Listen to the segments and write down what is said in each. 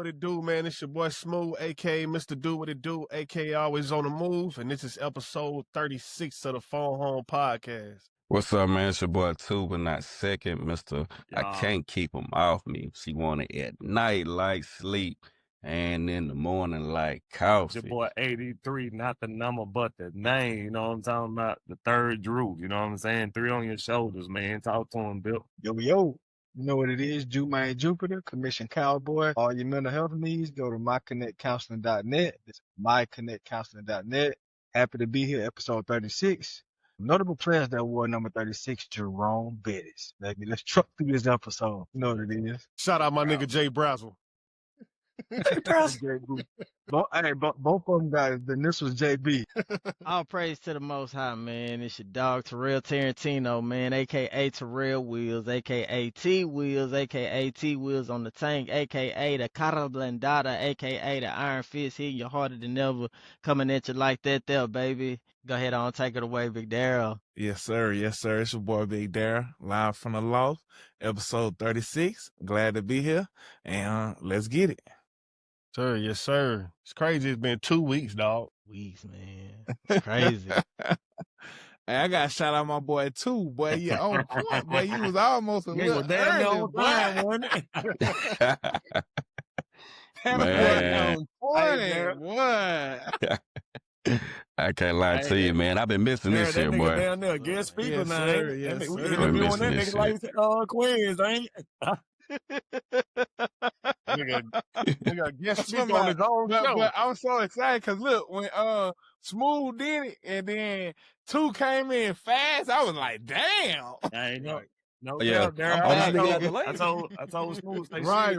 what it do, man? It's your boy Smooth, a.k.a. Mr. Do What It Do, a.k.a. Always on the Move, and this is episode 36 of the Phone Home Podcast. What's up, man? It's your boy Two, but not second, Mr. I can't keep him off me. She want it at night like sleep, and in the morning like coffee. It's your boy 83, not the number, but the name. You know what I'm talking about? The third Drew. You know what I'm saying? 3 on your shoulders, man. Talk to him, Bill. Yo. You know what it is, Jumaine Jupiter, Commission Cowboy. All your mental health needs, go to myconnectcounseling.net. It's myconnectcounseling.net. Happy to be here, episode 36. Notable players that wore number 36, Jerome Bettis. Let's truck through this episode. You know what it is. Shout out my nigga Jay Brazzle. Both of them guys, the initials JB. All praise to the Most High, man. It's your dog Terrell Tarantino, man, a.k.a. Terrell Wheels, a.k.a. T Wheels, a.k.a. T Wheels on the tank, a.k.a. the Cara Blendada, a.k.a. the Iron Fist, hitting you harder than ever, coming at you like that there, baby. Go ahead on, take it away, Big Darryl. Yes, sir. It's your boy Big Darryl, live from the loft, episode 36. Glad to be here, and let's get it. Sir, yes, sir. It's crazy. It's been 2 weeks, dog. Weeks, man. It's crazy. Hey, I got to shout out my boy, too. Boy, yeah, on point, boy. You was almost a little damn early, wasn't it? Man. What? I can't lie to you, man. I've been missing this that shit, nigga boy. down there, guest speaker Yes, now. sir. Ain't Yes, it? We sir. interviewing that Missing nigga this like Queens, ain't it? Nigga, guest speaker Somebody- on his own show. But I'm so excited because look, when Smooth did it and then 2 came in fast, I was like, damn. I ain't know. No, Yeah. I told Smooth. Say, Right.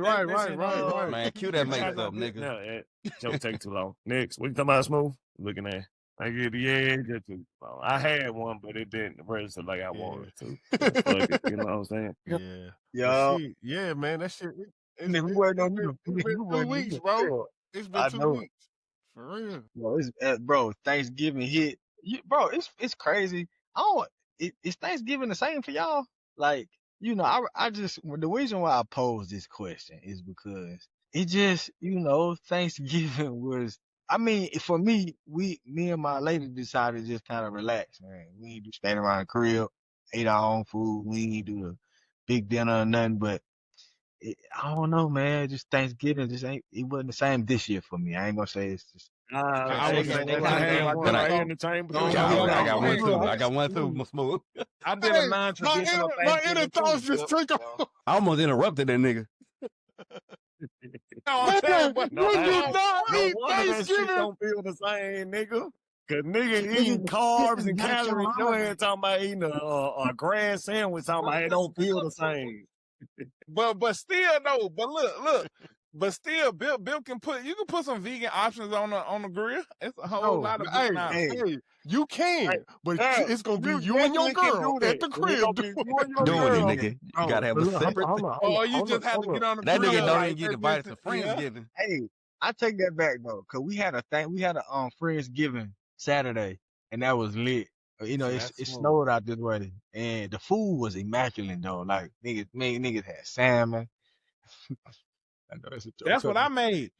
Man, cue that makes up, nigga. No, don't take too long. Next, what you talking about, Smooth? Looking at. I get just too long. I had one, but it didn't register like I wanted to. Fuck it, you know what I'm saying? Yeah. Yo. Yeah, man, that shit. And then we weren't on you. It's been 2 weeks, bro. It's been I 2 know. weeks. For real. Bro, Thanksgiving hit. It's crazy. Is Thanksgiving the same for y'all? Like, you know, the reason why I posed this question is because it just, Thanksgiving was, for me, me and my lady decided to just kind of relax, man. We ain't do stand around the crib, ate our own food. We ain't do a big dinner or nothing, but I don't know, man. Just Thanksgiving it wasn't the same this year for me. I ain't gonna say it's just. I was I got one too, Smooth. I did a non-traditional my inner thoughts just took off. I almost interrupted that nigga. I'm saying, but No, you I did not eat that shit Thanksgiving. don't feel the same, nigga. Cause nigga eating carbs and calories. You ain't talking about eating a grass sandwich. Talking about it don't feel the same. But still though, but look. But still, Bill can put some vegan options on the grill. It's a whole lot of vegan options. Hey, you can, but it's gonna be you and your girl at the crib Doing it, nigga. You gotta have a separate. Or you just have to get on the That grill. nigga don't like, even get invited to Friendsgiving. Hey, I take that back though, cause we had a Friendsgiving Saturday, and that was lit. You know, it snowed out this way, and the food was immaculate though. Like niggas had salmon. I know that's a joke. That's what I made.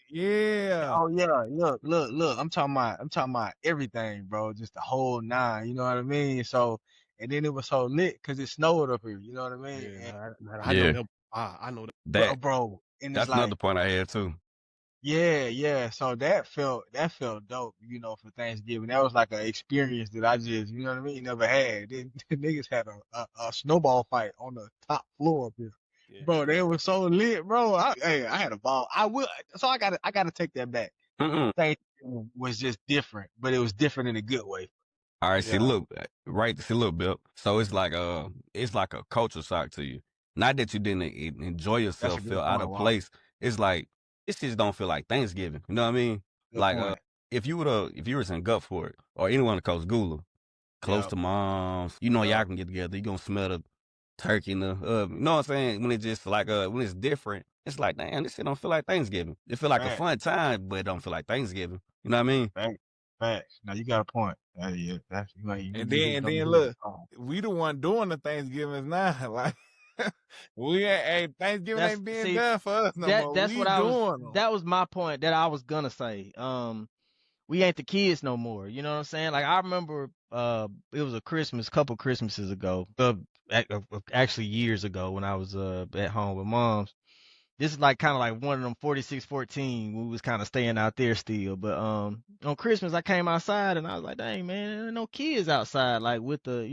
Yeah. Oh yeah, look. I'm talking about everything, bro. Just the whole 9. You know what I mean? So, and then it was so lit because it snowed up here. You know what I mean? Yeah, I know that. Bro. And That's another point I had too. Yeah. So that felt dope, for Thanksgiving. That was like an experience that I just, you know what I mean, never had. The niggas had a snowball fight on the top floor up here. Yeah. Bro, they were so lit, bro. I had a ball. I gotta take that back. Thanksgiving was just different, but it was different in a good way. All right, see, look, Bill. So it's like a culture shock to you. Not that you didn't enjoy yourself, feel out of place. It's like it just don't feel like Thanksgiving. You know what I mean? Good like point. if you was in Gulfport or anyone in Coast Gula, close to moms, y'all can get together. You gonna smell the turkey and you know what I'm saying? When it's just like when it's different, it's like, damn, this shit don't feel like Thanksgiving. It feel like a fun time, but it don't feel like Thanksgiving. You know what I mean? Facts. Now you got a point. Yeah, And then look, we the one doing the Thanksgivings now. Like We ain't, hey, Thanksgiving That's ain't being see done for us no more. that's We what I was. doing them. That was my point that I was gonna say. We ain't the kids no more. You know what I'm saying? Like I remember, it was a couple Christmases ago, actually years ago when I was at home with moms. This is like kind of like one of them 4614. We was kind of staying out there still, but on Christmas I came outside and I was like, dang man, there ain't no kids outside like with the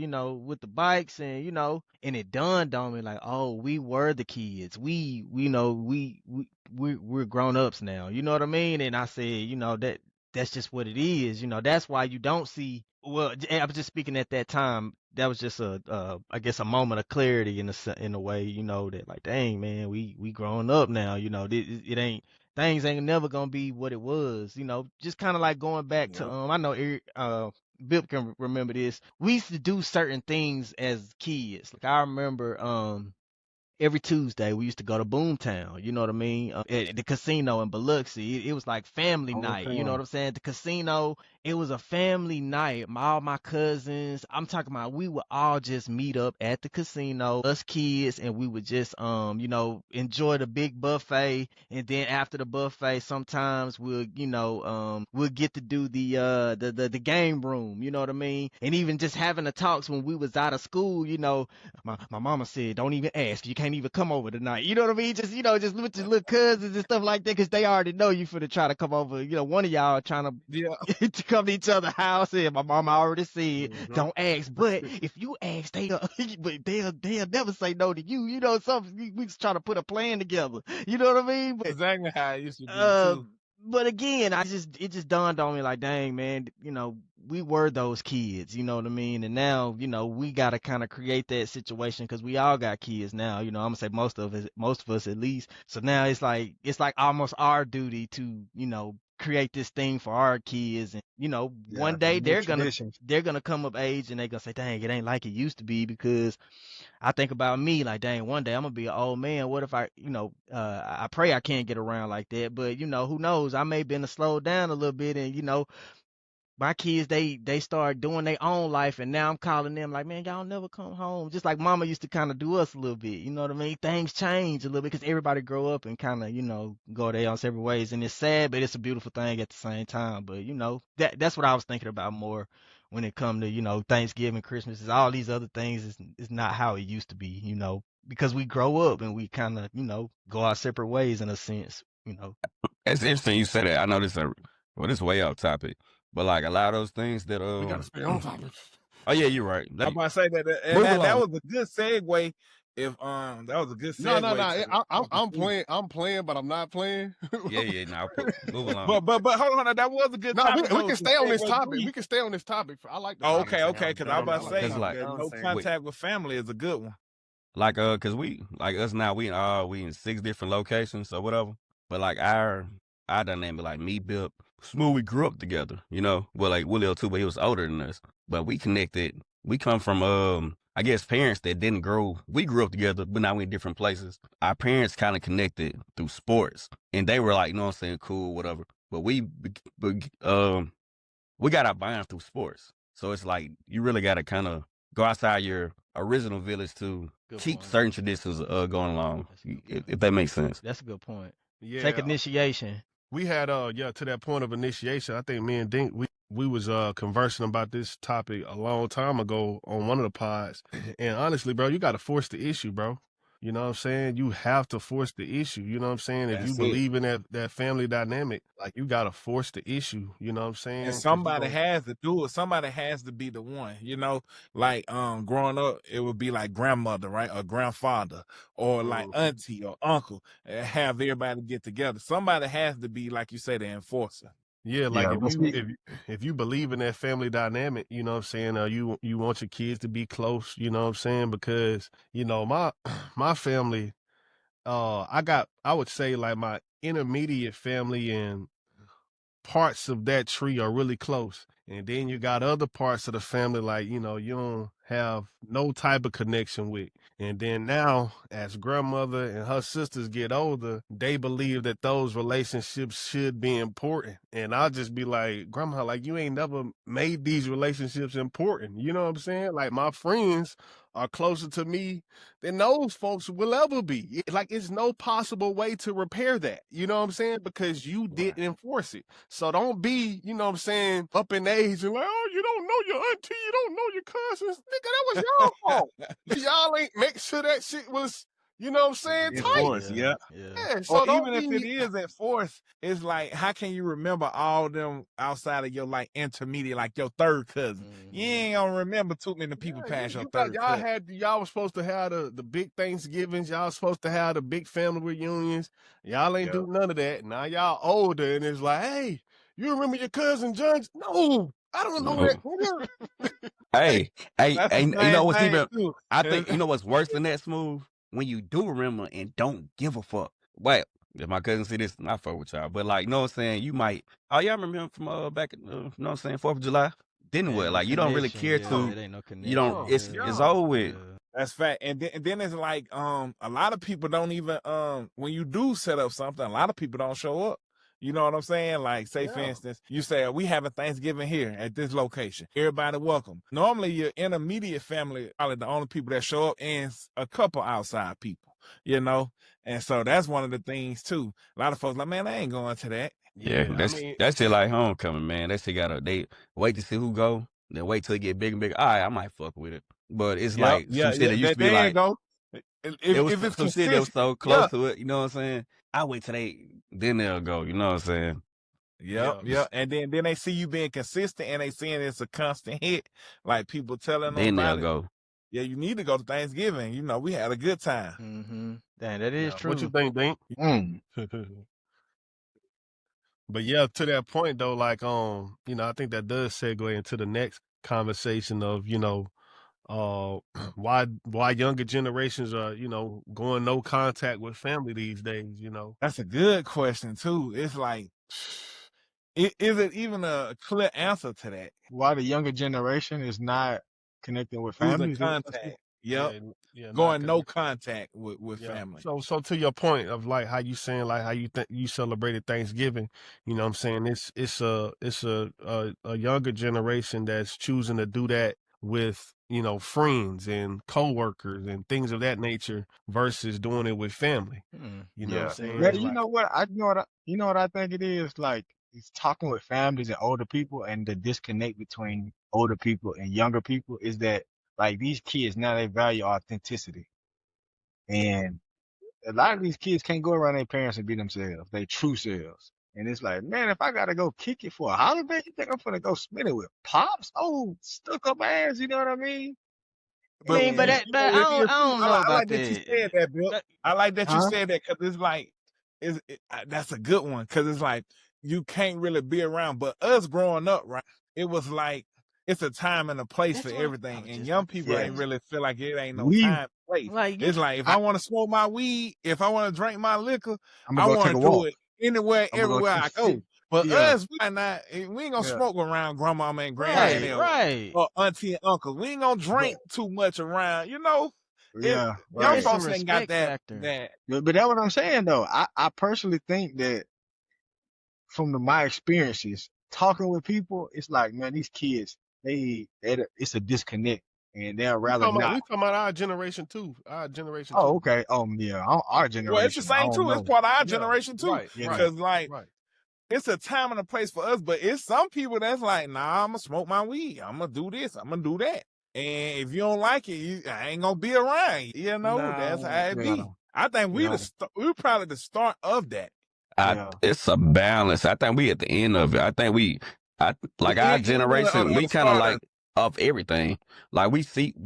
with the bikes and and it dawned on me like, oh, we were the kids. We're grown ups now. You know what I mean? And I said, that's just what it is. That's why you don't see. Well, I was just speaking at that time. That was just I guess a moment of clarity in a way, that like, dang man, we growing up now. It ain't things ain't never gonna be what it was. Just kind of like going back to Yep. I know Bip can remember this. We used to do certain things as kids. Like I remember every Tuesday we used to go to Boomtown, you know what I mean? At the casino in Biloxi. It was like family night, you know what I'm saying? The casino, it was a family night. All my cousins, I'm talking about we would all just meet up at the casino, us kids, and we would just enjoy the big buffet. And then after the buffet, sometimes we'll get to do the game room, you know what I mean? And even just having the talks when we was out of school, my mama said, don't even ask. You can't even come over tonight. You know what I mean? Just, just with your little cousins and stuff like that, because they already know you finna try to come over. One of y'all trying to, to come to each other's house. And my mama already said, don't ask. But if you ask, they'll never say no to you. Something we just trying to put a plan together. You know what I mean? But, Exactly how it used to be too. but again, it just dawned on me like, dang man, we were those kids, you know what I mean? And now, we got to kind of create that situation because we all got kids now. I'm gonna say most of us at least. So now it's like almost our duty to, create this thing for our kids. And one day they're gonna come of age and they're gonna say, dang, it ain't like it used to be. Because I think about me like, dang, one day I'm gonna be an old man. What if I pray I can't get around like that, but who knows? I may been to slow down a little bit, and my kids, they start doing their own life, and now I'm calling them like, man, y'all never come home. Just like mama used to kind of do us a little bit, you know what I mean? Things change a little bit because everybody grow up and kind of, go their own separate ways. And it's sad, but it's a beautiful thing at the same time. But, that's what I was thinking about more when it come to, Thanksgiving, Christmas, is all these other things is not how it used to be, because we grow up and we kind of, go our separate ways in a sense. It's interesting you said that. I know this this is way off topic, but like a lot of those things that We gotta stay on topic. Oh yeah, you're right. I'm about to say that that was a good segue. If that was a good segue. No. I'm playing, but I'm not playing. Yeah. Now move along. But hold on, that was a good. No, topic, we can stay on this segue topic. to. We can stay on this topic. I like the Oh, topic. okay. Because I was about to say, like, no contact with family is a good one. Like cause we like us now we in 6 different locations or whatever. But like our dynamic, like me, Bip, Smooth, we grew up together, Well, like Willie too, but he was older than us. But we connected. We come from I guess parents that didn't grow. We grew up together, but now we in different places. Our parents kind of connected through sports, and they were like, you know what I'm saying, cool, whatever. But we got our bonds through sports. So it's like you really got to kind of go outside your original village to keep certain traditions going along, if that makes sense. That's a good point. Yeah. Take initiation. We had to that point of initiation. I think me and Dink we was conversing about this topic a long time ago on one of the pods. And honestly, bro, you got to force the issue, bro. You know what I'm saying? You have to force the issue. You know what I'm saying? If you believe in that family dynamic, like you got to force the issue. You know what I'm saying? And somebody has to do it. Somebody has to be the one, like growing up, it would be like grandmother, right? Or grandfather or like auntie or uncle, have everybody get together. Somebody has to be, like you say, the enforcer. Yeah, like if you believe in that family dynamic, you know what I'm saying, you want your kids to be close, you know what I'm saying? Because, my family, I would say like my intermediate family and parts of that tree are really close. And then you got other parts of the family like, you don't have no type of connection with. And then now, as grandmother and her sisters get older, they believe that those relationships should be important. And I'll just be like, Grandma, like you ain't never made these relationships important. You know what I'm saying? Like my friends are closer to me than those folks will ever be. Like, it's no possible way to repair that. You know what I'm saying? Because you didn't enforce it. So don't be, you know what I'm saying, up in age and like, oh, you don't know your auntie, you don't know your cousins. Nigga, that was y'all fault. Y'all ain't make sure that shit was, you know what I'm saying, tight. Enforced, yeah. Yeah, Or so don't even if it be. is enforced, it's like, how can you remember all them outside of your like intermediate, like your third cousin? You ain't gonna remember too many people past your third cousin. Y'all was supposed to have the big Thanksgivings. Y'all was supposed to have the big family reunions. Y'all ain't do none of that. Now y'all older and it's like, hey, you remember your cousin John? No, I don't know that. Hey, That's the you know same what's thing even? too. I think you know what's worse than that, Smooth? When you do remember and don't give a fuck. Well, if my cousin see this, I fuck with y'all. But like, you know what I'm saying? You might. Oh, y'all remember him from back in, you know what I'm saying, 4th of July? Then what? Ain't no Like, you don't really connection. care Yeah, to. it ain't no You don't. connection. It's over with. That's fact. And then it's like a lot of people don't even when you do set up something, a lot of people don't show up. You know what I'm saying? Like, say for instance, you say we having Thanksgiving here at this location. Everybody welcome. Normally your intermediate family are the only people that show up and a couple outside people, you know? And so that's one of the things too. A lot of folks like, man, I ain't going to that. Yeah, that's shit like homecoming, man. That shit they wait to see who go, then wait till it get bigger and bigger. All right, I might fuck with it. But it's like some shit that used to be There you like, go. it was If it's some shit that was consistent, so close to it, you know what I'm saying? I wait till then they'll go, you know what I'm saying? Yep. And then they see you being consistent and they seeing it's a constant hit. Like people telling them Then they'll about it. go. Yeah, you need to go to Thanksgiving. You know, we had a good time. Mm-hmm. Damn, that is true. What you think, Dink? But yeah, to that point though, like you know, I think that does segue into the next conversation of, you know, why younger generations are, you know, going no contact with family these days, you know. That's a good question too. It's like, is it even a clear answer to that? Why the younger generation is not connecting with Losing families? contact. Yep. Yeah, Going no contact with family. So to your point of like how you saying like how you think you celebrated Thanksgiving, you know what I'm saying? It's a younger generation that's choosing to do that with, you know, friends and coworkers and things of that nature versus doing it with family. You know what I'm saying? Yeah, you know what? You know what I think it is? Like, it's talking with families and older people, and the disconnect between older people and younger people is that, like, these kids now, they value authenticity. And a lot of these kids can't go around their parents and be themselves, they true selves. And it's like, man, if I gotta go kick it for a holiday, you think I'm gonna go spend it with pops? Oh, stuck up ass, you know what I mean? I mean, but You that, know but what it is I too? don't know I about like that you said that. that, Bill. I like that you Huh? said that because it's like, that's a good one because it's like you can't really be around. But us growing up, right? It was like it's a time and a place That's for what I everything, was and just young about to people Yes. ain't say. really feel like it ain't no We, time and place. Like, It's like if I want to smoke my weed, if I want to drink my liquor, I'm I gonna go take want a to do walk. it anywhere, I'm gonna go everywhere I go. But yeah, us, we ain't gonna yeah. smoke around grandmama and granddaddy right. or auntie and uncle. We ain't gonna But drink too much around, you know. yeah, Young It's right. some folks ain't got respect that factor. that But that's what I'm saying though. I personally think that from my experiences talking with people, it's like, man, these kids, it's a disconnect, and they'll rather not. We talking about our generation too. Our generation Oh, too. okay. Yeah, our well, it's the generation. I same don't too. It's know. part of our Yeah, generation too. right, Yeah. right, Cause like right. it's a time and a place for us, but it's some people that's like, nah, I'm gonna smoke my weed. I'm gonna do this. I'm gonna do that. And if you don't like it, I ain't gonna be around. You know, that's how it Yeah. be. I think Yeah. we probably the start of that. Yeah. It's a balance. I think we at the end of it. I think like our We in generation, we the kind of start of like of everything. Like we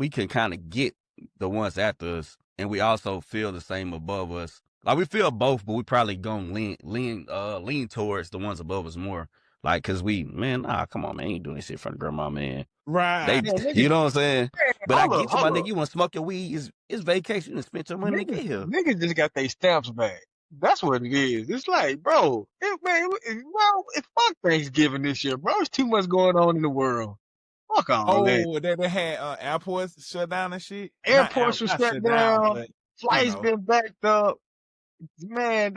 can kind of get the ones after us, and we also feel the same above us. Like we feel both, but we probably gonna lean towards the ones above us more. Like, cause nah, come on, man, ain't doing this shit for the grandma, man. right. Yeah, nigga. You know what I'm saying? But I Hold up. get you, my Hold nigga. up. You want to smoke your weed? It's vacation. You done spent your money to get here. Niggas just got their stamps back. That's what it is. It's like, bro, fuck Thanksgiving this year, bro. There's too much going on in the world. Fuck all that. Oh, they had airports shut down and shit. Airports were Not shut shut down, down. but you Flights know. been backed up. Man,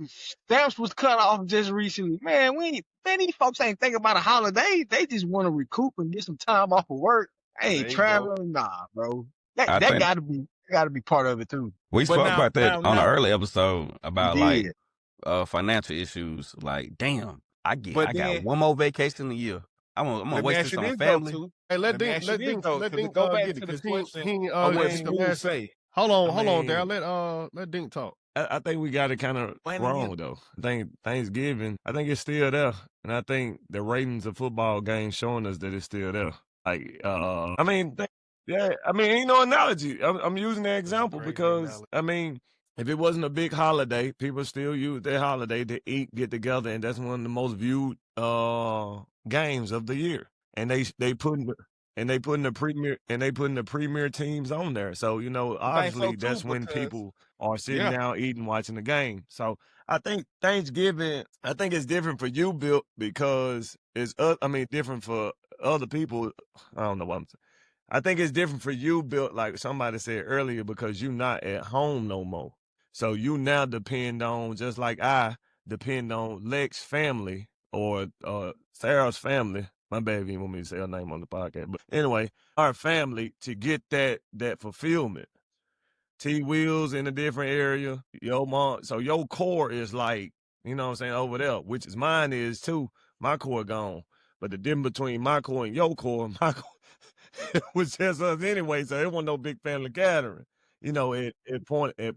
stamps was cut off just recently. Man, these folks ain't thinking about a holiday. They just want to recoup and get some time off of work Hey, There you go. traveling, nah, bro. I That think gotta be part of it too. we But spoke now, about that on an early episode We about like did. financial issues. Like, damn, I but got then one more vacation a year. I'm gonna let me waste ask this you on this though, family. too. Hey, Let me ask you this though, let because to Dink go back get it to the because question he of what it's the Smooth last. say. Hold I on, Dale. mean, Let Dink talk. I think we got it kind of wrong though. I think Thanksgiving, I think it's still there, and I think the ratings of football games showing us that it's still there. Like, I mean, yeah, I mean, ain't no analogy. I'm using that example crazy because analogy. I mean, if it wasn't a big holiday, people still use their holiday to eat, get together, and that's one of the most viewed games of the year. And they putting the premier teams on there. So you know, I think so obviously, too, that's when because people are sitting yeah, down eating, watching the game. So I think Thanksgiving, I think it's different for you, Bill, because it's I mean, different for other people. I don't know what I'm saying. I think it's different for you, Bill, like somebody said earlier, because you're not at home no more. So you now depend on, just like I depend on Lex's family or Sarah's family. My bad if you want me to say her name on the podcast. But anyway, our family to get that fulfillment. T wheels in a different area. Your mom, so your core is like, you know what I'm saying, over there, which is mine is too. My core gone. But the difference between my core and your core, my core was just us anyway, so it wasn't no big family gathering. You know, at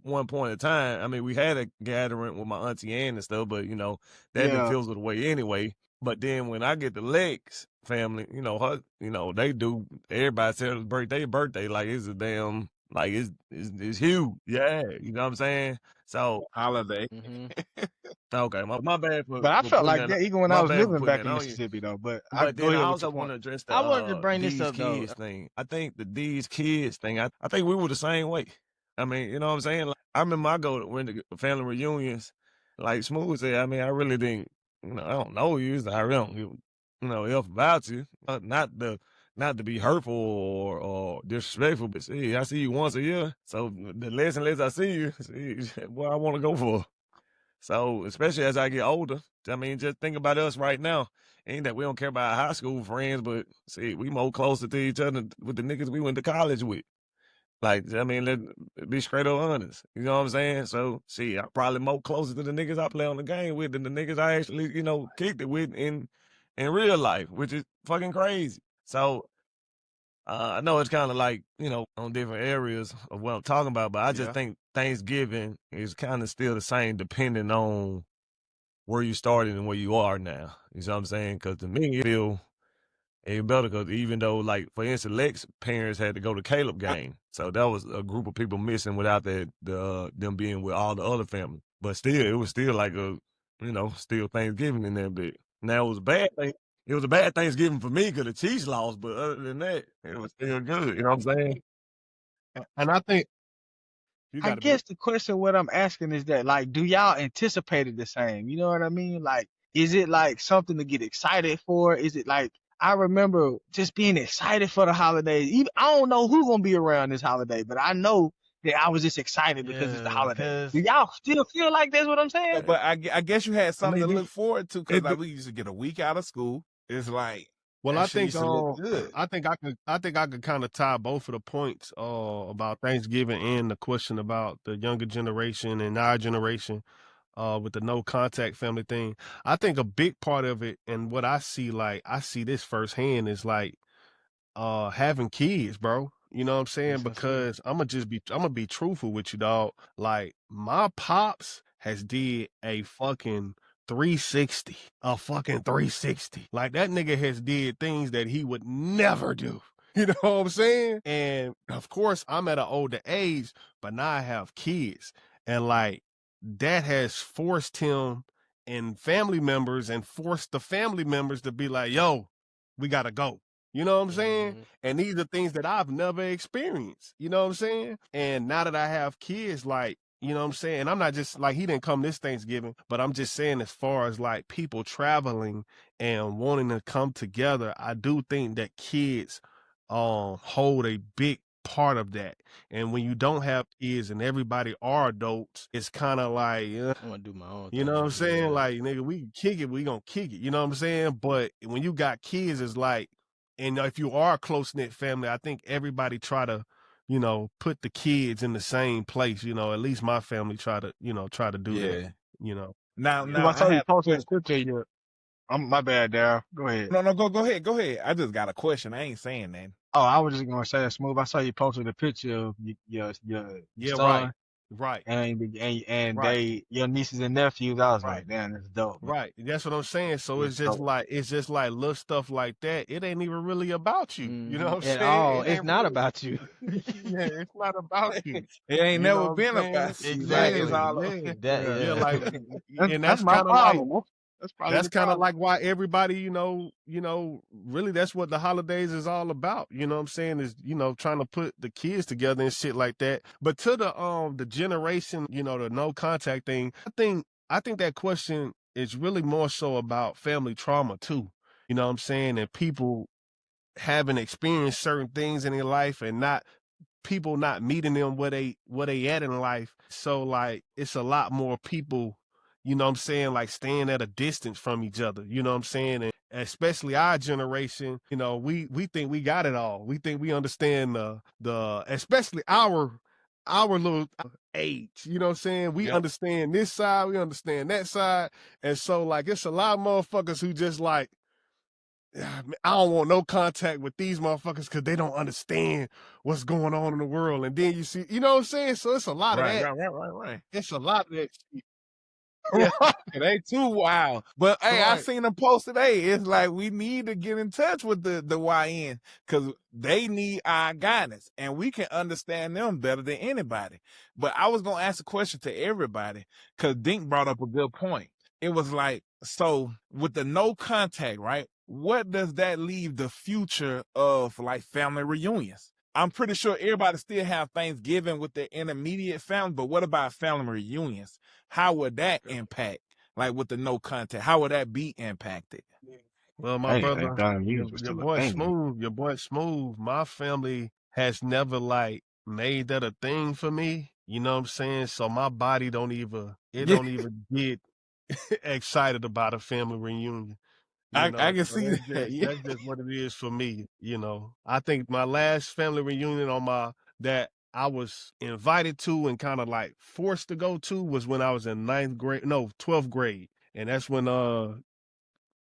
one point in time, I mean, we had a gathering with my auntie Ann and stuff, but you know, that didn't Yeah. fizzle away anyway. But then when I get the Lex family, you know, her, you know, they do everybody celebrate their birthday like it's a damn like it's huge. Yeah, you know what I'm saying? So holiday. Mm-hmm. okay, my bad But I for felt putting like that that even when I my was bad for living putting back that in on you. Mississippi though. But I But go then I ahead with also your want point. to address I wanted to the bring this these up though. kids thing. I think the these kids thing. I think we were the same way. I mean, you know what I'm saying? Like, I remember I go to when the family reunions, like Smooth said. I mean, I really didn't. You know, I don't know you. So I really don't give you know else about you. Not to be hurtful or disrespectful, but see, I see you once a year. So the less and less I see you, see, what I want to go for. So, especially as I get older, I mean, just think about us right now. Ain't that we don't care about our high school friends, but see, we more closer to each other with the niggas we went to college with. Like, I mean, let's be straight up honest. You know what I'm saying? So, see, I'm probably more closer to the niggas I play on the game with than the niggas I actually, you know, kicked it with in real life, which is fucking crazy. So, I know it's kind of like, you know, on different areas of what I'm talking about, but I just Yeah. think Thanksgiving is kind of still the same depending on where you started and where you are now. You know what I'm saying? Because to me, it feel even better because even though, like, for instance, Lex parents had to go to Caleb game. So that was a group of people missing without them being with all the other family. But still, it was still like a, you know, still Thanksgiving in that bit. Now, it was a bad thing. It was a bad Thanksgiving for me because the Chiefs lost, but other than that, it was still good. You know what I'm saying? And I think you I got to be. guess the question what I'm asking is that like, do y'all anticipate it the same? You know what I mean? Like, is it like something to get excited for? Is it like I remember just being excited for the holidays. Even I don't know who's gonna be around this holiday, but I know that I was just excited because it's the Yeah, holiday. cause Do y'all still feel like that's what I'm saying? But I guess you had I something to mean, look forward to because it, like we used to get a week out of school. It's like Well, that shit used to look good. I think I could kind of tie both of the points about Thanksgiving and the question about the younger generation and our generation with the no contact family thing. I think a big part of it and what I see like I see this firsthand is like having kids, bro. You know what I'm saying? that's sincere. Because I'm gonna be truthful with you, dog. Like my pops has did a fucking 360. A fucking 360. Like that nigga has did things that he would never do. You know what I'm saying? And of course, I'm at an older age, but now I have kids. And like that has forced him and family members and forced the family members to be like, yo, we gotta go. You know what I'm saying? Mm-hmm. And these are things that I've never experienced. You know what I'm saying? And now that I have kids, like, you know what I'm saying? And I'm not just like, he didn't come this Thanksgiving, but I'm just saying, as far as like people traveling and wanting to come together, I do think that kids hold a big part of that. And when you don't have kids and everybody are adults, it's kind of like, I'm gonna do my own you know what I'm thing. saying? Yeah. Like, nigga, we can kick it, we gonna kick it. You know what I'm saying? But when you got kids, it's like, and if you are a close knit family, I think everybody try to, you know, put the kids in the same place. You know, at least my family try to, you know, try to do that. Yeah. You know. Now I I saw you have a posted a question. picture of your. My bad, Daryl. Go ahead. No, go ahead. I just got a question. I ain't saying that. Oh, I was just gonna say, Smooth. I saw you posted a picture of your Yeah, son right. and Right. your nieces and nephews. I was Right. like, damn, that's dope, man. Right. That's what I'm saying. So That's it's dope. just like little stuff like that. It ain't even really about you. You know what I'm At saying? all. It It's ain't not really, about you. yeah, it's not about you. It ain't You know never what I'm been saying? about you. Yeah, It's Exactly. all yeah. That Yeah, Yeah, like and that's that's my kind of like problem. That's probably that's the kind of problem. like why everybody, you know, really that's what the holidays is all about. You know what I'm saying? Is, you know, trying to put the kids together and shit like that. But to the generation, you know, the no contact thing, I think that question is really more so about family trauma too. You know what I'm saying? And people having experienced certain things in their life and not people not meeting them where they at in life. So like it's a lot more people, you know what I'm saying, like staying at a distance from each other. You know what I'm saying? And especially our generation, you know, we think we got it all. We think we understand the especially our little age. You know what I'm saying? We Yep. understand this side, we understand that side. And so like it's a lot of motherfuckers who just like, I don't want no contact with these motherfuckers because they don't understand what's going on in the world. And then you see, you know what I'm saying? So it's a lot of that. Right. It's a lot of that shit. Yeah, they too wild. But hey, I Right. seen them post today. It's like we need to get in touch with the YN because they need our guidance and we can understand them better than anybody. But I was gonna ask a question to everybody because Dink brought up a good point. It was like, so with the no contact, right? What does that leave the future of like family reunions? I'm pretty sure everybody still have Thanksgiving with their intermediate family, but what about family reunions? How would that impact, like with the no contact? How would that be impacted? Well, my I didn't think brother, Don Hughes was still a thing. Your boy Smooth, my family has never like made that a thing for me. You know what I'm saying? So my body don't even get excited about a family reunion. You I know, can so see that. Yeah. that's just what it is for me. You know, I think my last family reunion that I was invited to and kind of like forced to go to was when I was in 12th grade, and that's when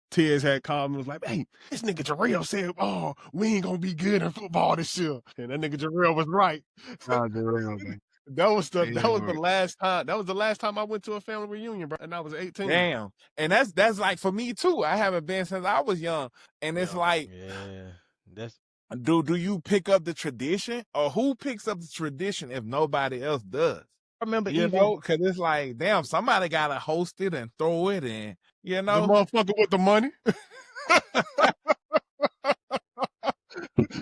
Tiz had called me and was like, "Hey, this nigga Jarrell said, oh, we ain't gonna be good in football this year," and that nigga Jarrell was right. Oh, the real thing. That was the Yeah. last time. That was the last time I went to a family reunion, bro, and I was 18. Damn. And that's like for me too. I haven't been since I was young. And it's Yeah. like, Yeah. That's do you pick up the tradition or who picks up the tradition if nobody else does? I remember You even know, because it's like, damn, somebody got to host it and throw it in, you The know? motherfucker with the money.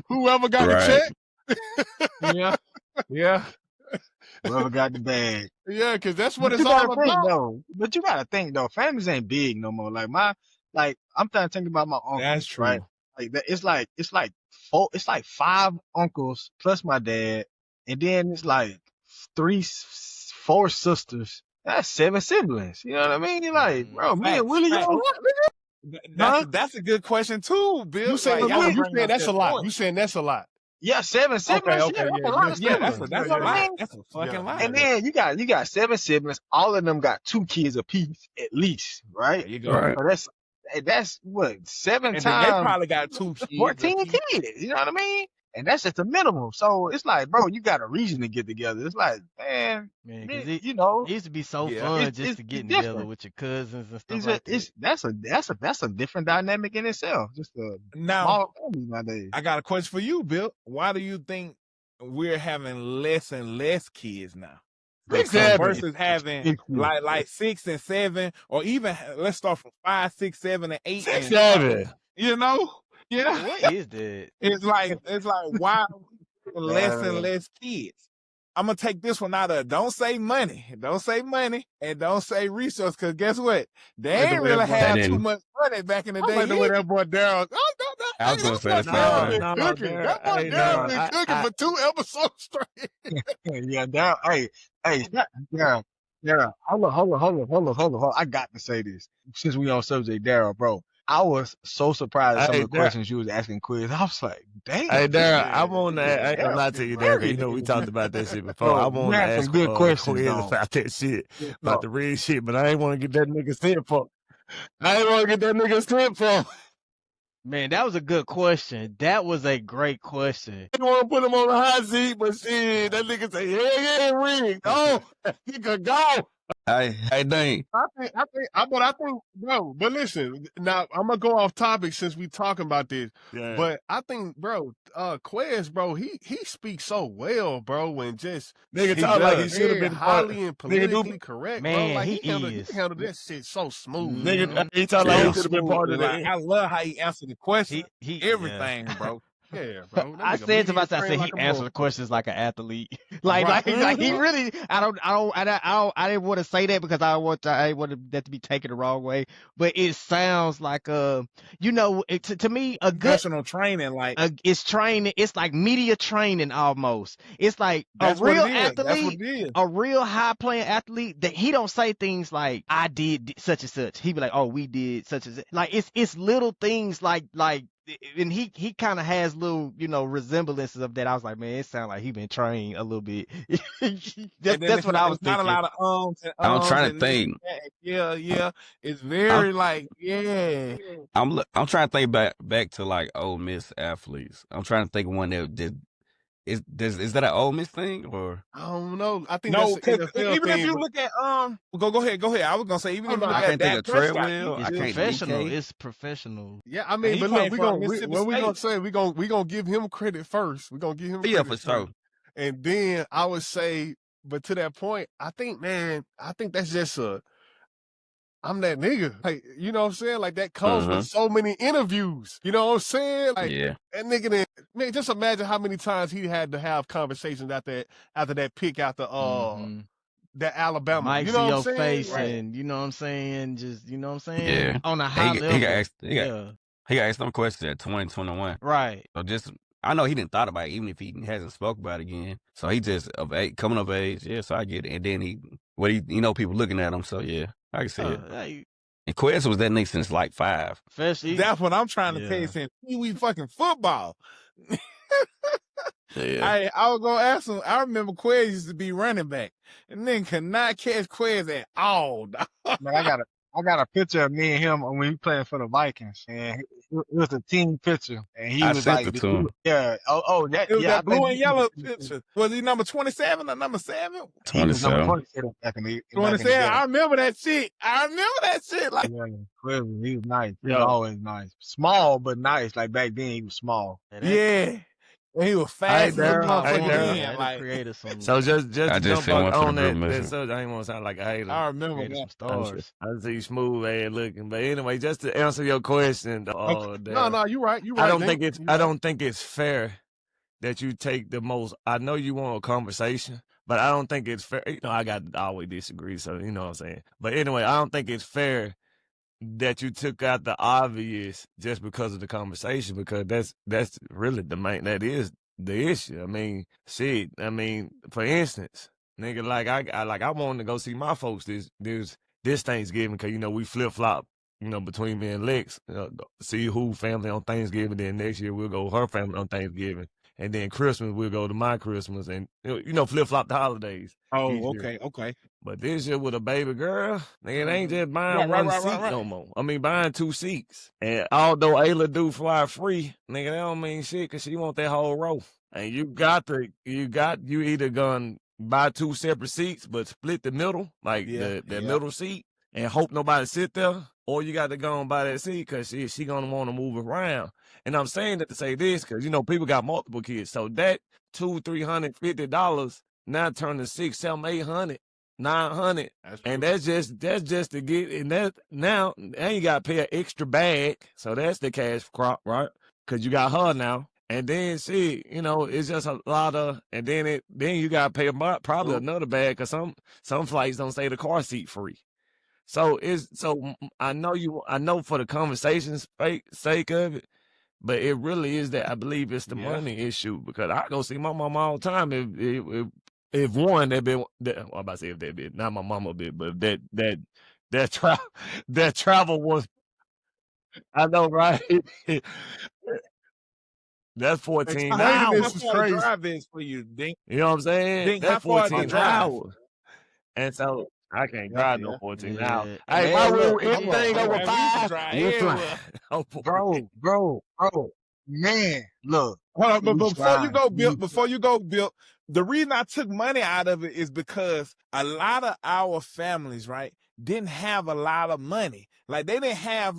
Whoever got the Right. check. Yeah. Whoever got the bag. Yeah, because that's what But it's you all gotta think about. though. But you gotta think though. Families ain't big no more. Like I'm trying to think about my uncles, That's true. right? Like it's like four. It's like five uncles plus my dad, and then it's like four sisters. That's seven siblings. You know what I mean? Like, bro, me and Facts, Willie, facts. y'all what, nigga? Huh? That's a good question too, Bill. You Like saying y'all Willie, you bring saying up that's a that lot. point. You saying that's a lot. yeah, seven siblings. Okay, Yeah, that's a yeah, lot of Yeah, siblings. that's You know a what I lot. mean? That's a fucking lot. And then you got seven siblings. All of them got 2 kids apiece, at least, right? There you go. Right. So that's what, 7 And then they times probably got 2 kids 14 apiece. kids. You know what I mean? And that's just the minimum. So it's like, bro, you got a reason to get together. It's like, man, because you know, it used to be so Yeah. fun just to it's get together different. with your cousins and stuff It's like that. that's a different dynamic in itself. Just a Now, small family nowadays. I got a question for you, Bill. Why do you think we're having less and less kids now? Versus having like 6 and 7, or even let's start from 5, 6, 7, and 8. 6, and 7. You know? Yeah. What is that? It's like why are we having less and less kids? I'm gonna take this one out of don't say money, and don't say resource, because guess what? They ain't really have too much money back in the day. I like the way that boy Daryl. I was gonna say the same Daryl thing. been cooking. That boy Daryl been cooking for 2 episodes straight. Yeah, Daryl. Hey, Daryl. Hold on. I got to say this since we on subject, Daryl, bro. I was so surprised at some of Hey, the questions you was asking Quiz. I was like, damn. Hey, this Darryl, nigga- I'm on this that. nigga I ain't gonna lie Darryl to you, is Darryl, 'cause very you know we talked about that shit before. Bro, I you want to had ask some good questions, Quiz dog. about that shit, Bro, about the red shit, but I ain't want to get that nigga sent for. I ain't want to get that nigga sent for. Man, that was a good question. That was a great question. I want to put him on the hot seat, but shit, that nigga say, yeah, ring. Oh, he could go. Hey, dang. I think, bro. But listen, now I'm gonna go off topic since we talking about this. Yeah. But I think, bro, Quez, bro, he speaks so well, bro, and just Nigga he talk like he does should have very been part. highly and Nigga do. politically correct, bro. Man, Like he he handled that shit so smooth. Nigga, he So talk like he Yeah. should have been smooth. part of Like, that. I love how he answered the question. he Everything, bro. Yeah, bro. That I nigga said to media myself, I trained said like he a answered the motherfucker. questions like an athlete. Right. like he really. I didn't want to say that because I didn't want that to be taken the wrong way. But it sounds like you know, to me a good. Professional training, like It's training. It's like media training almost. It's like that's a real what it is. That's what athlete, it is. a real high playing athlete. That he don't say things like I did such and such. He be like, oh, we did such and such. Like it's little things like. And he kind of has little, you know, resemblances of that. I was like, man, it sounds like he been trained a little bit. That's what I was It's not a thinking. lot of and I'm trying to and think. yeah. It's very like I'm trying to think back to like Ole Miss athletes. I'm trying to think of one that did. Is that an Ole Miss thing or? I don't know. I think no, that's an because NFL even if thing. you look at go ahead. I was gonna say even Oh, if you no, look I at can't think Dak of Prescott, Treadwell. It's I can't professional. DK. It's professional. Yeah, I And mean, he but came look, from Mississippi what we gonna State. say? We gonna give him credit first. We gonna give him Yeah, credit for first. sure. And then I would say, but to that point, I think that's just I'm that nigga. Like, you know what I'm saying? Like that comes with so many interviews. You know what I'm saying? Like Yeah. that nigga man, just imagine how many times he had to have conversations after that pick out the that Alabama. Mics You know in what I'm your saying? face, Right. and you know what I'm saying. Just you know what I'm saying. Yeah. On a high level. He got asked some questions at 2021. Right. So just I know he didn't thought about it, even if he hasn't spoke about it again. So he just coming of age. Yeah, so I get it. And then people looking at him. So yeah, I can see it. And Quest was that nigga since like 5. Especially That's what I'm trying to tell you since we fucking football. Yeah. I was gonna ask him. I remember Quez used to be running back, and then could not catch Quez at all. Man, I got a picture of me and him when we playing for the Vikings, and it was a team picture, and he I was sent like, it to him. yeah, that It was yeah, that blue and yellow picture. Was he number 27 or number 7? He was number 27. 27 back in the 27. I day. remember that shit. Like, Yeah, clearly, he was nice. He Yo. was always nice. Small but nice. Like back then, he was small. yeah. And he was fast as a Darryl. motherfucker Darryl. then. Like, created some. So just I to just jump sent one for on the that, group message. subject, I ain't want to sound like a hater. I remember created that. some stars. I see smooth ass looking, but anyway, just to answer your question, No, you right. You right. I don't Nick. think I don't think it's fair that you take the most. I know you want a conversation, but I don't think it's fair. You know, I always disagree, so you know what I'm saying. But anyway, I don't think it's fair that you took out the obvious just because of the conversation, because that's really that is the issue. I mean, shit. I mean, for instance, nigga, like I wanted to go see my folks this Thanksgiving, because we flip flop. Between me and Lex, see who family on Thanksgiving. Then next year we'll go her family on Thanksgiving, and then Christmas we'll go to my Christmas, and flip flop the holidays. Oh, each year. okay. But this year with a baby girl, nigga, it ain't just buying one seat no more. I mean, buying 2 seats. And although Ayla do fly free, nigga, that don't mean shit, because she want that whole row. And you either gonna buy 2 separate seats, but split the middle, like the middle seat, and hope nobody sit there, or you got to go and buy that seat because she gonna want to move around. And I'm saying that to say this because people got multiple kids, so that $200-$350 now turn to $600, $700, $800, $900, and that's just to get in that. Now and you got to pay an extra bag, so that's the cash crop, right? Because you got her now. And then it's just a lot of, and then you got to pay probably another bag, because some flights don't say the car seat free. So I know for the conversation's sake of it, but it really is that I believe it's the money issue, because I go see my mama all the time. If one that been, I'm about to say if that been, not my mama bit, but that travel was I know, right? That's 14 How hours. Maintenance is far the crazy. drive is for you, Dink? You know what I'm saying? Dink, how That's far is the 14 drive? hours. And so I can't Yeah, drive yeah. no 14 hours. Yeah. Hey, if Hey, I look, rule anything hold over on. Man, we used to 5, drive we're flying. everywhere. Oh, boy. Bro, man, look. Hold on, but We before you trying. go, Bill, the reason I took money out of it is because a lot of our families, right, didn't have a lot of money. Like they didn't have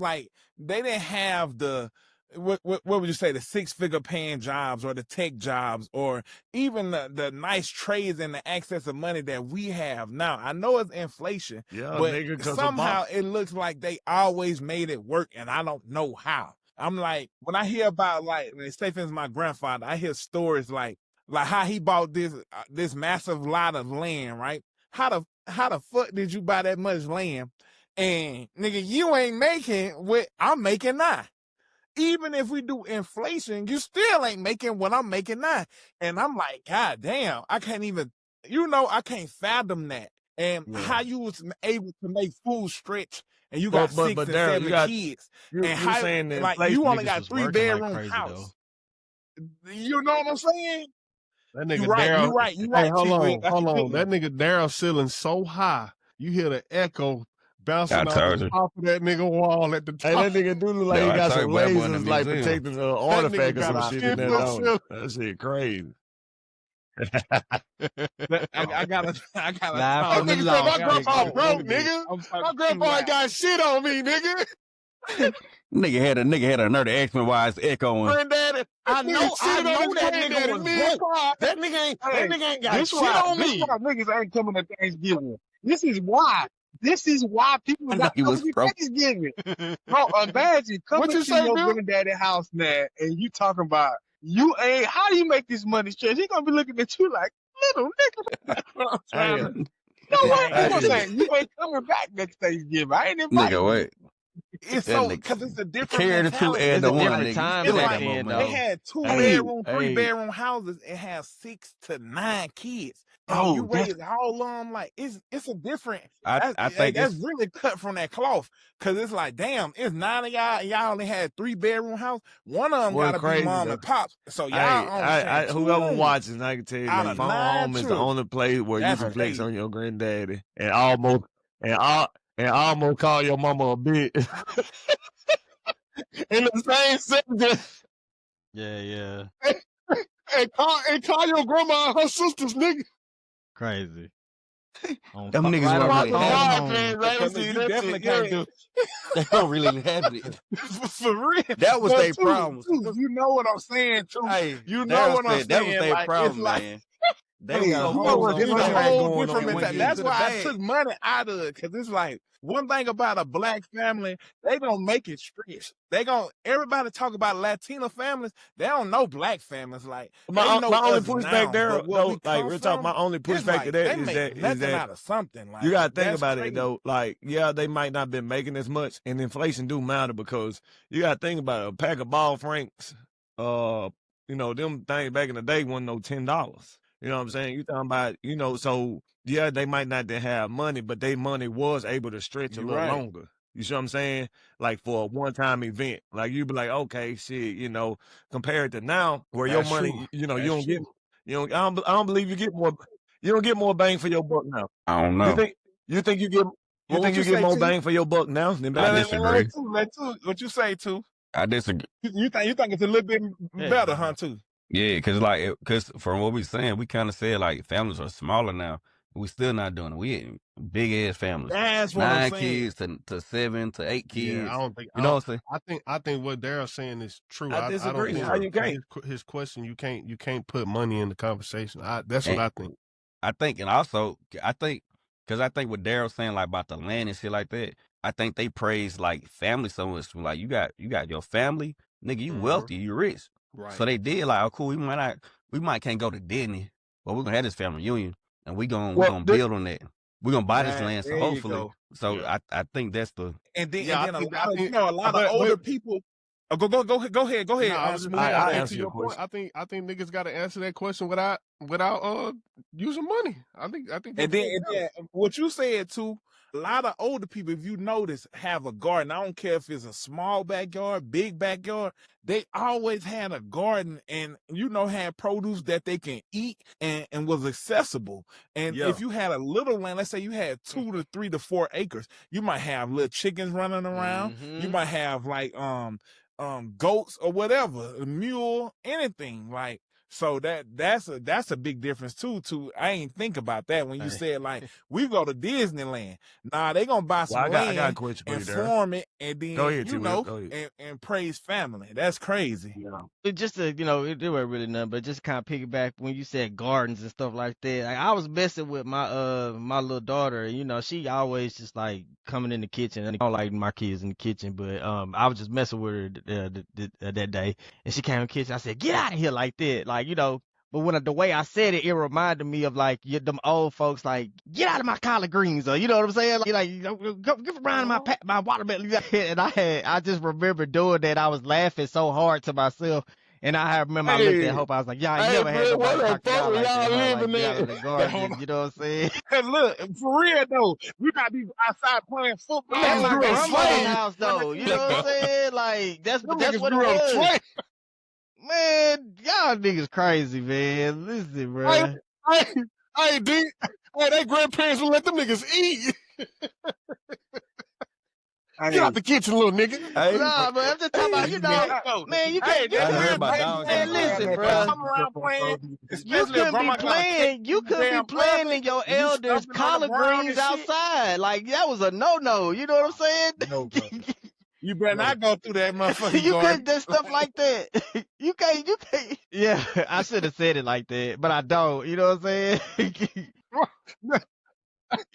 the what would you say, the 6-figure paying jobs or the tech jobs or even the nice trades and the access of money that we have now. I know it's inflation, Yeah, but nigga, 'cause somehow of it looks like they always made it work, and I don't know how. I'm like, when I hear about, like, say for instance, my grandfather, I hear stories like how he bought this massive lot of land, right? How the fuck did you buy that much land? And nigga, you ain't making what I'm making now. Even if we do inflation, you still ain't making what I'm making now. And I'm like, God damn, I can't even, I can't fathom that. And how you was able to make food stretch and you got But 6 and Daryl, 7 kids. And you how, saying the like, inflation. you only Niggas got was 3 working like bedroom crazy though. house. You know what I'm saying? That You nigga right, Daryl. you right, you Hey, right, hold T-Will. on, That's a hold good on. That one. nigga Daryl ceiling so high, you hear the echo bouncing I off told the you. top of that nigga wall at the Hey, top. that nigga do look like No, he I got told some you, boy, boy in the lasers like museum. protecting an That artifact nigga or got some a shit in 10 there, foot don't ceiling. it? That shit crazy. I gotta Live talk. That from the nigga said, my loft, grandpa nigga. broke, nigga. I'm My fucking grandpa loud. ain't got shit on me, nigga. Nigga had another action why it's echoing. Granddaddy, I Nigga know cheated on his that nigga granddaddy was mid broke. pod. That nigga Hey, ain't got this shit why on this me. why niggas ain't coming to Thanksgiving. This is why. This is why people I know not he was coming to broke. Thanksgiving. Bro, imagine What coming you to say, your Bill? granddaddy house now and you talking about you ain't how do you make this money stretch? He gonna be looking at you like, little nigga. That's what I'm trying Hey, to. No way. He gonna hey, say you ain't coming back next Thanksgiving. I ain't Nigga, inviting you. wait. It's That so, nigga because it's a different carry the 2 mentality. and It's the a It's 1, like, different nigga. You time it's still ain't back got like more then money. they though. had hey, 3 hey, bedroom houses and have 6 to 9 kids. And you Bro, that's raise all of them, like, it's a different, I think that's it's really cut from that cloth. Cause it's like, damn, it's 9 of y'all, and y'all only had 3 bedroom house. One of them what's gotta be crazy mom though. and pops. So Hey, y'all only sharing 2 whoever rooms watches, I can tell you, out like, of phone 9 home is the children. only place where you That's can flex crazy. on your granddaddy and almost call your mama a bitch in the same sentence. Yeah. And call your grandma and her sisters, nigga. Crazy. them niggas Right weren't on the really Watch the phone having it. podcast, home. I Because ain't look, seen you that definitely shit. can't Yeah. do They weren't really having it. for real. That was But their problems. you know what I'm saying, too. Hey, You know Daryl what I'm said that was saying. their Like, it's problem, like, man. They They was got a so you know whole focused what's on it's a genocide money whole going different on and in wouldn't mentality. get here. That's into the why I bag. took money out of it, because it's like, one thing about a black family, they gonna make it stretch. Everybody talk about Latino families, they don't know black families. Like, they My know only us pushback now, there, but what we though, like come real talk, from, my only it's pushback to like, that they is make that nothing out of something. you Like, gotta think that's about it crazy. though. Like, yeah, they might not been making as much, and inflation do matter because you gotta think about it. A pack of ball franks, them things back in the day wasn't no $10. You know what I'm saying? You talking about, so yeah, they might not have money, but their money was able to stretch a You little right. longer. You see what I'm saying? Like for a one-time event, like you be like, okay, shit, compared to now, where your That's money, true. you That's don't get, true. I don't believe you don't get more bang for your buck now. I don't You know. think, you think you get, Well, what you get say, more T? bang for your buck now than I back then? disagree. Let two. What you say, too? I disagree. You think it's a little bit Heck better, nah. huh, too? Yeah, because from what we saying, we kind of said like families are smaller now. We still not doing it. We big ass families, That's what I'm 9 saying. kids to 7 to 8 Yeah, kids. I don't think. You know what I'm saying? I think what Daryl's saying is true. I I don't disagree. think How you can't? his question. You can't put money in the conversation. That's what And I think. I think, and also I think, because I think what Daryl's saying like about the land and shit like that. I think they praise like family so much. Like you got your family, nigga. You wealthy, you rich. So Right. they did like, oh cool. We might can't go to Disney, but we're gonna have this family reunion, and we Well, gonna build on that. We're gonna buy this land. So There you hopefully, go. so Yeah. I think that's the And Yeah, then a lot I of think. a lot of older But people. Oh, go ahead. no, I was just Smooth. saying. My I I think bad. to answer your your point. question. I think niggas got to answer that question without using money. I think And it's then, more balanced. what you said too a lot of older people, if you notice, have a garden. I don't care if it's a small backyard, big backyard. They always had a garden and, had produce that they can eat and was accessible. And Yeah. if you had a little land, let's say you had 2 to 3 to 4 acres, you might have little chickens running around. You might have like goats or whatever, a mule, anything like. So that's a big difference too. I ain't think about that when you said like we go to Disneyland. Nah, they gonna buy some I got a land question for and you there. farm it, and then Go ahead, T-Will. Go ahead. and praise family. That's crazy. Yeah. It just to, it wasn't really nothing, but just kind of piggyback when you said gardens and stuff like that. Like, I was messing with my my little daughter, and she always just like coming in the kitchen, and I don't like my kids in the kitchen, but I was just messing with her that day, and she came in the kitchen. I said, "Get out of here!" like that, like But when the way I said it, it reminded me of like them old folks, like, "Get out of my collard greens," or you know what I'm saying? Go get around my watermelon. And I just remember doing that. I was laughing so hard to myself. And I remember I looked at Hope. I was like, "Y'all ain't never had nobody talk to y'all like that, like get out of the garden." You know what I'm saying? And look, for real though, we gotta be outside playing football. Yeah, my Like grandma's house though. You know what I'm saying? Like that's what it was. Man, y'all niggas crazy, man. Listen, bro. Hey, D. Hey, they grandparents will let them niggas eat. Get out the kitchen, little nigga. Hey, nah, but I'm just talking about, man, you can't. Man, listen, bro. You couldn't be playing. You couldn't be playing in your elders' collard greens outside. Like that was a no. You know what I'm saying? No, bro. You better not go through that motherfucker. You couldn't do stuff like that. You can't. Yeah, I should have said it like that, but I don't. You know what I'm saying?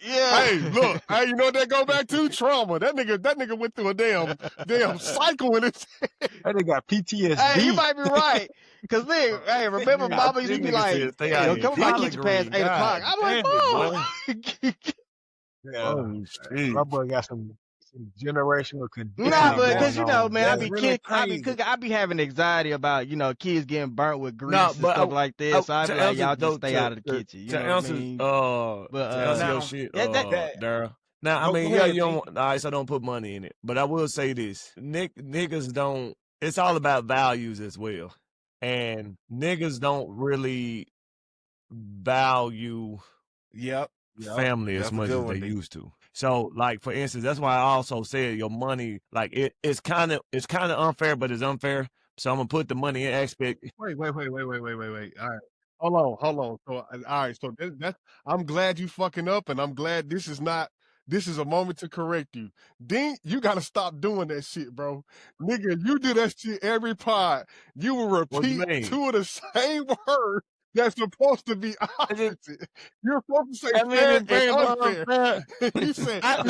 Yeah. Hey, look. Hey, you know what that go back to? Trauma. That nigga went through a damn cycle with it. That nigga got PTSD. Hey, you might be right. Cause hey, remember Mama used to be like, "Hey, come on, get you past 8 o'clock." I'm like, "Oh." Oh, shit. My boy got some generational conditions. Nah, but cause man, I be having anxiety about kids getting burnt with grease and stuff like that. So I be like, y'all just stay out of the kitchen. You know what I mean? But to answer your shit, Daryl. Now, I mean, you don't. All right, so don't put money in it. But I will say this: niggas don't. It's all about values as well, and niggas don't really value family as much as they used to. So, like, for instance, that's why I also said your money, like, it's kind of unfair, but it's unfair. So I'm gonna put the money in aspect. Wait. All right. Hold on. So, all right. So that's I'm glad you fucking up, and I'm glad this is a moment to correct you. Dean, you gotta stop doing that shit, bro. Nigga, you do that shit every pod. You will repeat 2 of the same words. That's supposed to be opposite. You're supposed to say fair and unfair. You said I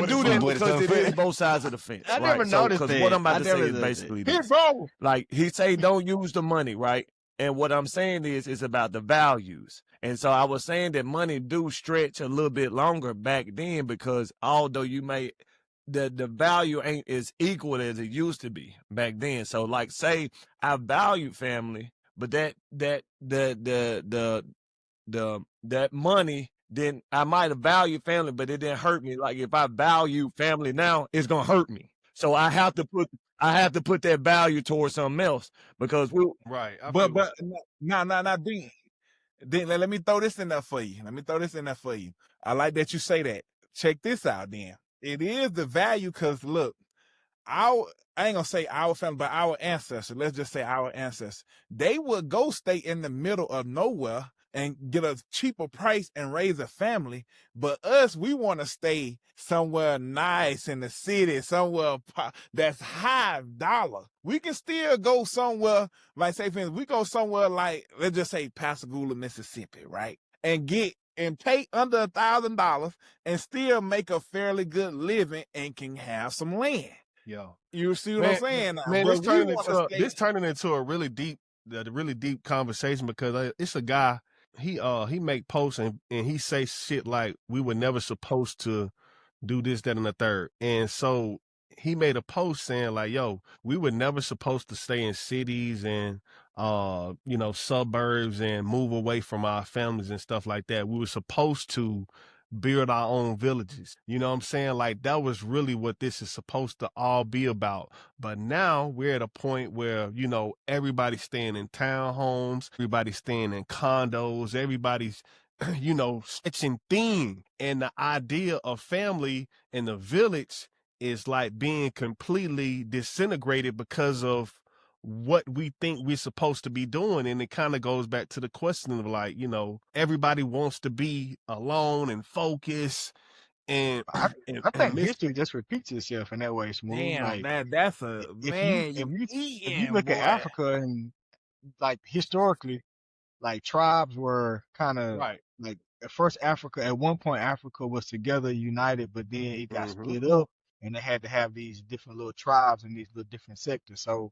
do that because it is both sides of the fence. I never noticed that. Because what I'm about to say is basically this. Like he say, don't use the money, right? And what I'm saying is it's about the values. And so I was saying that money do stretch a little bit longer back then because although you may the value ain't as equal as it used to be back then. So like say I value family. But that money, then I might have valued family, but it didn't hurt me. Like if I value family now, it's gonna hurt me. So I have to put that value towards something else because right. But now, Dean, let me throw this in there for you. I like that you say that. Check this out, then. It is the value because look. I ain't gonna say our family, but our ancestors, let's just say our ancestors, they would go stay in the middle of nowhere and get a cheaper price and raise a family. But us, we want to stay somewhere nice in the city, somewhere that's high dollar. We can still go somewhere, like say, for instance, we go somewhere like, let's just say Pascagoula, Mississippi, right? And pay under $1,000 and still make a fairly good living and can have some land. Yo, you see what I'm saying? Man, this turning into a really deep conversation because it's a guy. He make posts and he say shit like we were never supposed to do this, that, and the third. And so he made a post saying like, "Yo, we were never supposed to stay in cities and suburbs and move away from our families and stuff like that. We were supposed to build our own villages. You know what I'm saying? Like that was really what this is supposed to all be about. But now we're at a point where, you know, everybody's staying in townhomes, everybody's staying in condos, everybody's you know, stretching thin. And the idea of family in the village is like being completely disintegrated because of what we think we're supposed to be doing. And it kind of goes back to the question of like, you know, everybody wants to be alone and focus and I and, I and think miss. history just repeats itself in that way, Smooth. Damn, Like that's a if you man. if You you if you eating, look at boy. Africa and like historically, like tribes were kind of Right. like at first Africa at one point Africa was together united, but then it got Mm-hmm. split up and they had to have these different little tribes and these little different sectors. So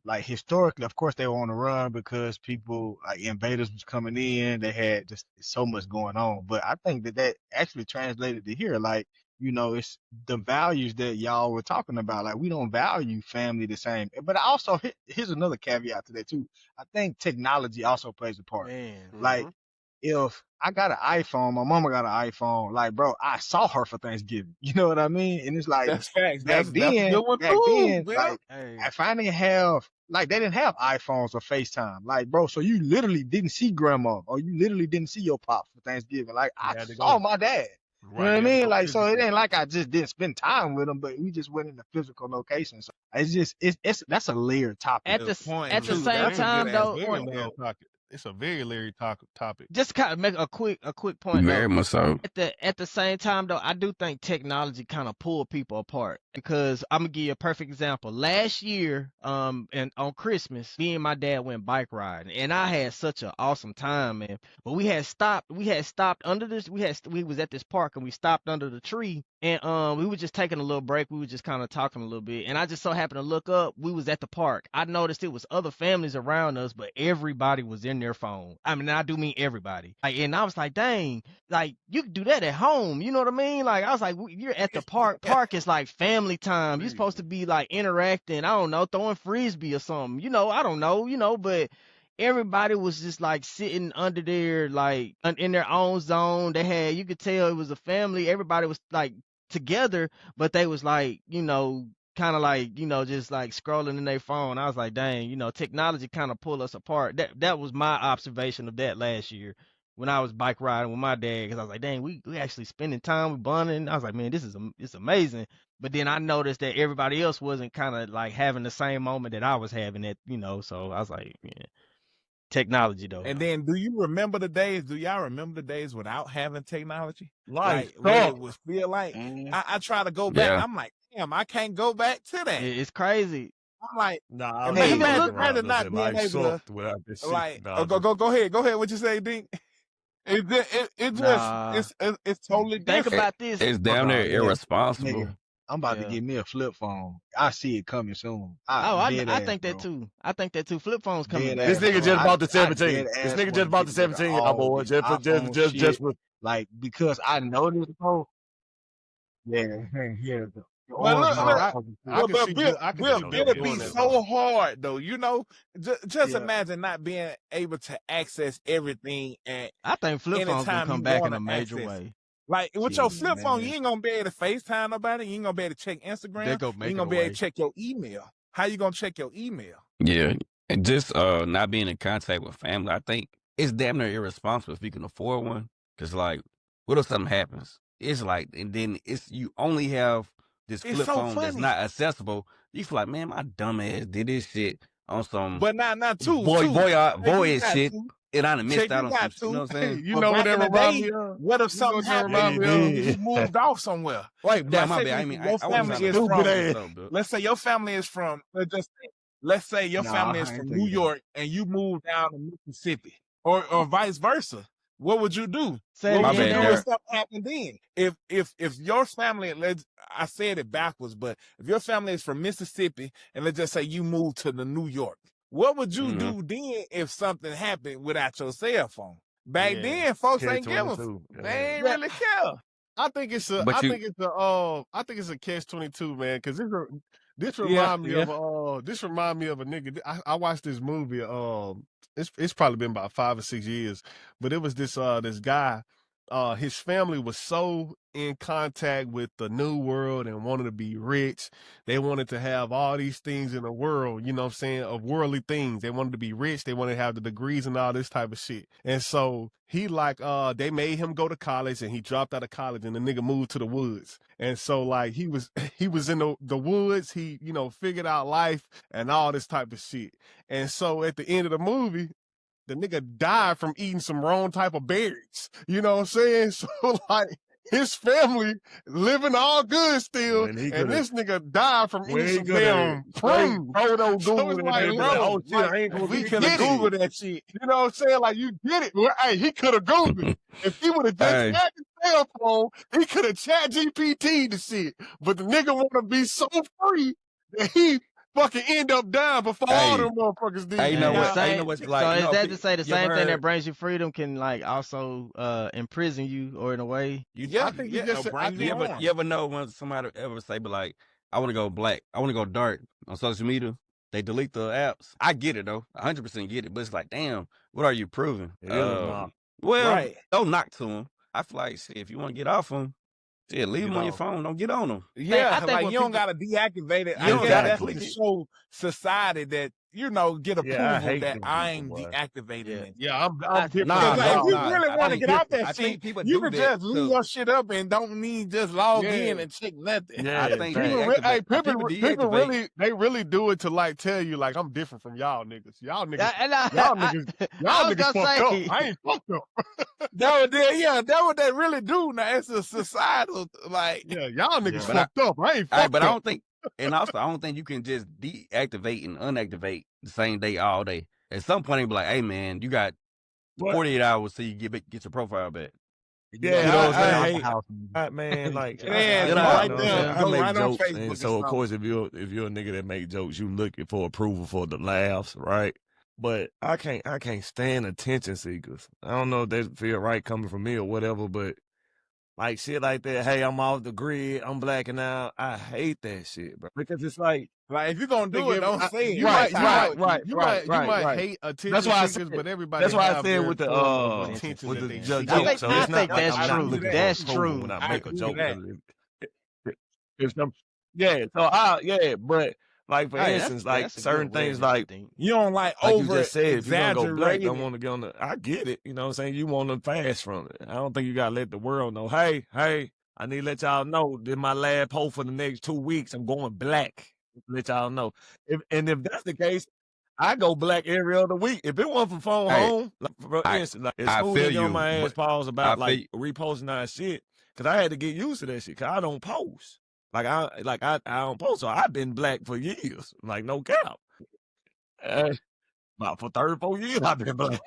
like historically, of course, they were on the run because people like invaders was coming in. They had just so much going on. But I think that actually translated to here. Like, you know, it's the values that y'all were talking about. Like, we don't value family the same. But I also here's another caveat to that too. I think technology also plays a part. Man. Like, if I got an iPhone, my mama got an iPhone, like, bro, I saw her for Thanksgiving. You know what I mean? And it's like That's facts. back That's a then, good one back too, then, Bill. like Hey. if I didn't have like they didn't have iPhones or FaceTime. Like, bro, so you literally didn't see grandma or you literally didn't see your pops for Thanksgiving. Like I You had to saw go. my dad. You know Right. what I You had to mean? go Like, so it physically. ain't like I just didn't spend time with them, but we just went in a physical location. So it's just it's that's a layered topic. At Good the point at the too. same That's a good time ass though, Very point there. layered topic. It's a very layered topic. just kind of make a quick point Very though. much so. At the same time though, I do think technology kind of pulled people apart because I'm gonna give you a perfect example. Last year, and on Christmas, me and my dad went bike riding, and I had such an awesome time, man. But we had stopped under this. We was at this park and we stopped under the tree, and we were just taking a little break. We were just kind of talking a little bit, and I just so happened to look up. We was at the park. I noticed it was other families around us, but everybody was in their phone. I mean, I do mean everybody. Like, and I was like, dang, like you could do that at home. You know what I mean? Like, I was like, you're at the park. Park is like family time. You're supposed to be like interacting. I don't know, throwing frisbee or something. You know, I don't know. You know, but everybody was just like sitting under their like in their own zone. They had, you could tell it was a family. Everybody was like together, but they was like, you know, kind of like, you know, just like scrolling in their phone. I was like, dang, you know, technology kind of pull us apart. That was my observation of that last year when I was bike riding with my dad, because I was like, dang, we actually spending time with bonding. I was like, man, it's amazing. But then I noticed that everybody else wasn't kind of like having the same moment that I was having it, you know. So I was like, yeah, technology though. And then, do you remember the days? Do y'all remember the days without having technology? Life Like what it sucks. would feel like. Mm. I try to go back. Yeah. I'm like, damn, I can't go back to that. It's crazy. I'm like, Nah, I and was Hey, just imagine, joking look- around imagine a not bit. being Life able to sucked without this shit. like. Nah, Go ahead. Go ahead. What you say, Dink? It just Nah. it's totally Think different. about this. It's damn near nigga, irresponsible. nigga, I'm about to Yeah. get me a flip phone. I see it coming soon. I Dead I ass, think that bro. too. I think that too. Flip phones coming Dead back. this ass, nigga bro. just bought the I 17. dead This ass nigga want just to bought get the rid of 17, y'all all boy. this iPhone shit. Just for Like because I noticed, bro. Yeah, yeah. The But orange look, No, look, motherfucker. I but can see Bill. I can see Bill, Bill it'd be doing that so though. hard though. You know, just Yeah. imagine not being able to access everything at I think flip phones gonna anytime come you back want in a to major access. way. Like with your Shit, flip phone, man. you ain't gonna be able to FaceTime nobody. You ain't gonna be able to check They Instagram. gonna You make ain't it gonna a be able way. to check your email. How you gonna check your email? Yeah. And just not being in contact with family, I think it's damn near irresponsible if you can afford one. Cause like, what if something happens? It's like, and then it's you only have this It's flip so phone that's funny. not accessible. You feel like, man, my dumb ass did this shit on some But not two. void You got shit, two. and I done missed Check, out you on some got shit. You know two. what I'm saying? You But know what back that in the remind day, me of? what if You know something what that happened remind and me Yeah, of? you moved off somewhere? Right, Like damn, my say bad. for I mean, instance, your I wasn't family trying to is Stupid from, ass. stuff, Bill. let's say your family is from, let's say your Nah, family is I ain't from tell New you that. York and you moved down to Mississippi, or vice versa. What would you do? Say it What My would you again, bad, do Derek. if something happened then? If your family, I said it backwards, but if your family is from Mississippi and let's just say you moved to the New York, what would you Mhm. do then if something happened without your cell phone? Back Yeah. then, folks ain't give a, K22. they ain't Yeah. really care. I think it's a But you, catch-22, man, because this Yeah, remind me yeah. of a nigga. I watched this movie. It's probably been about 5 or 6 years, but it was this guy. his family was so in contact with the new world and wanted to be rich. They wanted to have all these things in the world, you know what I'm saying, of worldly things. They wanted to be rich. They wanted to have the degrees and all this type of shit. And so he like, they made him go to college and he dropped out of college and the nigga moved to the woods. And so like he was in the woods. He, you know, figured out life and all this type of shit. And so at the end of the movie, the nigga died from eating some wrong type of berries. You know what I'm saying? So like his family living all good still, and this nigga died from eating some damn prunes. So it's like, bro, we could have Googled that shit. You know what I'm saying? Like, you get it. Well, hey, he could have Googled it. If he would have just had his cell phone, he could have chat GPT the shit. But the nigga want to be so free that he fucking end up dying before all them motherfuckers did. Hey, you know what? Like, so is that to say the same thing that brings you freedom can like also imprison you, or in a way? I think you ever know when somebody ever say, but like, I want to go black, I want to go dark on social media. They delete the apps. I get it though, 100% get it. But it's like, damn, what are you proving? Well, don't knock to them. I feel like, shit, if you want to get off them, yeah, leave them on your phone. Don't get on them. Yeah, I think like you don't gotta deactivate it. I guess that's to show society that, you know, get approval that I'm deactivating it. Yeah, I'm different. If you really want to get off that shit, you can just leave your shit up and don't need just log in and check nothing. Yeah, I think people really do it to like tell you like I'm different from y'all niggas. Y'all niggas fucked up. I ain't fucked up. That what they really do now. It's a societal like. Yeah, y'all niggas fucked up. I ain't fucked up. But I don't think. And also, I don't think you can just deactivate and unactivate the same day all day. At some point, they be like, "Hey, man, you got 48 hours till you get your profile back." Yeah, you know what I'm saying? Man, like, I make jokes, and so of course, if you're a nigga that make jokes, you looking for approval for the laughs, right? But I can't stand attention seekers. I don't know if they feel right coming from me or whatever, but like shit like that. Hey, I'm off the grid. I'm blacking out. I hate that shit, bro. Because it's like if you're gonna do it, don't say it. You might hate attention seekers, but everybody. That's why I said with the joke. I think that's true. That's true. When I make a joke, but like for instance, like certain things, like you don't like you just said, if you're gonna go black, don't want to get on the. I get it, you know what I'm saying. You want to fast from it. I don't think you gotta let the world know. Hey, I need to let y'all know this my last post for the next 2 weeks. I'm going black. Let y'all know. If that's the case, I go black every other week. If it wasn't for phone home, like, for instance, like it's smoothing on my ass pause about like reposting that shit, because I had to get used to that shit. Because I don't post. I don't post, so I've been black for years, like no cap. About for 34 years, I've been black.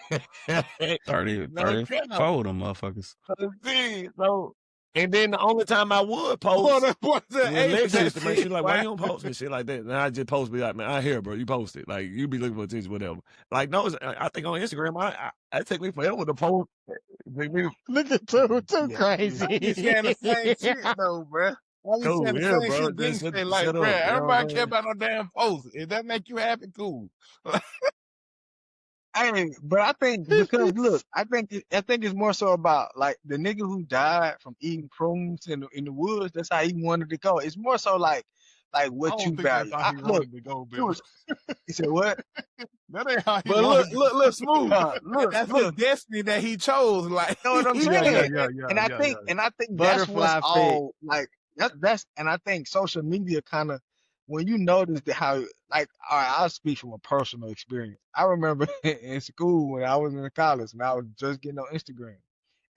34 them motherfuckers. So, and then the only time I would post was Alexis to make sure, like, why you don't post and shit like that? And I just post, be like, man, I hear, bro, you post it. Like, you be looking for attention, whatever. Like, no, I think on Instagram, I take me forever to post. Look at too crazy. You saying the same shit though, bro. Cool, bro. Like, bro, everybody care about no damn post. If that make you happy, cool. But I think because look, I think it's more so about like the nigga who died from eating prunes in the woods. That's how he wanted to go. It's more so like what you value. He said what? That ain't how he but look smooth. That's the destiny that he chose. Like, you know what I'm saying? And I think that's what's all like. And I think social media kind of, when you notice how, like, all right, I'll speak from a personal experience. I remember in school when I was in college and I was just getting on Instagram,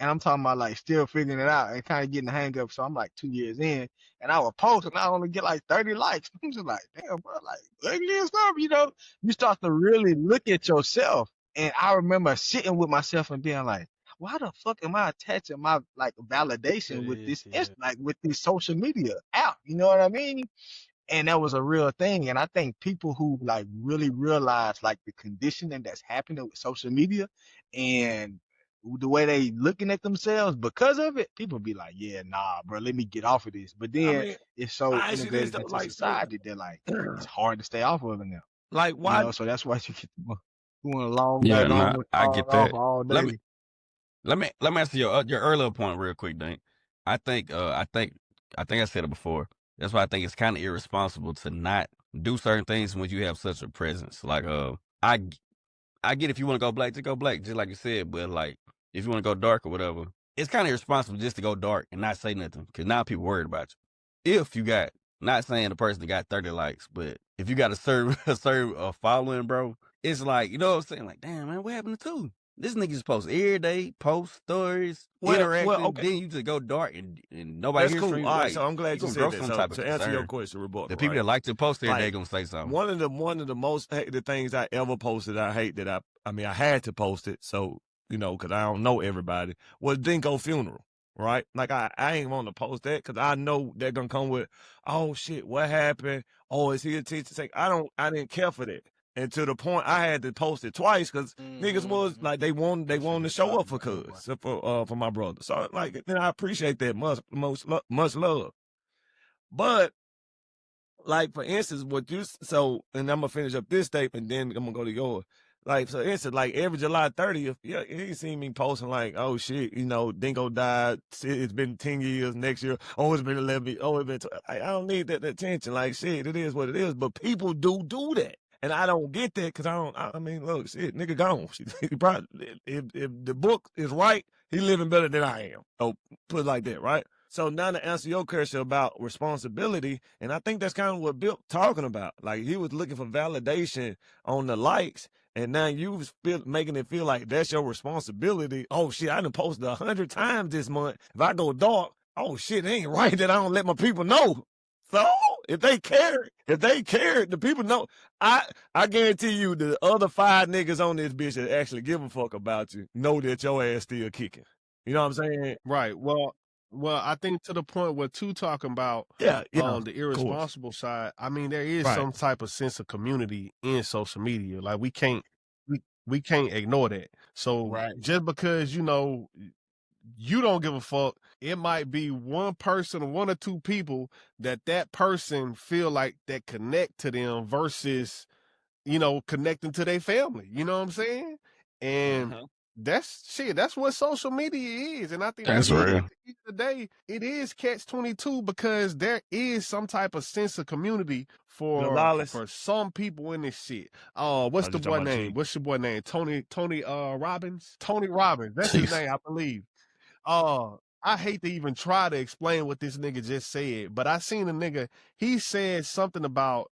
and I'm talking about like still figuring it out and kind of getting the hang up. So I'm like 2 years in, and I would post and I only get like 30 likes. I'm just like, damn, bro, like ugly and stuff, you know. You start to really look at yourself, and I remember sitting with myself and being like, why the fuck am I attaching my like validation with this like with this social media app? You know what I mean? And that was a real thing. And I think people who like really realize like the conditioning that's happening with social media and the way they looking at themselves because of it, people be like, yeah, nah, bro, let me get off of this. But then it's so integrated into society that like it's hard to stay off of it now. Like why? You know, so that's why you get going along. I get that. All day. Let me answer your earlier point real quick, Dink. I think I said it before. That's why I think it's kind of irresponsible to not do certain things when you have such a presence. Like I get if you want to go black, just go black, just like you said. But like if you want to go dark or whatever, it's kind of irresponsible just to go dark and not say nothing because now people worried about you. If you got, not saying the person that got 30 likes, but if you got a certain following, bro, it's like, you know what I'm saying? Like, damn man, what happened to two? This nigga just post every day, post stories, interacting. Okay. Then you just go dark and nobody That's hears cool. from you. All right, Like, so I'm glad you gonna said grow that. some So type of to answer your concern. question, Rebecca, The people that like to post every day gonna say something. One of the most hated things I ever posted, I hate that I mean I had to post it, so you know, because I don't know everybody, was Dinko funeral, right? Like I ain't want to post that because I know they're gonna come with, oh shit, what happened? Oh, is he a teacher? I didn't care for that. And to the point I had to post it twice because niggas was like they wanted to show up for my brother. So like then I appreciate that much love. But like for instance, and I'm gonna finish up this statement, then I'm gonna go to yours. Like for instance, like every July 30th, yeah, you see me posting like, oh shit, you know, Dingo died. It's been 10 years. Next year, oh, it's been 11. Oh, it's been. I don't need that attention. Like shit, it is what it is. But people do that. And I don't get that because I mean, look, shit, nigga gone. He probably, if the book is right, he living better than I am. Oh, put it like that, right? So now to answer your question about responsibility, and I think that's kind of what Bill talking about. Like he was looking for validation on the likes, and now you making it feel like that's your responsibility. Oh shit, I done posted 100 times this month. If I go dark, oh shit, it ain't right that I don't let my people know. So if they care, the people know. I guarantee you the other 5 niggas on this bitch that actually give a fuck about you know that your ass still kicking. You know what I'm saying? Right. Well, I think to the point where two talking about Yeah, the irresponsible side. I mean, there is some type of sense of community in social media. Like we can't ignore that. So just because you know you don't give a fuck, it might be one person or one or two people that person feel like that connect to them versus, you know, connecting to their family. You know what I'm saying? And that's what social media is. And I think That's at real. the end of the day, it is catch-22 because there is some type of sense of community for some people in this shit. What's the boy name? What's your boy name? Tony Robbins? Tony Robbins. That's his name, I believe. I hate to even try to explain what this nigga just said, but I seen a nigga, he said something about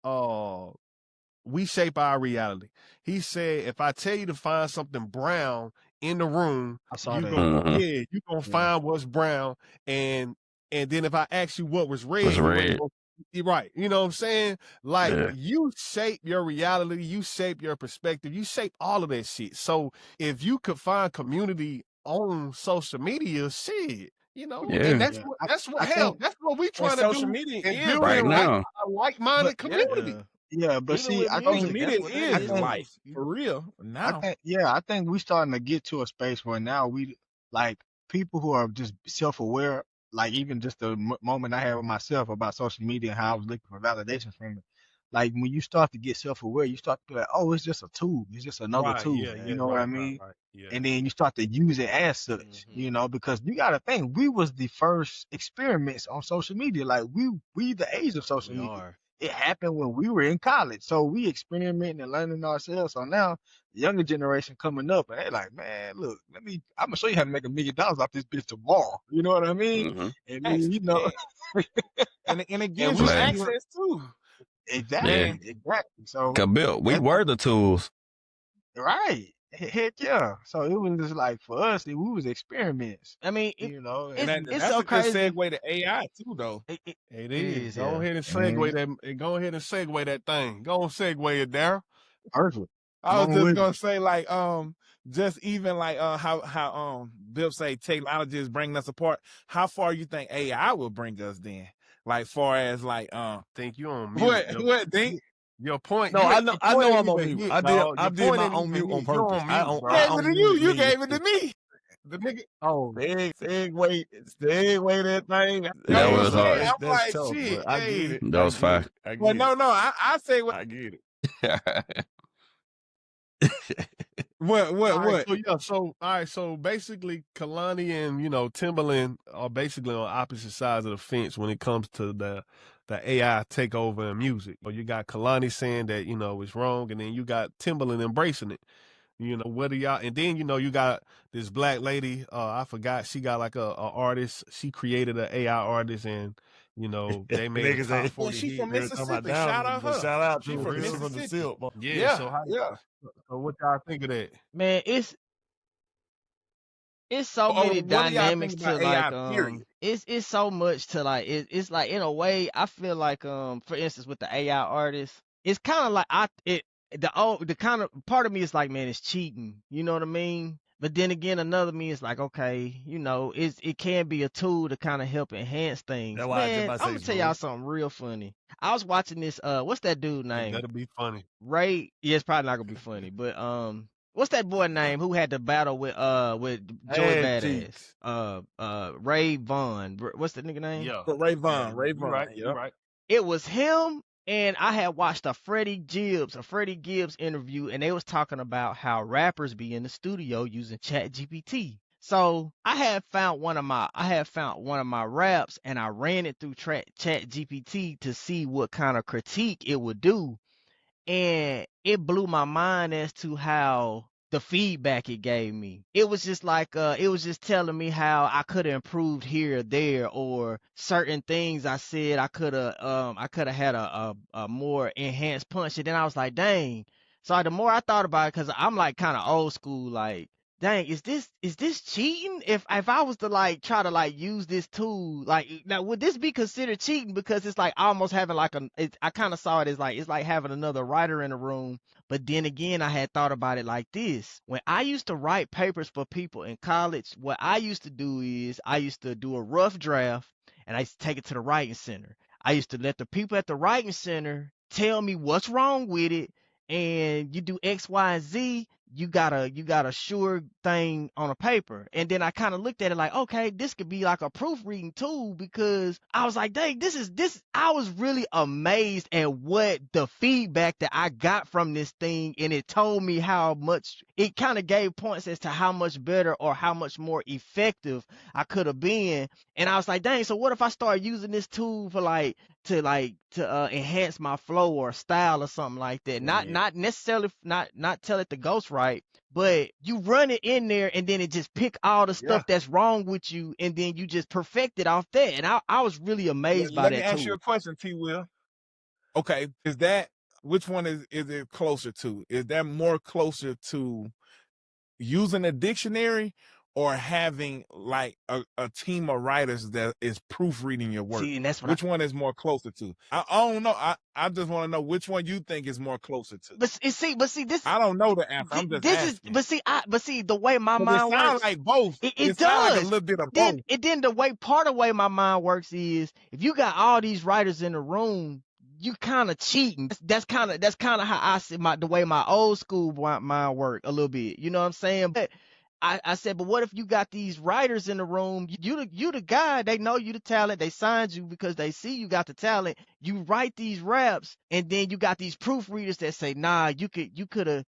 we shape our reality. He said, if I tell you to find something brown in the room, you gonna find what's brown, and then if I ask you what was red, you're right. You know what I'm saying? Like you shape your reality, you shape your perspective, you shape all of that shit. So if you could find community on social media, shit, you know, and that's what we trying to social do media and is build right now. a like-minded community. Yeah, but see, I social think media is I think life for real now. I think we starting to get to a space where now we like people who are just self-aware. Like even just the moment I had with myself about social media and how I was looking for validation from it. Like when you start to get self-aware, you start to be like, oh, it's just a tool. It's just another tool. You know what I mean? Yeah. And then you start to use it as such, you know, because you got to think we was the first experiments on social media. Like we the age of social media. It happened when we were in college. So we experimenting and learning ourselves. So now the younger generation coming up and they're like, man, look, I'm gonna show you how to make $1 million off this bitch tomorrow. You know what I mean? And then, you know, and it and gives you access too. Exactly. So Bill, we were the tools. Right. Heck yeah. So it was just like for us, we was experiments. I mean, you know, it's that's so a good crazy. segue to AI too, though. It is. Go ahead and segue that. Go ahead and segue that thing. Go on, segue it, Daryl. Perfect. I was just gonna say, like, just even like how Bill say technology is bringing us apart. How far you think AI will bring us then? Like, far as like, think you on mute. What think? Your point. No, I know I'm on mute. I did my own mute on purpose. You gave it to me. The nigga. Oh, segue that thing. That was hard. I'm like, tough, shit. I get it. That was fine. Well, no, I say what I get it. What? All right, What? so yeah, so all right, so basically, Kalani and Timberland are basically on opposite sides of the fence when it comes to the AI takeover in music. You got Kalani saying that it's wrong, and then you got Timberland embracing it. What do y'all? And then you got this black lady. I forgot she got like a artist. She created an AI artist, and they made a Niggas top ain't. Well, 40 she hit. from They were talking about Mississippi. Shout down, out but her. shout out She to from her from the Mississippi. silk. Yeah. Yeah, So how? yeah. So what y'all think of that? Man, it's so many What do y'all dynamics think to about AI? Period. it's so much to like it's like in a way I feel like for instance with the AI artist it's kind of like the kind of part of me is like man it's cheating, you know what I mean, but then again another me is like okay, it can be a tool to kind of help enhance things. That's why I just Man, about to I'm say gonna tell y'all smooth. something real funny. I was watching this what's that dude It name? better be funny. Ray, yeah, it's probably not gonna be funny, but what's that boy name who had the battle with Joey And Badass? cheeks. Ray Vaughn. What's the nigga name? Yeah. But Ray Yeah. Vaughn, Ray You Vaughn. right. Yep. You right. It was him, and I had watched a Freddie Gibbs interview, and they was talking about how rappers be in the studio using Chat GPT. So I had found one of my raps, and I ran it through Chat GPT to see what kind of critique it would do, and it blew my mind as to how the feedback it gave me. It was just like it was just telling me how I could have improved here or there, or certain things I said I could have had a more enhanced punch. And then I was like, dang. So the more I thought about it, because I'm like kind of old school, like dang, is this cheating? If I was to like try to like use this tool, like now would this be considered cheating? Because it's like almost having like I kind of saw it as like it's like having another writer in the room. But then again, I had thought about it like this: when I used to write papers for people in college, what I used to do is I used to do a rough draft and I used to take it to the writing center. I used to let the people at the writing center tell me what's wrong with it, and you do X, Y, and Z, you got a sure thing on a paper. And then I kind of looked at it like, okay, this could be like a proofreading tool, because I was like, dang, this I was really amazed at what the feedback that I got from this thing, and it told me how much it kind of gave points as to how much better or how much more effective I could have been. And I was like, dang, so what if I start using this tool for to enhance my flow or style or something like that? Not Yeah. not necessarily not tell it to ghostwrite, but you run it in there and then it just pick all the Yeah. stuff that's wrong with you, and then you just perfect it off that. And I was really amazed by Let me that ask you tool. a question, T. Will. Okay, which one is it closer to? Is that more closer to using a dictionary or having like a team of writers that is proofreading your work? See, and that's what Which one is more closer to? I don't know. I just want to know which one you think is more closer to. but see this I don't know the answer. I'm just this is asking. but see the way my Because it mind sounds works, like both. it It sounds like a does. little bit of Then both. the way part of the way my mind works is if you got all these writers in the room, you kind of cheating. That's kind of how I see the way my old school mind work a little bit. You know what I'm saying? But I said, but what if you got these writers in the room? You the guy. They know you the talent. They signed you because they see you got the talent. You write these raps, and then you got these proofreaders that say, nah, you could have.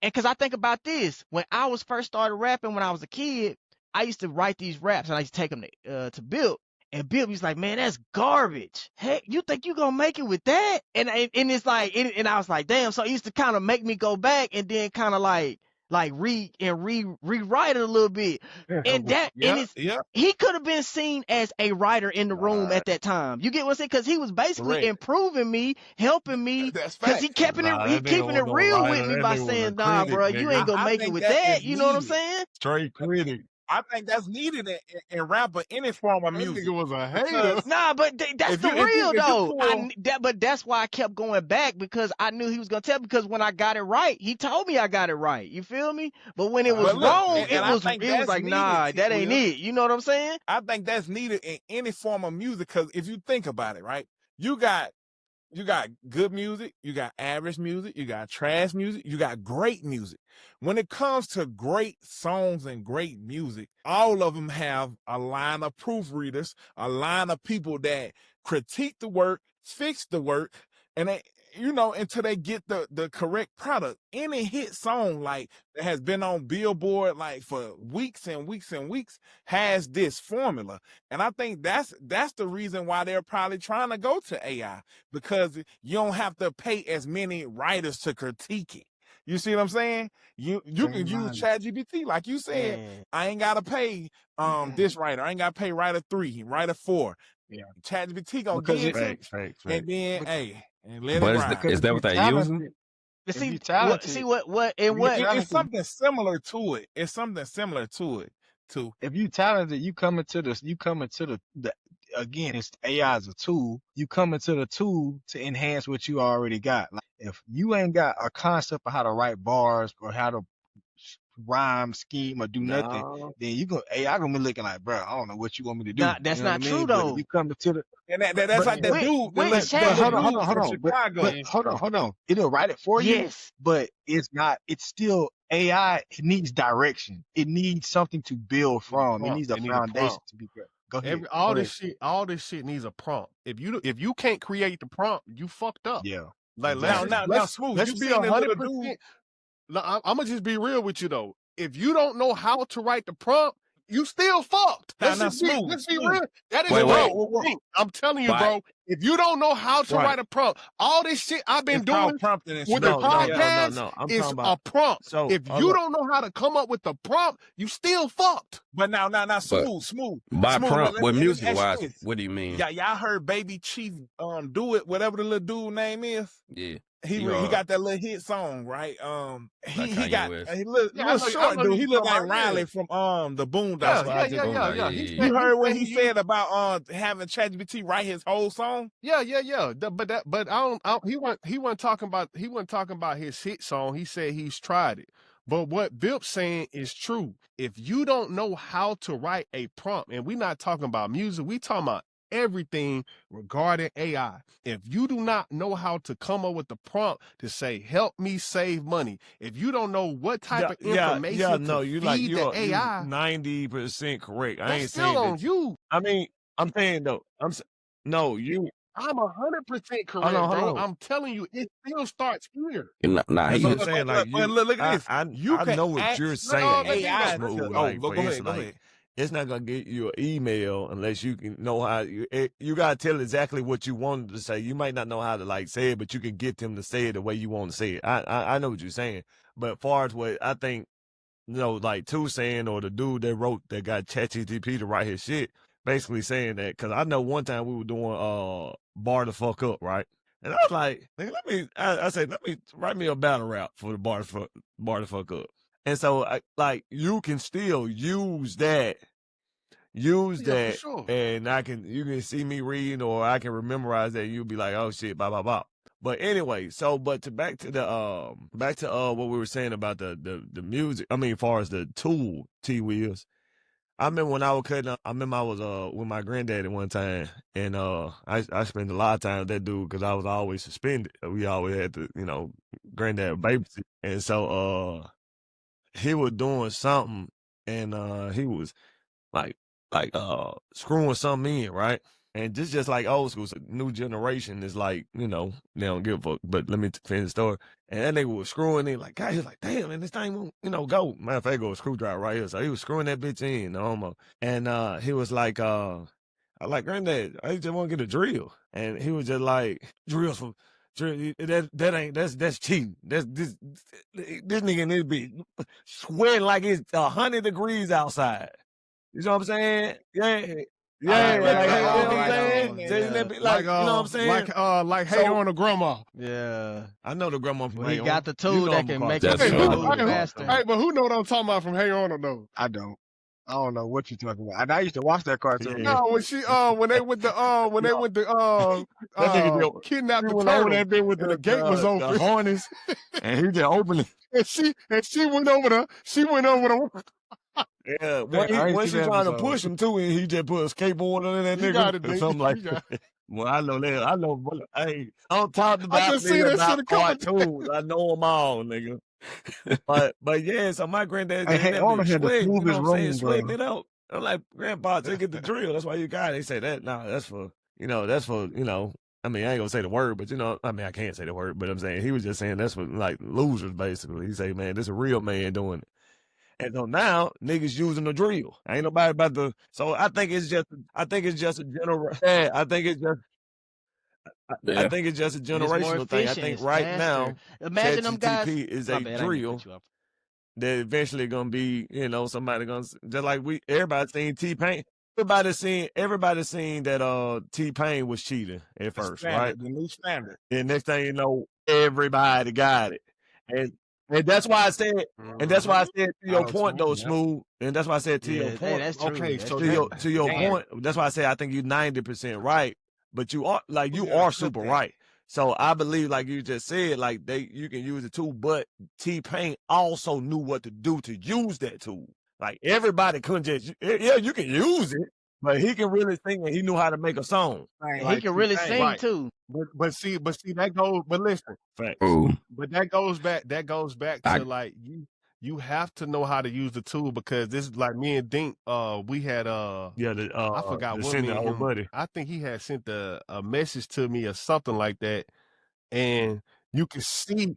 And because I think about this, when I was first started rapping when I was a kid, I used to write these raps and I used to take them to Bill. And Bill was like, man, that's garbage. Hey, you think you gonna make it with that? And it's like, and I was like, damn. So it used to kind of make me go back and then kind of like rewrite it a little bit. And Yeah, it's yeah, he could have been seen as a writer in the room Right. at that time. You get what I'm saying? Because he was basically correct. improving me, helping me, That's because facts. Nah, he that nigga keeping it was no real with writer. me That by nigga was a saying, nah, critic, bro, you ain't nigga. gonna I make it think with that that. is You know what I'm needed. saying? Straight critic. I think that's needed in rap or any form of That music. nigga was a hater. Because Nah, but that's if the you if you real if you though. pull But that's why I kept going back, because I knew he was gonna tell. Because when I got it right, he told me I got it right. You feel me? But when it was but look, wrong, and I think it was that's like, needed, nah, T that ain't Will. it. You know what I'm saying? I think that's needed in any form of music. Because if you think about it, right, you got good music, you got average music, you got trash music, you got great music. When it comes to great songs and great music, all of them have a line of proofreaders, a line of people that critique the work, fix the work, and until they get the correct product. Any hit song like that has been on Billboard like for weeks and weeks and weeks has this formula. And I think that's the reason why they're probably trying to go to AI, because you don't have to pay as many writers to critique it. You see what I'm saying? You can use ChatGPT, like you said. And I ain't gotta pay this writer. I ain't gotta pay writer 3, writer 4. Yeah. ChatGPT gonna Because give it it to me, and then and let it But ride. is that what they using? but if you see talented, what if and you what It's talented, something similar to it. It's something similar to it too. if you talented, you come into the again, it's AI is a tool. You come into the tool to enhance what you already got. Like if you ain't got a concept of how to write bars or how to rhyme, scheme, or do nothing, No. then AI gonna be looking like, bro, I don't know what you want me to do. Nah, that's You know what not I true mean? But if though. you come into the And that's but like that With dude, with but hold on, ChatGPT, hold on. Chicago. But hold on. It'll write it for you, yes. but it's not. It's still AI. It needs direction. It needs something to build from. It needs a They need a foundation prompt. to be good. Go ahead. All Go this ahead. shit needs a prompt. If you can't create the prompt, you fucked up. Yeah. Like Exactly. Now, Smooth, let's you be seen that little dude? 100%. I'm gonna just be real with you though. If you don't know how to write the prompt, you still fucked. Now, Let's be Smooth. real. That is Wait, wait. real. I'm telling you, Why? bro. If you don't know how to Right. write a prompt, all this shit I've been It's doing called prompting and with the No, scripting. podcast no. I'm is talking a about. prompt. So If you don't know how to come up with the prompt, you still fucked. But now, But smooth. by prompt, Let what me music ask you wise, this. what do you mean? Yeah, y'all heard Baby Chief do it, whatever the little dude name is. Yeah. He got that little hit song, right? Like He Kanye got West. a little Yeah, I short know dude. you He looked talking like about, Riley yeah. from the Boondocks. Yeah. Yeah. You heard what he said said about having ChatGPT write his whole song? Yeah. But I don't. He wasn't talking about his hit song. He said he's tried it. But what Vip's saying is true. If you don't know how to write a prompt, and we're not talking about music, we talking about everything regarding AI. If you do not know how to come up with the prompt to say, help me save money, if you don't know what type of information to you feed the AI, 90% correct. I that's ain't still saying on that. you. I mean, I'm saying though. No, you. I'm 100% correct, Hold on. bro. I'm telling you, it still starts here. Nah, That's he what I'm is. saying. Like you, But look at this. I You can know what ask you're No, saying. let me AI. know. Smooth. Oh, Like go for ahead, instance, go like ahead. it's not gonna get you an email unless you can know how you gotta tell exactly what you wanted to say. You might not know how to like say it, but you can get them to say it the way you want to say it. I know what you're saying. But as far as what I think, like Two saying or the dude that got ChatGPT to write his shit, basically saying that because I know one time we were doing bar the fuck up, right? And I was like, nigga, I said, let me write me a battle rap for the bar the fuck up. And so you can still use that, Yeah, for sure. and you can see me reading or I can memorize that. And you'll be like, oh shit, blah blah blah. But anyway, back to what we were saying about the music. I mean, as far as the tool T Wheels. I remember when I was cutting up, I remember I was with my granddaddy one time, and I spent a lot of time with that dude because I was always suspended. We always had to, granddad babysit, and so he was doing something, and he was like screwing something in, right? And just like old school, so new generation is like, they don't give a fuck. But let me finish the story. And that nigga was screwing in, like, God, he was like, damn, man, this thing won't, go. Matter of fact, go a screwdriver right here. So he was screwing that bitch in, almost. And he was like, I like, granddad, I just want to get a drill. And he was just like, that's cheating. This nigga in this bitch sweating like it's 100 degrees outside. You know what I'm saying? Yeah. Yeah, Right, like, right, hey, you know what I'm right saying? on, Just yeah. that bit, like, you know what I'm saying? Like Hey So- on a grandma. Yeah. I know the grandma from Well, he Hey got On. the tool know that I'm can a make car- it That's Hey, true. move faster. but who know what I'm talking about from Hey on her though? I don't. I don't know what you're talking about. And I used to watch that cartoon. Yeah. No, when they went to That nigga did- kidnap He the went over turtle that bit with and the gate was the open. harness, and he just opened it. and she went over the Yeah, I ain't once seen he that trying to episode. push him too, and he just put a skateboard on that You nigga got it, or nigga. something like You got that. Well, I know that. I know. Hey, I'm talking I about just seen nigga that shit about a couple cartoons. I know them all, nigga. but yeah, so my granddad Hey, just in Hey that on bitch had the sweating, you know smoothest what I'm saying, room, sweating bro. it out. I'm like, Grandpa, just get the drill. That's why you got it. They say that. Nah, that's for, that's for, I mean, I ain't gonna say the word, but I mean, I can't say the word, but I'm saying he was just saying that's what like losers basically. He say, man, this a real man doing it. And so now niggas using the drill. Ain't nobody about to. So I think it's just a general. Yeah, I think it's just a And it's more generational thing. I efficient. think It's right faster. now, Imagine them guys. ChatGPT is My a bad, I didn't mean to drill cut you off. that eventually gonna be, somebody gonna just like everybody seen T-Pain. Everybody seen that T-Pain was cheating at first, right? The new standard. And next thing you know, everybody got it. And that's why I said, to your point though, Yeah. Smooth. And that's why I said to your Hey, point. that's true. Okay, That's so true. To your Damn. point, that's why I say I think you're 90% right. But you are We gotta cut super that. right. So I believe, like you just said, like you can use it too, but T-Pain also knew what to do to use that tool. Like everybody couldn't just you can use it, but he can really sing and he knew how to make a song. And he like can really T-Pain, sing right. too. But see that goes. But listen, Facts. Ooh. but that goes back. That goes back I- to like you have to know how to use the tool because this is like me and Dink. We had I forgot the what send me the and old him. buddy. I think he had sent a message to me or something like that, and you can see.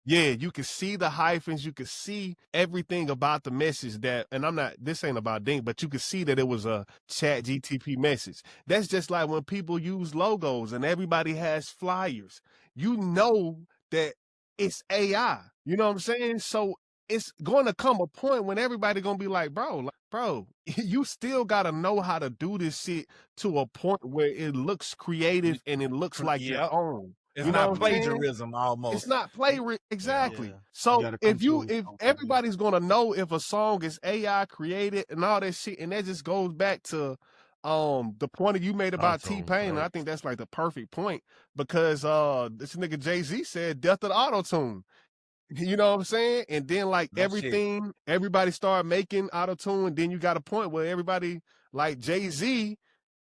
Yeah, you can see the hyphens. You can see everything about the message and this ain't about Dink, but you can see that it was a chat GTP message. That's just like when people use logos and everybody has flyers. You know that it's AI. You know what I'm saying? So it's going to come a point when everybody going to be like, bro, you still got to know how to do this shit to a point where it looks creative and it looks like your Yep. own. It's You know not what I'm saying? plagiarism almost. It's not exactly. Yeah. So gotta if come to if everybody's gonna know if a song is AI created and all that shit, and that just goes back to the point that you made about Auto-tune, T-Pain, and I right. think that's like the perfect point because this nigga Jay-Z said death of the auto-tune. You know what I'm saying? And then like That shit. everybody started making auto-tune, and then you got a point where everybody like Jay-Z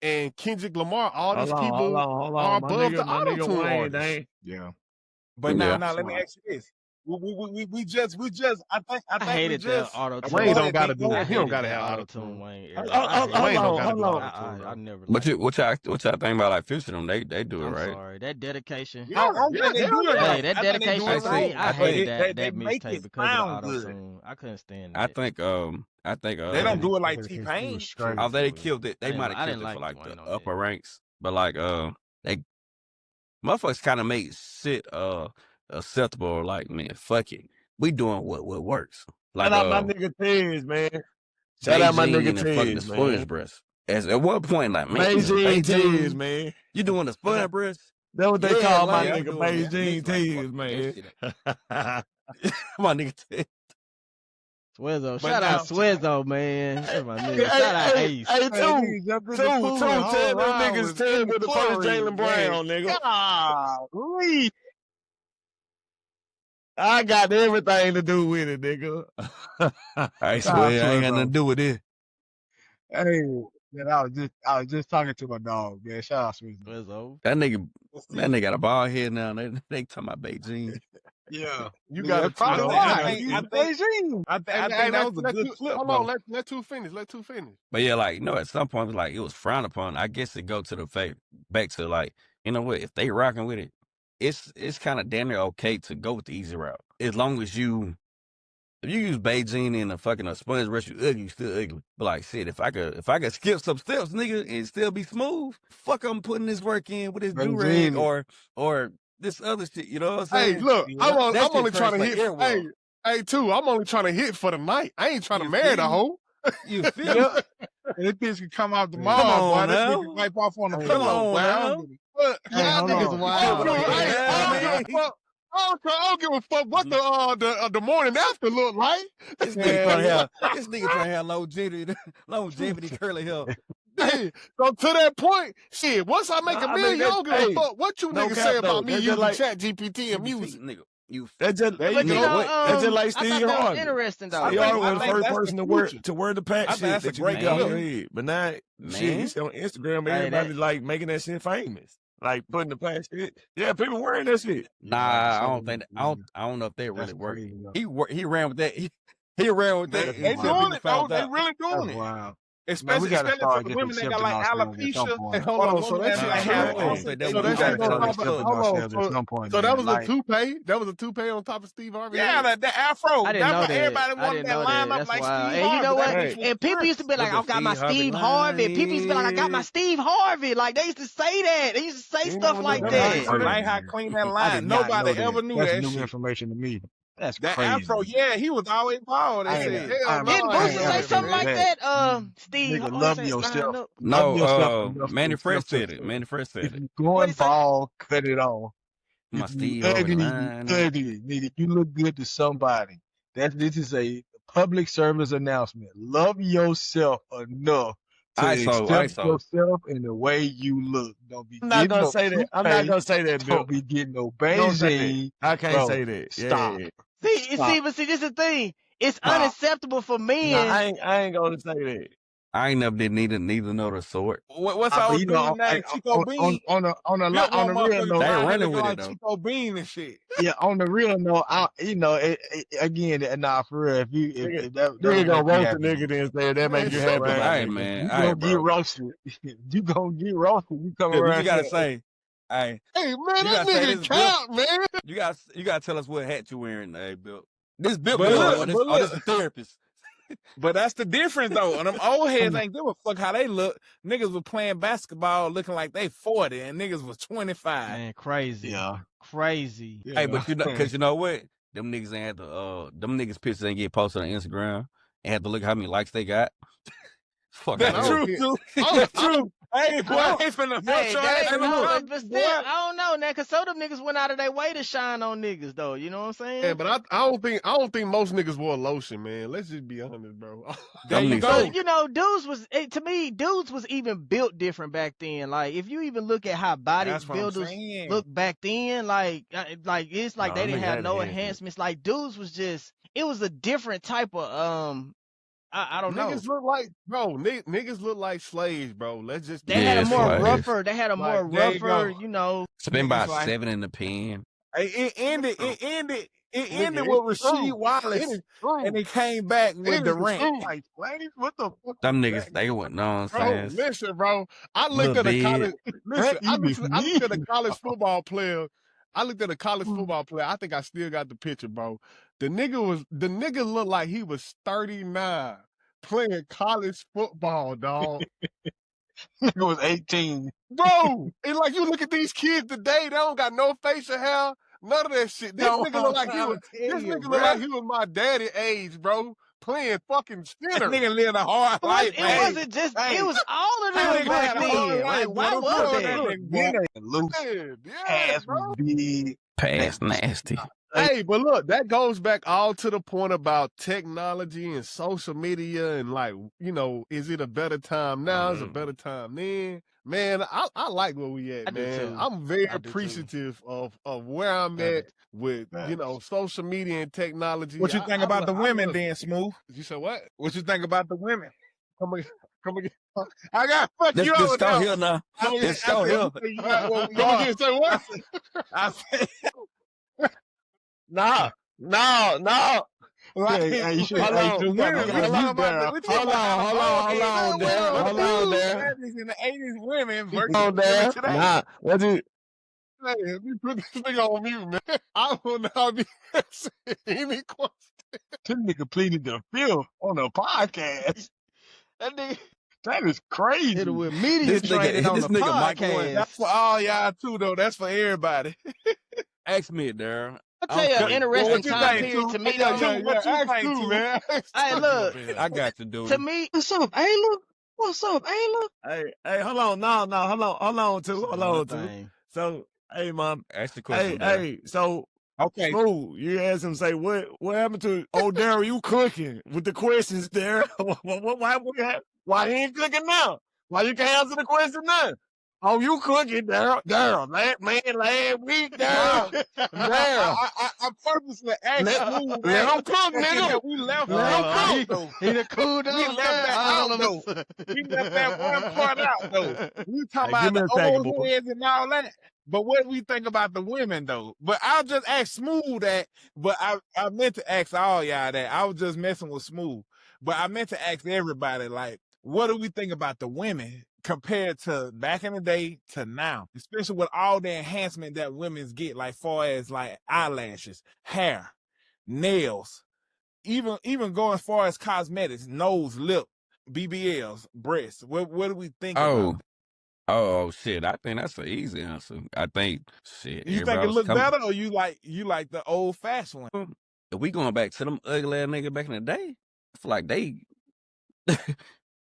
and Kendrick Lamar, all these people Hold are on. above the My nigga auto-tune Wayne, artists. they ain't. Yeah. But now, Yeah. let me ask you this. We just I think I we hated that just auto tune. Wayne Go don't ahead, gotta Dink, go do. ahead, He don't Dink. gotta that have auto auto-tune. tune Wayne Hold era. I hated Wayne it. don't gotta do on. auto-tune. I never But liked what y'all think about like Future them? They do it, I'm right? sorry. That dedication. I don't think they do it Hey, right. that I think they do dedication it I see. CD, wrong. I I But hated think they that make mixtape it because of the sound auto good. tune. I couldn't stand I that. think They don't do it like T-Pain. although they killed it, I they didn't might li- have I killed didn't it for like like the Wayne on upper that. ranks, but like they motherfuckers kind of made shit acceptable. Like man, fuck it, we doing what works. Like Shout out my nigga Tez, man. Shout out my nigga Beijing and fucking the Tez, sponge man. breast. As at one point, like man, Beijing Tez, Beijing, man. you doing the sponge breast? That's what they Yeah, call my like nigga doing that. Beijing Niggas like, Tez, fuck that man. shit. My nigga Tez. Swizzo. But Shout now- out Swizzo, man. That's my nigga. Shout out Ace. Hey, Tell them niggas Tez with the first Jalen Brown, nigga. Golly. I got everything to do with it, nigga. I Shout out swear, I ain't got Swizzo. nothing to do with it. Hey, man, I was just talking to my dog, man. Shout out Swizzo. Swizzo. That nigga got a bald head now. They talking about Beijing. Yeah. You Nigga, got that's to probably I why. think- He's I in think- Beijing. I think that was a good flip, Hold though. on, let two finish. Let two finish. But yeah, like at some point, like it was frowned upon. I guess it go to the back to like, you know what? If they rocking with it, it's kind of damn near okay to go with the easy route as long as if you use Beijing and a fucking sponge breast, you ugly, you still ugly. But like shit, if I could skip some steps, nigga, and still be smooth, fuck, I'm putting this work in with this do-rag Beijing. or this other shit. You know what I'm saying? Hey, look, I'm That shit only trying to translate hit. everywhere. Hey, too. I'm only trying to hit for the night. I ain't trying to You marry feel the me? hoe. You feel me? Yep. And this bitch can come out Come tomorrow, boy. on This now. nigga wipe off on the Come pillow, on boy. I now. don't give a- But Hey, y'all hold niggas on. wild. Hold on. I don't give a fuck. I don't give a fuck what the morning after look like. This nigga trying to have longevity curly hair. Hey, so to that point, shit, once I make Nah, a I mean, million, I don't give hey, a fuck what you no niggas cap, say though. about me That's just using like- chat GPT and music. Nigga, you That's just There you But go. you know, that's just like I Steve thought that was Harvey. interesting though. I Steve think- Harvey I was the think first that's person the to future. wear the pack I think shit that's a that you great can get off your clip. head. But now, shit, Man. you see on Instagram, Hey, everybody that- like making that shit famous. Like putting the pack shit. Yeah, people wearing that shit. Nah, I don't think. I don't know if they really That's work. crazy, though. He ran with that. He ran with that. They until doing people it though. found They out. really doing That's it. wild. Especially gotta for start the getting women that got accepting like ourselves at some alopecia, point. Hold or the on, so women that that shit Nah, like bro, have I don't true. think they that So was, that you do shit gotta got on tell top us of look. Accepting hold on. ourselves at some point, So that man. was a Like, toupee. That was a toupee on top of Steve Harvey yeah, head. the afro. I didn't That's know why that. everybody I wanted didn't that know line that. up That's like Steve wild. And you know Harvey. That what? bitch Right. was And people used to be What like, the I got my Steve Harvey Steve line Harvey. People used to be like, I got my is? Steve Harvey. Like, they used to say that. They used to say You stuff never knew like that. man, I that's that. used to like crazy, how man. clean that I did line. not Nobody know ever that. knew That's that new shit. information to me. That's That crazy. afro, yeah, he was always bald. They I ain't, said. Hell I ain't, no, Didn't I I ain't ain't Boosie know ever say that, something believed man. like that. that? Steve, Nigga, what he love say? Nah, yourself. no. Love yourself enough Manny to Fresh accept said it. yourself. Manny Fresh If said it. you What he going say? bald, cut it off. My If you Steve Harvey ugly, you line. ugly. Nigga, you look good to somebody. This is a public service announcement. Love yourself enough to accept ISO. yourself in the way you look. Don't be I'm not getting gonna no say that. I'm not toupee. gonna say that, Bill. Don't be getting no Don't say that. Beijing. I can't Bro, say that. stop. Yeah. Stop. But see, this is the thing. It's Stop. unacceptable for Nah, men. I ain't gonna say that. I ain't never did neither nor the sort. What's But old you dude know, named Chico Bean? on Built one a real motherfucker note, They down here running looking with it like though. Chico Bean and shit. yeah, on the real note, again, nah, for real, Nigga, if that nigga don't gonna make you roast a happy, nigga then say that Man, make you shut happy, the my right? Hey nigga. man, You hey gonna get bro. roasted. You gonna get roasted. You come Yeah, but you around gotta here. say, hey, Hey man, you that gotta say nigga this Bill. count, man. You gotta tell us what hat you wearing, hey Bill. This Bill But Bill look, or but look, this the therapist. but that's the difference though. And them old heads ain't give a fuck how they look. Niggas was playing basketball looking like they 40 and niggas was 25. Man, crazy. Yeah, Crazy. yeah. Hey, but cause you know what? Them niggas ain't had to them niggas pictures ain't get posted on Instagram and had to look how many likes they got. Fuck out Man, of That's I here. don't true get. too. I That's don't, true. Hey boy, I I ain't finna Hey, filter that ass ain't in the no, comments, but boy. still, I don't know now, cause some of them niggas went out of their way to shine on niggas, though. You know what I'm saying? but I don't think most niggas wore lotion, man. Let's just be honest, bro. There Them you niggas go. But you know, to me, dudes was even built different back then. Like if you even look at how That's what I'm bodybuilders saying. look back then, like it's like Nah, they them didn't niggas have had no enhancements. enhancements. Like dudes was just, it was a different type of I don't know. Niggas look like, bro. Niggas look like slaves, bro. Let's just They keep had Yeah, a it it's more real. like rougher. They had a more Like there you rougher, go. you know. spend Niggas about like 7 in the pen. hey, it ended Nigga, with it's Rasheed true. It Wallace is and true. it came back with It is Durant. true. Like, slaves? What the fuck? Them niggas, they went, know what I'm Bro, saying? listen, bro. I Little looked at a bit. college. Listen, That even I looked me. at a college football player. I looked at a college football player. I think I still got the picture, bro. The nigga looked like he was 39 playing college football, dog. Nigga was 18. Bro, it's like you look at these kids today, they don't got no facial hair, none of that shit. This No, nigga I'm look like trying to tell this you, nigga look bruh. like he was my daddy age, bro, playing fucking That center. nigga lived a hard life, It man. wasn't just. Hey, It was all of That them nigga back had a hard then. Like life, boy. why Don't was fuck with that? that look, nigga, boy. then they loose. Yeah, Ass bro. was big. Pass nasty. Hey, but look, that goes back all to the point about technology and social media and like, you know, is it a better time now? Is it a better time then? Man, I like where we I at, do man. too. I'm very I do too. appreciative of where I'm I do. at with, you know, social media and technology. What you think about the I women love it. then, Smooth? You said what? What you think about the women? Come again. Come again. I got fuck Let's you over go now. here now. Come again. Let's I go said, here. you say you not what we Come are. again. Say what? I said, No. like, Hey, you should, Hold hey, on. the you gotta, women, you we gotta talking mute about there. we talking about Hold on, the Hold on, dudes, there. 70s and the 80s women versus Hold on, the women there. today. Nah. What you? Man, we put this nigga on mute, man. I will not be answering any question. This nigga pleaded the fifth on a podcast. That nigga That is hit crazy. it with media training on This the nigga Mike Ward. podcast. That's for all y'all too, though. That's for everybody. Ask me, Darren. I'll tell you I'm an free. interesting What you time think, period too? to me Yeah, though. What you Ask think, too, too? man. Hey, look, I got you, dude. to me, What's up, Ayla? What's up, Ayla? Hey, hold on. No, hold on, too. Hold on, too. thing. So, hey, mom. Ask the question, Darren. Hey, so Okay. Smooth, you asked him, say, what happened to old Daryl? You cooking with the questions, Daryl? Why he ain't cooking now? Why you can't answer the question now? Oh, you cooking, Daryl? Last week, Daryl. Daryl. I purposely asked Smooth Let him that cook, because nigga. we left Let that him out, cook. though. He done cooled We down. left that out, though. We left that one part out, though. We talking Hey, give about me the a second, old boy. heads and all that. But what do we think about the women, though? But I'll just ask Smooth that. But I meant to ask all y'all that. I was just messing with Smooth. But I meant to ask everybody, like, what do we think about the women compared to back in the day to now, especially with all the enhancement that women's get, like far as like eyelashes, hair, nails, even go as far as cosmetics, nose, lip, BBLs, breasts. What do we think about? Oh shit! I think that's an easy answer. I think shit. You think Everybody it was look coming. better, or you like the old fashioned one? If we going back to them ugly ass niggas back in the day, I feel like they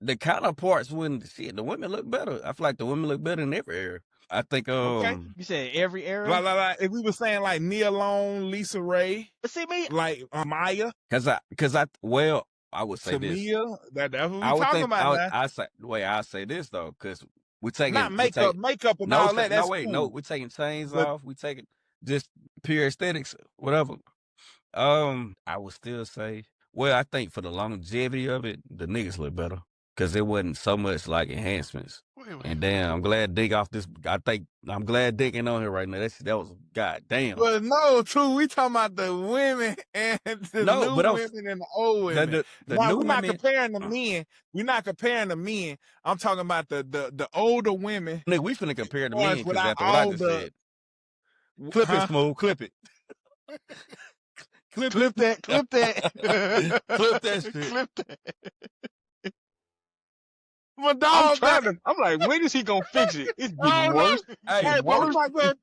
the counterparts when shit the women look better. I feel like the women look better in every area. I think Okay. You said every era. Like if we were saying like Nia Long, Lisa Ray, But see me, like Maya, cause I would say this. Tamia, that's what we I would talking think about now. I say this though, cause we taking Not makeup and all that. That's cool. no, we taking chains But- off. We taking just pure aesthetics, whatever. I would still say, well, I think for the longevity of it, the niggas look better. Cause there wasn't so much like enhancements. And damn, I'm glad Dick off this. I'm glad Dick ain't on here right now. That was goddamn. But no, too. We talking about the women and the new women and the old women. The now, new we're not women comparing the men. We're not comparing the men. I'm talking about the older women. Nigga, we finna compare the Boys, men because without after what I all just the- said. Clip it, Smooth. Clip it. clip that. Clip that shit. Clip that. But dog, I'm like, when is he gonna fix it? It's Oh, getting no. worse. Hey, but we might go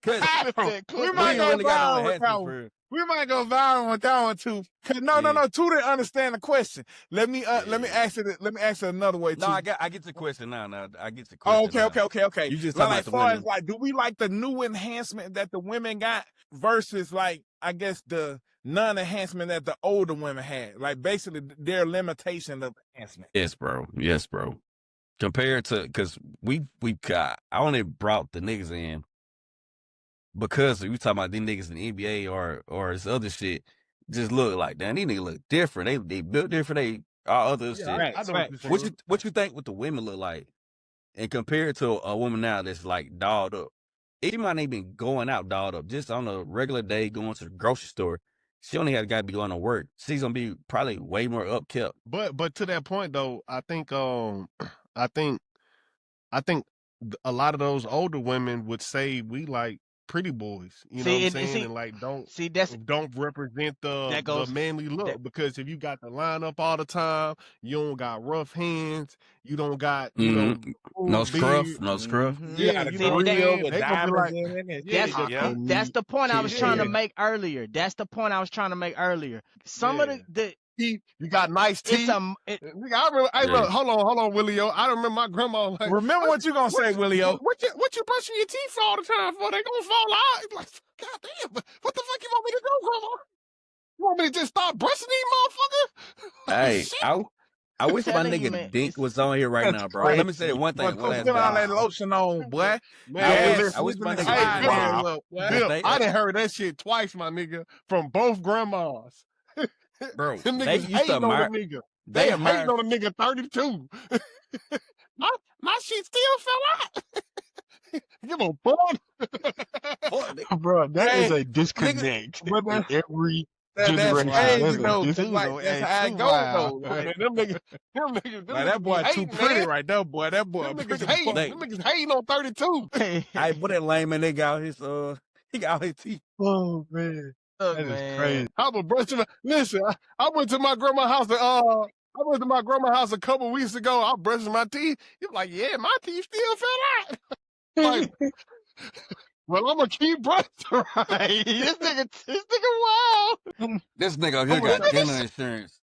We might go really got viral no with that enhancements one. for We might go viral with that one too. No. Two didn't understand the question. Let me ask it. Let me ask it another way too. No, I get the question now. I get the Oh, question. okay. You just like, talking about the far women. as like, do we like the new enhancement that the women got versus like, I guess the non-enhancement that the older women had? Like basically their limitation of enhancement. Yes, bro. Compared to, because I only brought the niggas in because we talking about these niggas in the NBA or this other shit. Just look like, damn, these niggas look different. They built different. They all other shit. I know What you think what the women look like, and compared to a woman now that's like dolled up. She might not even going out dolled up. Just on a regular day going to the grocery store, she only got to be going to work. She's gonna be probably way more upkept. But to that point though, I think a lot of those older women would say we like pretty boys. You know what I'm saying? And like don't represent the manly look, because if you got the line up all the time, you don't got rough hands, you don't got no scruff. Yeah, you know, they with gonna be like, that's the point I was trying to make earlier. Some of the you got nice teeth. Look, hold on, Willio. I remember my grandma. Like, remember what you gonna say, Willio? What you brushing your teeth all the time for? They gonna fall out. It's like, God damn, what the fuck you want me to do, grandma? You want me to just start brushing these motherfuckers? Hey, I wish my nigga Dink was on here right now, bro. Let me say one thing. Put all that lotion on, boy. Man, I wish my nigga Bill, I done heard that shit twice, my nigga, from both grandmas. Bro, them they niggas used to hating on admire. the nigga. They hating on the nigga 32. my shit still fell out. Give a fuck. Bro, that is a disconnect in every generation. That's how it goes, though. Them niggas, that boy too pretty right there, boy. That boy them niggas hating on 32. Hey, put that lame man nigga out his he got all his teeth. Oh man. That is crazy. I was brushing. Listen, I went to my grandma's house a couple weeks ago. I was brushing my teeth. He was like, "Yeah, my teeth still fell out." Like, well, I'm gonna keep brushing. Right? This nigga, wow. This nigga here got dental insurance.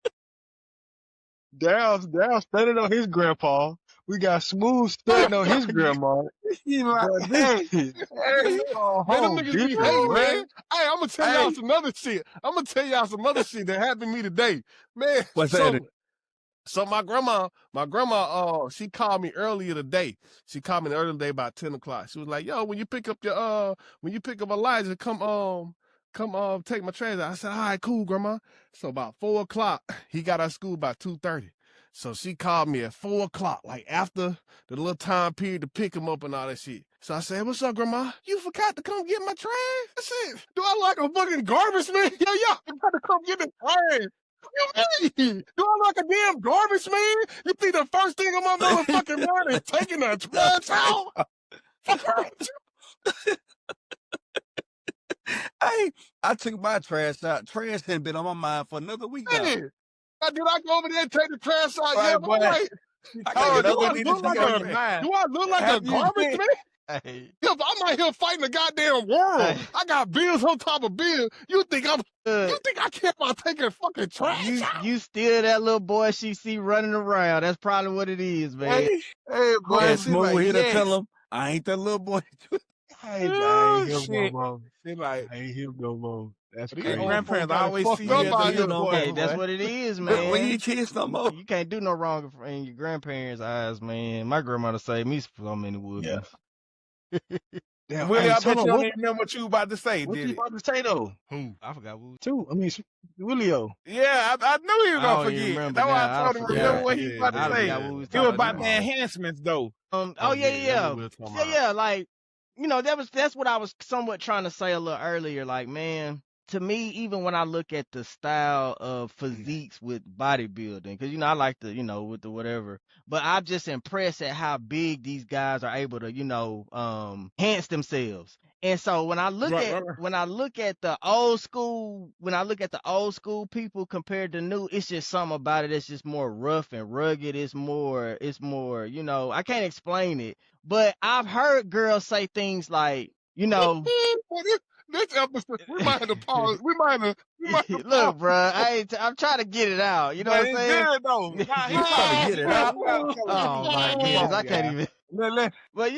Daryl's studying on his grandpa. We got Smooth studying on his grandma. He like, man, them niggas be hating, man. Hey, I'm gonna tell y'all some other shit. That happened to me today, man. What's that? So my grandma, she called me earlier today. She called me earlier today about 10 o'clock. She was like, "Yo, when you pick up Elijah, come take my trash out." I said, "All right, cool, grandma." So about 4 o'clock, he got out of school about 2:30. So she called me at 4 o'clock, like after the little time period to pick him up and all that shit. So I said, "What's up, grandma? You forgot to come get my trash?" I said, "Do I look like a fucking garbage man?" Yo, you forgot to come get the trash. You mean? Do I look like a damn garbage man? You think the first thing on my motherfucking mind is taking the trash out? Fuck her. Hey, I took my trash out. Trash hadn't been on my mind for another week now. Hey, did I go over there and take the trash out? Yeah, Right, but boy. I'm like, I gotta get do up I and get look it like on together. your mind. do I look like a Have you garbage been- man? Hey, Yeah, but I'm out here fighting the goddamn world. Hey. I got bills on top of bills. You think I look, care about taking fucking trash out? you still that little boy she see running around. That's probably what it is, man. Hey, boy, And she Smooth like, here to yes. tell him, I ain't that little boy. I ain't Oh, him no shit. more. She like, I ain't him no more. That's these crazy. grandparents Gotta always fuck see up you as out a here, little boy. Hey, that's boy. what it is, But we man. ain't kids no more. You can't do no wrong in your grandparents' eyes, man. My grandmother saved me so many whoopings. Damn, Willie, hey, I bet tell you him, don't even remember what you about to say, What did you it? about to say though? who? I forgot what. Too. I mean, Willio. Yeah, I knew he was I gonna don't even forget. remember That's why now. I told him forgot. remember what he was about I to say. forgot what we was It was talking about about. the enhancements, though. Oh yeah, that's yeah. what we were talking So about. yeah, like that's what I was somewhat trying to say a little earlier. Like, man, to me, even when I look at the style of physiques with bodybuilding, because I like the with the whatever, but I'm just impressed at how big these guys are able to enhance themselves. And so when I look Right, at right. when I look at the old school people compared to new, it's just something about it that's just more rough and rugged. It's more I can't explain it. But I've heard girls say things like, Well, this episode, we might have to pause. We might have to pause. look, bro, I'm trying to get it out. You know But what I'm it's saying? good, though. Nah, You trying to get it out? Oh my goodness, I can't even. But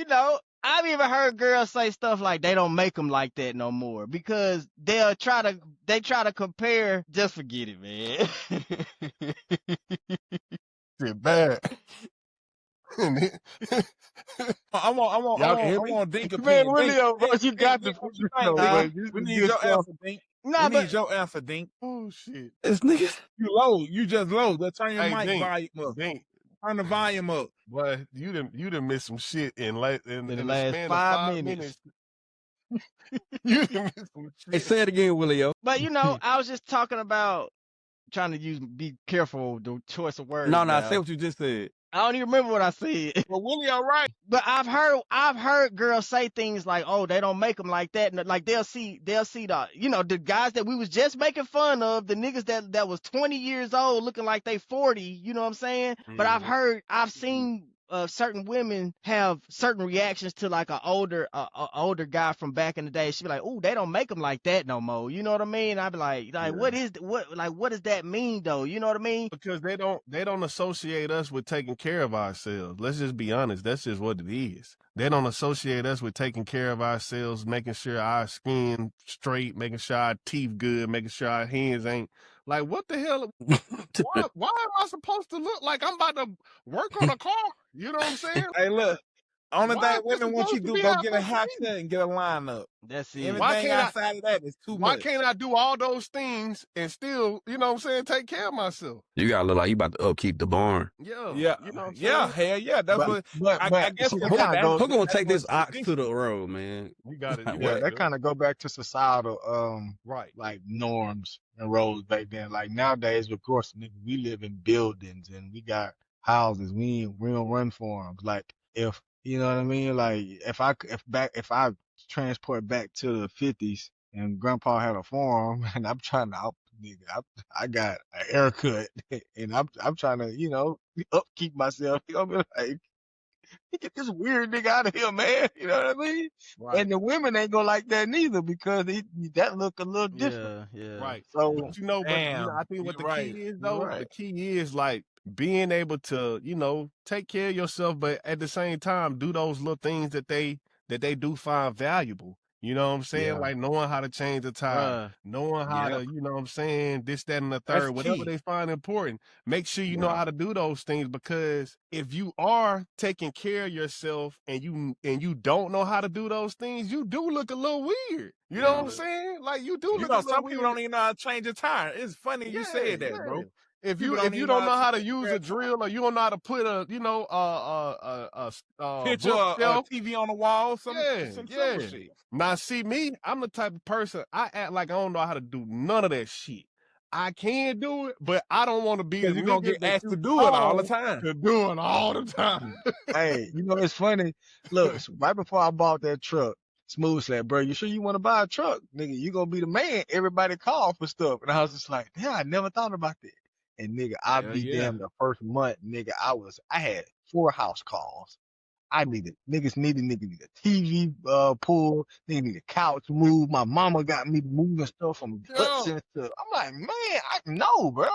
I've even heard girls say stuff like they don't make them like that no more because they try to compare. Just forget it, man. Shit bad. I want Dink Man, opinion. Willio, bro, you got Dink, to. what you No, think, Huh? Dink? wait, this We is need good your stuff. answer, Dink. Nah, We need your answer, Dink. Oh shit. This nigga. You low. You just low. Let's turn your Hey, mic Dink, volume up. Dink, Turn the volume up. boy, you done missed some shit in in the the last span of 5 5 minutes. You done missed some Hey, shit. say it again, Willio. But I was just talking about trying to be careful with the choice of words. No, now. say what you just said. I don't even remember what I said. Well, Willie, all right. But I've heard girls say things like, "Oh, they don't make them like that." And like they'll see the the guys that we was just making fun of, the niggas that was 20 years old looking like they 40. You know what I'm saying? But I've seen certain women have certain reactions to like a older guy from back in the day. She be like, "Oh, they don't make them like that no more." You know what I mean? I'd be like, what does that mean though? You know what I mean? Because they don't associate us with taking care of ourselves. Let's just be honest. That's just what it is. They don't associate us with taking care of ourselves, making sure our skin straight, making sure our teeth good, making sure our hands ain't like what the hell? Why am I supposed to look like I'm about to work on a car? You know what I'm saying? Hey, look. Only Why thing is this women want you supposed to to do, be go get a happening to haircut me? and get a lineup. That's it. Why Everything can't I- outside of that is too Why much. can't I do all those things and still, you know what I'm saying, take care of myself? You gotta look like you about to upkeep the barn. Yeah. Yeah, You know what I'm yeah, saying? hell yeah. That's what I guess. see, what that kind of Who goes. gonna take this ox to the road, man? You got it. You What? Yeah, got it, that dude. kind of go back to societal Right. like norms and roles back then. Like nowadays, of course, nigga, we live in buildings and we got houses. We don't run for them. Like if you know what I mean. Like if I transport back to the 50s and Grandpa had a farm and I'm trying to I got a haircut and I'm trying to upkeep myself. You know what I mean? Like get this weird nigga out of here, man. You know what I mean? Right. And the women ain't gonna like that neither because that look a little different. Yeah. Right. So But I think what the right. key is You're though, right. the key is like being able to, take care of yourself, but at the same time do those little things that they do find valuable. You know what I'm saying? Yeah. Like knowing how to change a tire, Bruh. knowing how Yep. to, you know what I'm saying, this, that, and the That's third, whatever key. they find important. Make sure you know Yeah. how to do those things because if you are taking care of yourself and you don't know how to do those things, you do look a little weird. You know what I'm saying? Like you do look a little Some weird. people don't even know how to change a tire. It's funny you said that, bro. If People you don't if you even don't know know how how to to use a drill or you don't know how to put a picture a bookshelf, TV on the wall, some yeah. simple shit. Now see me, I'm the type of person I act like I don't know how to do none of that shit. I can do it, but I don't want to be the Because you're gonna nigga get that asked you to do it all the call time. to do it all the time. Hey, you know, it's funny. Look, right before I bought that truck, Smooth said, bro, you sure you want to buy a truck? Nigga, you gonna be the man. Everybody call for stuff. And I was just like, damn, I never thought about that. And nigga, I Hell be yeah. damn the first month, nigga, I had 4 house calls. Niggas needed a TV pull, they need a couch moved. My mama got me moving stuff from huts Yeah, and stuff. I'm like, man, I know, bro.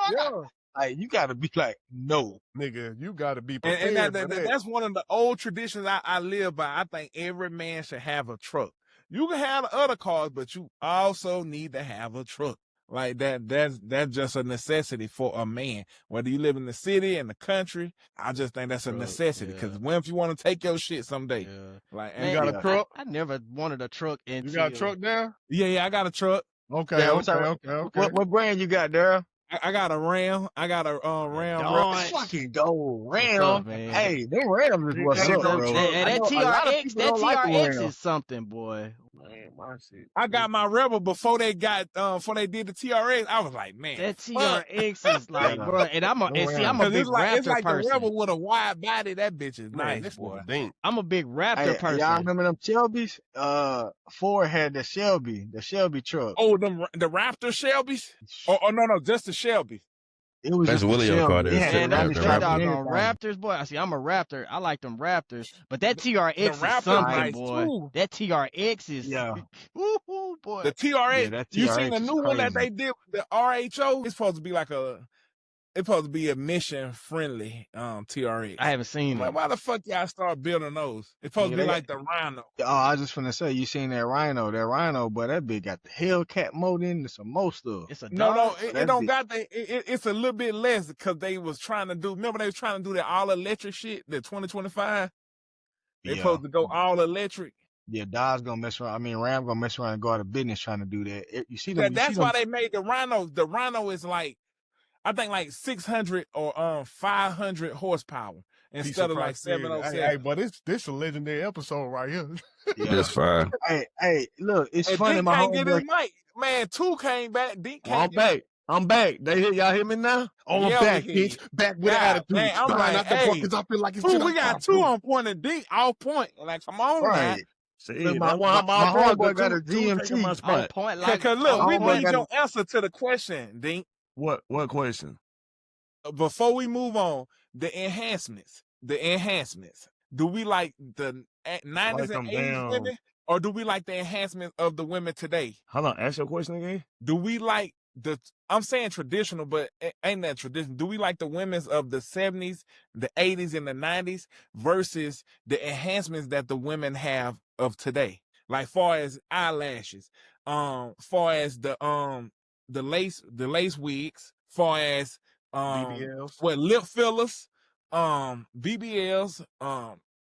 Like, you gotta be like, no. nigga, you gotta be And prepared for that. that's one of the old traditions I live by. I think every man should have a truck. You can have the other cars, but you also need to have a truck. Like that's just a necessity for a man. Whether you live in the city, in the country, I just think that's a Truck, necessity. yeah. Because when if you want to take your shit someday, Yeah. like You and got Yeah. a truck? I never wanted a truck You until got a truck now? yeah, I got a truck. Okay, Yeah, what's okay, that? okay. What brand you got, Daryl? I got a Ram. I got a Ram. Dodge. Fucking gold What's up, Ram. man? Hey, them Rams is what's Ain't up, no bro. truck. Hey, I that know a lot of TRX, people that don't like the TRX Ram. is something, boy. Man, my shit. I got my Rebel before they did the TRX. I was like, man, That fuck. TRX is like, Yeah. bro, and I'm a Cause big it's Raptor like the person. Rebel with a wide body. That bitch is Man, nice, this boy. nigga dink. I'm a big Raptor Hey, person. y'all remember them Shelbys? Ford had the Shelby truck. Oh, the Raptor Shelbys? Oh no, just the Shelby. It was That's just a Willie car Shelby. there. It had Man, the them the strap and doggone everything. Raptors, boy. I see, I'm a Raptor. I like them Raptors, but that The TRX is Raptor's something, nice boy. too. That TRX is, Yeah. woo, boy. The TRX, Yeah, that you seen TRX the is new one that crazy. they did, the RHO? It's supposed to be like it's supposed to be a mission friendly TRX. I haven't seen Like, them. why the fuck y'all start building those? It's supposed Yeah, to be they like the Rhino. Oh, I was just finna say, you seen that Rhino? That Rhino, boy, that bitch got the Hellcat mode in and some more stuff. It's a No, Dodge. it That don't bitch, got that. It's a little bit less because they was trying to do. Remember they was trying to do that all electric shit. The 2025. They yeah. supposed to go all electric. Yeah, Dodge gonna mess around. I mean, Ram gonna mess around and go out of business trying to do that. You see them? That's why they made the Rhino. The Rhino is like, I think like 600 or 500 horsepower Piece instead of like prosperity. 707. Hey, but this a legendary episode right here. Yeah. That's fine. Hey, look, it's And funny. Dink My can't get his homeboy. mic. Man, 2 came back. Dink Well, can't I'm get back. I'm back. Y'all hear me now? Oh, I'm Yeah, back, we hear bitch. you. Back with God, attitude. man, I'm Behind like, out the hey, buckets, I feel like it's 2, shit we I got cop 2 to. on point and Dink off point. Like, come on now. Right. See, Look, that's why I'm my out there. homeboy got a Two taking my GMT. On spot. point, like Cause look, My we homeboy need got your answer to the question, Dink. What question? Before we move on, the enhancements. Do we like the 90s Like and them 80s damn. women, or do we like the enhancements of the women today? Hold on, ask your question again. Do we like I'm saying traditional, but ain't that traditional? Do we like the women's of the 70s, the 80s, and the 90s versus the enhancements that the women have of today? Like far as eyelashes, far as the lace wigs, far as BBLs. lip fillers, BBLs,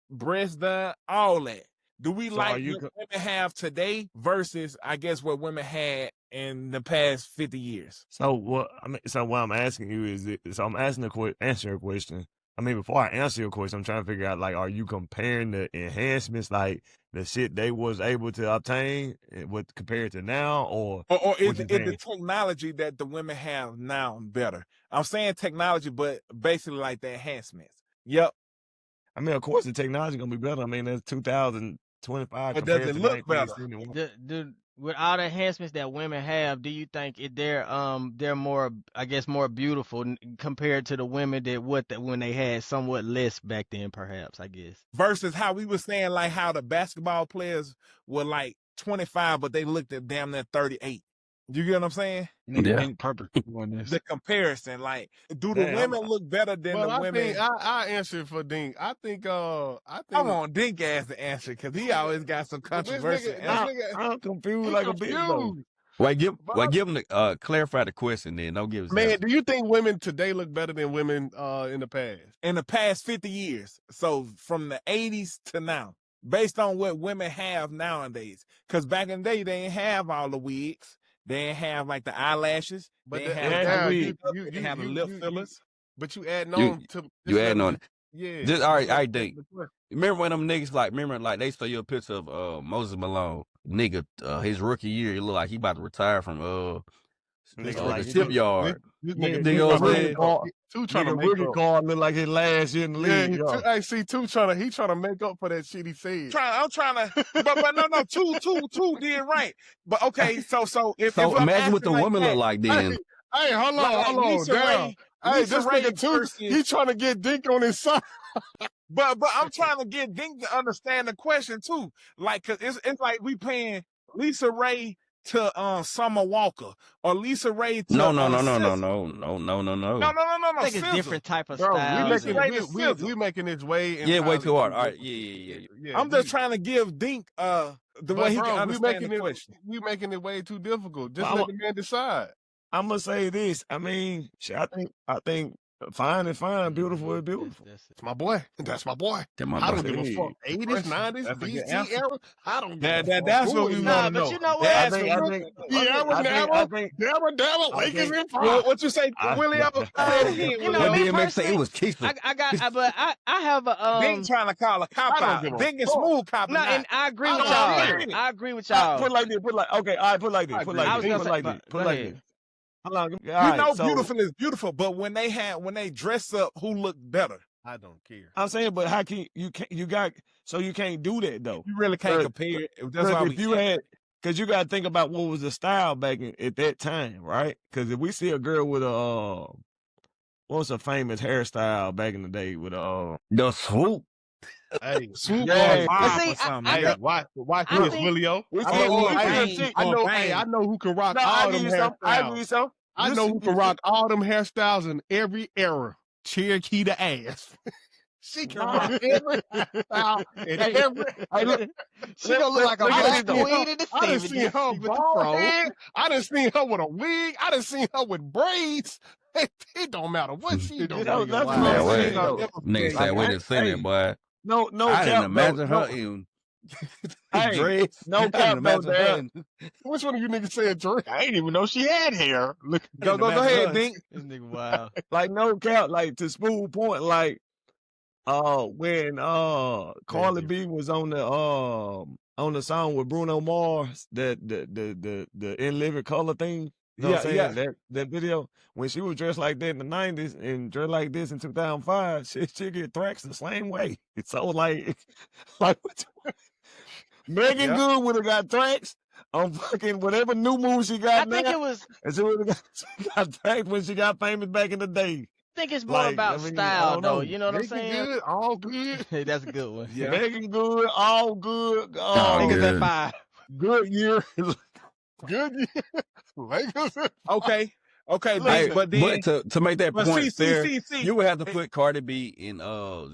breast done, all that. Do we So like are you what co- women have today versus, I guess, what women had in the past 50 years? So what I'm asking you so I'm asking answer your question. I mean, before I answer your question, I'm trying to figure out, like, are you comparing the enhancements, like the shit they was able to obtain with compared to now, or Or is what you the saying? technology that the women have now better? I'm saying technology, but basically like the enhancements. Yep. I mean, of course, the technology gonna be better. I mean, that's 2025 But does compared it to look better? 1971. With all the enhancements that women have, do you think they're more, I guess, more beautiful compared to the women when they had somewhat less back then, perhaps, I guess. Versus how we were saying, like, how the basketball players were like 25, but they looked at damn near 38. You get what I'm saying? Nigga Yeah. Dink purpose doing this. The comparison, like, do the Damn. women look better than Well, the I women? think I answer for Dink. I think I want Dink ass to answer because he always got some But this controversy. nigga, I'm confused he like a bitch though. confused. Wait, give But him the clarify the question then. Don't give us man, answer. do you think women today look better than women in the past? In the past 50 years. So from the 80s to now, based on what women have nowadays. Because back in the day, they didn't have all the wigs. They didn't have like the eyelashes. But They didn't they have had the now wig. they didn't have the lip fillers. but you adding You- on to you adding on. Yeah. Just all right, That's Dink. the question. Remember when them niggas remember they show you a picture of Moses Malone, nigga, his rookie year, it looked like he about to retire from This Nigga Or like the he just, shipyard. This nigga, nigga You Two know what I'm trying to rookie make saying? up. card, Two trying to nigga make rookie up. card look like his last year in the Yeah, league. Yo. hey, see, Two trying to make up for that shit he said. I'm trying to, but no, two did right. But okay, so if So I'm imagine what asking the like woman that, look like Hey, then. hey, hold like on, Lisa down. Ray, Hey, Lisa this Ray nigga Two, versus, he trying to get Dink on his side. but I'm trying to get Dink to understand the question too. Like, cause it's like we paying Lisa Ray to Summer Walker or Lisa Ray to No. SZA. I think it's SZA. different type of Bro, styles. Lisa Ray to we SZA. making this way Yeah, way entirely too hard. too All right, difficult. yeah. I'm just trying to give Dink the But way he bro, can understand the question. we making it way too difficult. Just Well, let the man decide. I'm gonna say this. I mean, shit, I think fine is fine, beautiful is beautiful. That's it. It's my boy. That's my boy. That my I boy. don't give a Hey, fuck. 80s, question. 90s, That's a good BT answer. era. I don't give a fuck. That's Who what we is want that? to know. But you know what? That's I what think, Sierra, I Dabba, think, Lakers in Well, five. what you say, Willie? Say it again, You know, What me Willie. DMX say? It personally, was Keisha. I have a Dink trying to call a cop I don't out. give a Dink and fuck. Smooth cop no, out. and I agree I with don't y'all. get it. I agree with put y'all. it like this. Okay, all right, put it like this. I Put it agree. like I was this. gonna Put it say, like but this. go Put it like ahead. this. Hold on. All We right, know so beautiful is beautiful, but when they dress up, who look better? I don't care. I'm saying, but how can you can't do that though. You really can't compare it. That's why If you had, because you got to think about what was the style back at that time, right? Because if we see a girl with a what's a famous hairstyle back in the day with a The swoop. Hey, Swoop Yeah. or But Bob see, or something. I hey, think watch I this, think Willio. we I can't know, we or can't Bang. see. I know, Bang. hey, I know who can rock No, all I them give you some. I give hairstyles. you some. I know who can rock all them hairstyles in every era. Cherokee the ass. She can rock every hairstyle in every. Hey, look, she gonna look like a look at black this though. queen in the I done 70s seen her with the bald fro. head. I done seen her with a wig. I done seen her with braids. It don't matter what she do. That's what Man, I'm wait. saying though. Nigga said, Like, wait a second, boy. No I didn't cap imagine though. her No, in hey, dreads. no I didn't cap though, imagine her Dad. in. Which one of you niggas said Drake? I didn't even know she had hair. Look, Go ahead, Dink. This nigga wild. Like no cap, like to smooth point, like when Carly B was on the song with Bruno Mars, the In Living Color thing. You know what I'm saying? That video, when she was dressed like that in the 90s and dressed like this in 2005, she get thracks the same way. So like what Megan Good would have got thracks on fucking whatever new move she got I think now. it was. And she would have got thracks when she got famous back in the day. I think it's more about I style, don't though. know. You know what I'm Making saying? good, all good. Hey, that's a good one. Yeah. Megan Good, all good. All Niggas good. at 5. Good year. Good. Lakers. Okay, Hey, but then to make that but point, Sarah, see, you would have to put Cardi B and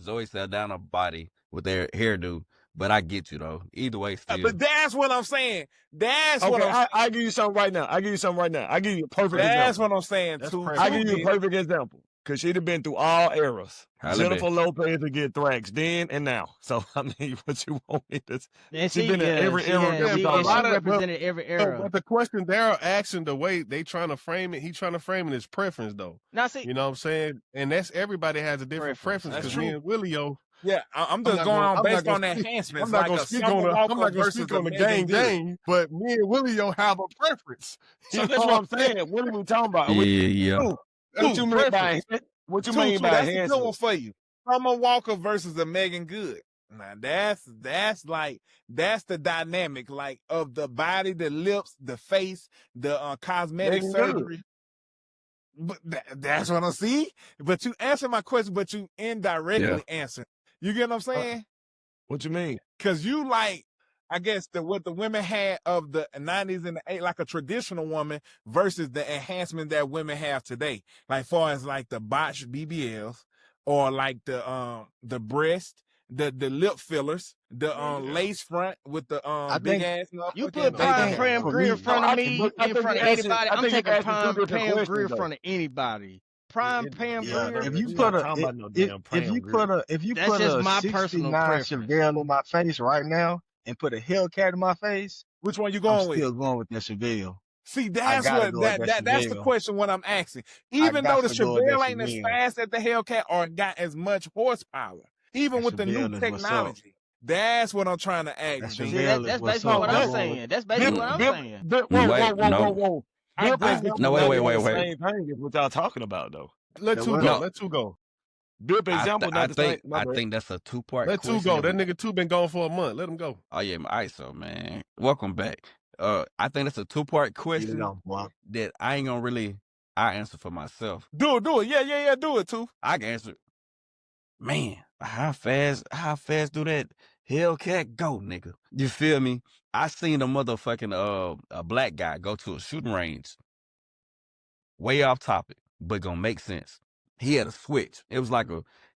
Zoe Saldana body with their hairdo. But I get you though. Either way, still. but that's what I'm saying. That's what Okay, I'm I give you something right now. I give you a perfect That's example. what I'm saying That's too. perfect. I give you a perfect example. Because she'd have been through all eras. Halle Jennifer Lopez would get thracks then and now. So, I mean, what you want me to... And She been in every era that we talking she about. represented every era. But the question they're asking, the way they trying to frame it, he trying to frame it as preference though. Now, see, You know what I'm saying? And that's everybody has a different Preference. preference. That's Because me true. and Willio, Yeah, I'm just not going gonna- on I'm based not on the gonna speak- enhancements. I'm not like gonna a speak Summer on the Walker I'm not gonna versus speak a on the Megan Good. gang, but me and Willio have a preference. So You that's know what I'm saying. What are we talking about? Yeah. What you mean by... What you mean by That's a good one enhancement? for you. Summer Walker versus a Megan Good. Now that's the dynamic like of the body, the lips, the face, the cosmetic Megan Good. surgery. But that's what I see. But you answer my question, but you indirectly answer. You get what I'm saying? What you mean? Cause you like, I guess what the women had of the 90s and the 80s, like a traditional woman versus the enhancement that women have today. Like far as like the botched BBLs or like the breast, the lip fillers, the lace front with the big ass. you put motherfucking Prime baby Pam hair. Grier in front of me, I in think front of you're asking- anybody. I I'm think you're taking asking two Prime different Pam Grier in questions, front of anybody. Prime Pam Grier. if you put if you That's put just a my personal 69 preference. Chevelle on my face right now and put a Hellcat in my face, Which one you I'm going with? still going with that Chevelle. See, that's gotta what go with that that's the Chevelle. question. What I'm asking, even though got the to go with that Chevelle ain't as Chevelle. fast as the Hellcat or got as much horsepower, even That with the new Chevelle is what's up. technology, that's what I'm trying to That ask. See, D. Chevelle is that's what's basically up. what I'm I'm going saying. That's basically what I'm saying. Whoa. I Good get example No, not doing wait. the same thing is what y'all talking about though. Let The two what? go. No, Let two go. Good example not the same. My I bad. think that's a 2-part Let two question. go. That nigga two been gone for a month. Let him go. Oh yeah, all right, so man, welcome back. I think that's a 2-part Get it question off, boy. that I ain't gonna really. I answer for myself. do it. Yeah, do it too. I can answer. Man, how fast do that Hellcat go, nigga? You feel me? I seen a motherfucking a black guy go to a shooting range. Way off topic, but gonna make sense. He had a switch. It was like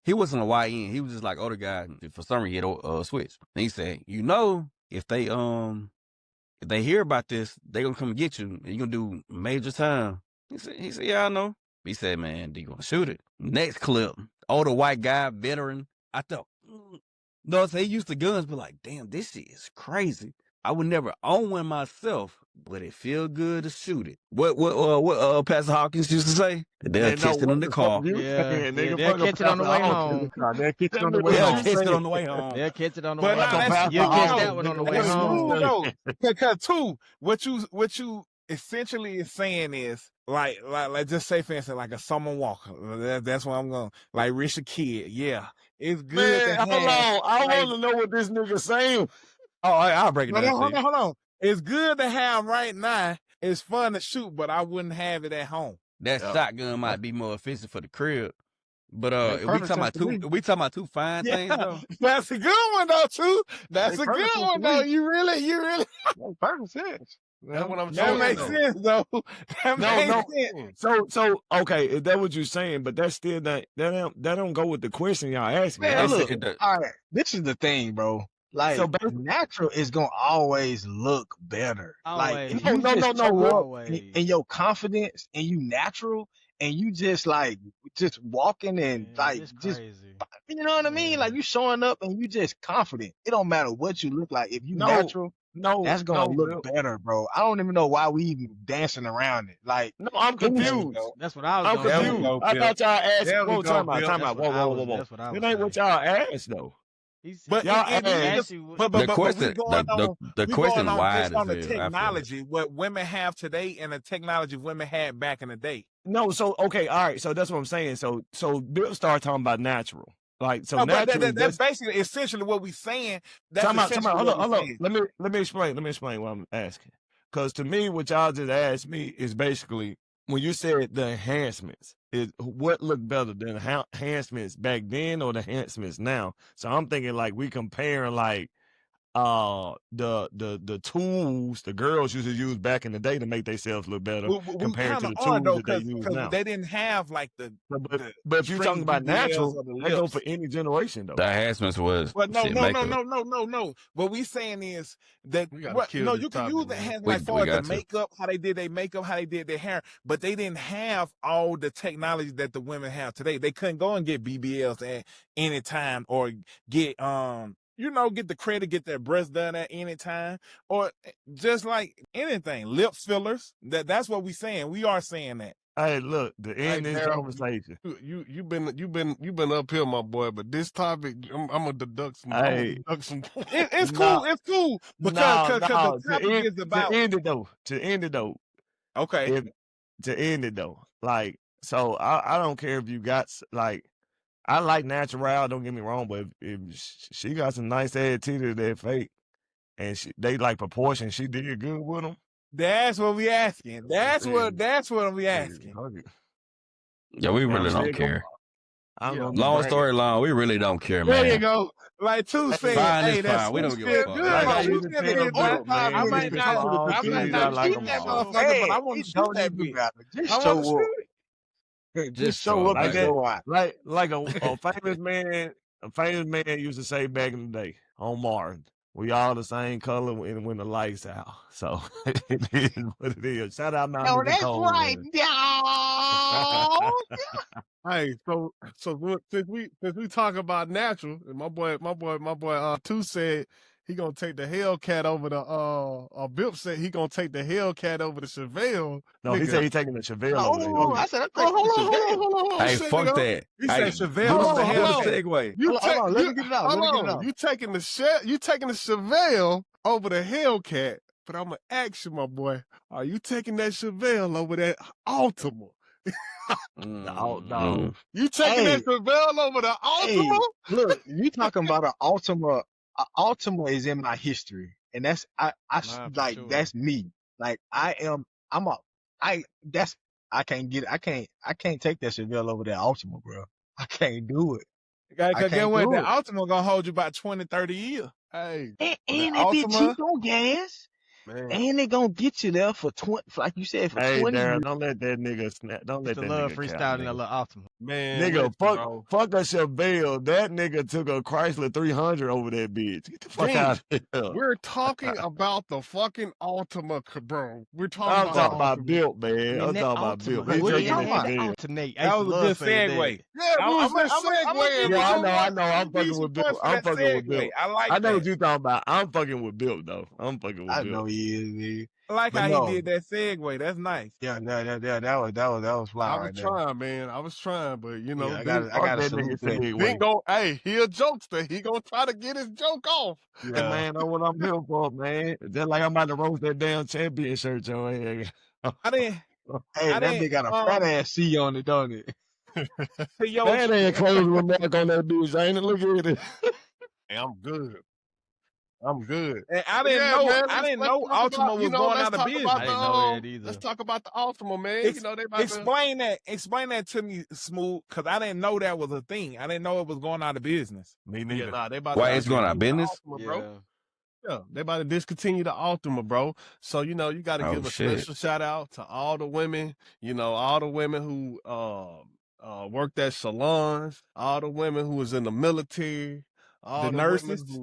he wasn't a YN. He was just like other guy. For some reason, he had a switch. And he said, if they hear about this, they gonna come get you. And you gonna do major time. He said, yeah, I know. He said, man, they gonna shoot it. Next clip, older white guy, veteran. I thought, no, so he used to guns, but like, damn, this shit is crazy. I would never own one myself, but it feel good to shoot it. What Pastor Hawkins used to say? They'll Man, no, catch it in what the the fuck car. you Yeah, saying, nigga? they'll Fuck catch it on the way home. They'll catch it on the way They'll home. catch it on the way home. They'll catch it on the But way nah, home. that's You'll catch no, that one on the way that's home. cool though. Because too, what you essentially is saying is like just say for instance like a Summer Walker. That's what I'm going. Like Richard Kidd. Yeah, it's good Man, to hold on. have. I Like, want to know what this nigga saying. Oh, I'll break it no, down no, to hold you. on, hold on. It's good to have right now. It's fun to shoot, but I wouldn't have it at home. That Yeah. shotgun might be more efficient for the crib. But Makes if perfect sense to me. we talking about two fine things Yeah, though. that's a good one though, too. That's Makes a perfect good sense one to though. me. You really. Makes perfect sense. That's what I'm That saying. makes though. sense though. That No, makes no. sense. So okay, is that what you're saying? But that's still that don't go with the question y'all asked me. Man, They look, said that all right. This is the thing, bro. Like So basically, natural is gonna always look better. Like Always. if you No, just no, show look. up Always. in your confidence and you natural and you just like just walking and Man, like it's just crazy. you know what I mean? Like you showing up and you just confident. It don't matter what you look like. If you natural, that's gonna look Bill. better, bro. I don't even know why we even dancing around it. Like No, I'm energy, confused. bro. That's what I was I'm gonna There we say. confused. go, I Bill. thought y'all asked. There we Whoa, go, time out, Bill. time That's out. what I was. Whoa. That's what I was It ain't saying. what y'all asked though. But Y'all it asked. is. Actually, But the we question going on. the We question going on wide just on the as hell, I feel. technology, what women have today, and the technology women had back in the day. No, so okay, all right. So that's what I'm saying. So Bill started talking about natural. Like so No, but natural. that's basically essentially what we saying. That's Time out. essentially Hold what on. we saying. Let me explain. what I'm asking. Because to me, what y'all just asked me is basically when you said the enhancements, is what looked better, the enhancements back then or the enhancements now. So I'm thinking like we comparing like the tools the girls used to use back in the day to make themselves look better We compared to kind of the are tools though, that they because use now. they didn't have like the But if you're talking string about BBLs natural, or the that go lips. for any generation though. The enhancements was Well, no. makeup. What we saying is that We gotta kill this you can topic, use the man. hands We like far as the got to. makeup, how they did their makeup, how they did their hair, but they didn't have all the technology that the women have today. They couldn't go and get BBLs at any time or get get the credit, get their breasts done at any time, or just like anything, lip fillers. That's what we saying. We are saying that. Hey, look, the Hey, end of this Daryl, conversation. you been up here, my boy. But this topic, I'm gonna deduct some. I'm gonna Hey, deduct some points. It's nah, cool. It's cool because no. the topic is about To end it though. okay. If to end it though, like so, I don't care if you got like I like natural. Don't get me wrong, but if she got some nice ass titties that fake and they like proportion, she did good with them. That's what we asking. That's what we asking. Yeah, we And really I'm don't still gonna, care. I'm Yeah. gonna be Long bragging. story long, we really don't care, There you man. go. Like two said, Fine is hey, that fine. We don't switch give a feel fuck. good. Like My I switch used to feel tell good, Bill, but man, I you might can call not all the titties, I like shoot them that all. motherfucker, but I want It to shoot don't that even bitch. matter. Just I want to show up. shoot it. Just show show up, up Like and baby. that, show out. like a famous man used to say back in the day on Mars, we all the same color when the lights out. So it is what it is. Shout out my No, nigga that's Cole, right, man. y'all. Hey, so look, since we talk about natural, and my boy, two said he gonna take the Hellcat over the Bip said he gonna take the Hellcat over the Chevelle. No, he Nigga, said he taking the Chevelle over there. Oh, I said I think hold it's on, a veil. Hey, shit, fuck nigga. that. He Hey, said Chevelle over the do the Hellcat. segue. Hold on, let me get it out. Let me get it out. You taking the Chevelle over the Hellcat. but I'm gonna ask you, my boy, are you taking that Chevelle over that Altima? The alt dog. You taking Hey, that Chevelle over the hey, Altima? look, you talking about an Altima. Altima is in my history, and that's Mine for like sure. that's me. Like I can't take that Chevelle over that Altima, bro. I can't do it. I Cause get can't what? do The it. Altima gonna hold you about 20, 30 years. Hey, The And that bitch Altima, cheap on gas. man. And they gonna get you there for 20, like you said, for Hey, 20 Darren, years. don't let that nigga snap. Don't Used let to that love nigga cap, freestyling that nigga. little Optima. Man, Nigga, listen, bro. fuck a Chevelle. That nigga took a Chrysler 300 over that bitch. Get the fuck King, out of here. we're talking about the fucking Altima, bro. We're talking I'm about talking the about Altima. built, man. Man, I'm that talking about built. Altima, He What you taking man, the it talking had about? the Chevelle. alternate. I that used to was a love good saying that. segue. Yeah, we was just I'm gonna give segueing you Yeah, I some know, because I points. know. I'm I'm gonna give you fucking some with Bill. points for I'm that fucking with Bill. segue. I like I know that. what you talking about. I'm fucking with Bill though. I'm fucking with I Bill. know he is, nigga. I like But how he no, did that segue. That's nice. yeah, that was fly I was right there. trying, man. I was trying, but you know, Yeah, I Bink, I Fuck gotta that salute nigga that. Segway. Bink hey, he a jokester. He gonna try to get his joke off. Hey, Yeah. man, that's what I'm here for, man. Just like I'm about to roast that damn champion shirt, your ass. I didn't. Hey, that bitch got a fat ass C on it, don't it? To your That ain't close remark on that bitch, ain't it? Look at it. Hey, I'm good. I'm good. and I But didn't yeah, know. man, I didn't let's know talk about, Altima was going let's out of talk about I business. didn't know that let's either. talk about the Altima, man. You know, they about to Explain that. Explain that to me, Smooth, because I didn't know that was a thing. I didn't know it was going out of business. Me yeah, neither. nah, they about Why to it's going out of discontinue the business? Altima, bro. Yeah. Yeah, they about to discontinue the Altima, bro. So, you know, you got to Oh, give a shit. special shout out to all the women, you know, all the women who worked at salons, all the women who was in the military, all The the women nurses.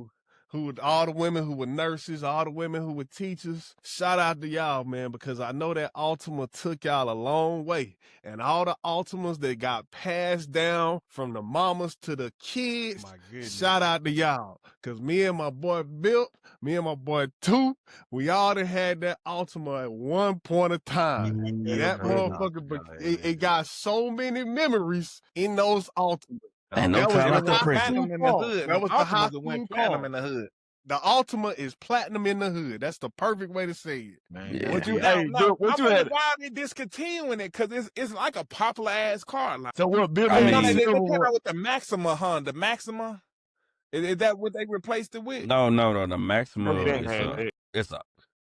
all the women who were nurses, all the women who were teachers. Shout out to y'all, man, because I know that Altima took y'all a long way. And all the Altimas that got passed down from the mamas to the kids, My goodness. shout out to y'all. Because me and my boy Bill, me and my boy Two, we all done had that Altima at one point of time. And Yeah, that bro. motherfucker, it got so many memories in those Altimas. Ain't no That was time the like the high present. school Platinum in the car. hood. That Them was the high Altimas that school went platinum car. in the hood. The Altima is platinum in the hood. That's the perfect way to say it. Man, Yeah. What you, Now, hey, now, Bill, what I you wonder had? why they discontinuing it, because it's like a popular ass car. Like, So what, Bill, I you man, know, you mean- they said came what? out with the Maxima, huh? The Maxima. Is that what they replaced it with? No. The No, Maxima they didn't is have that.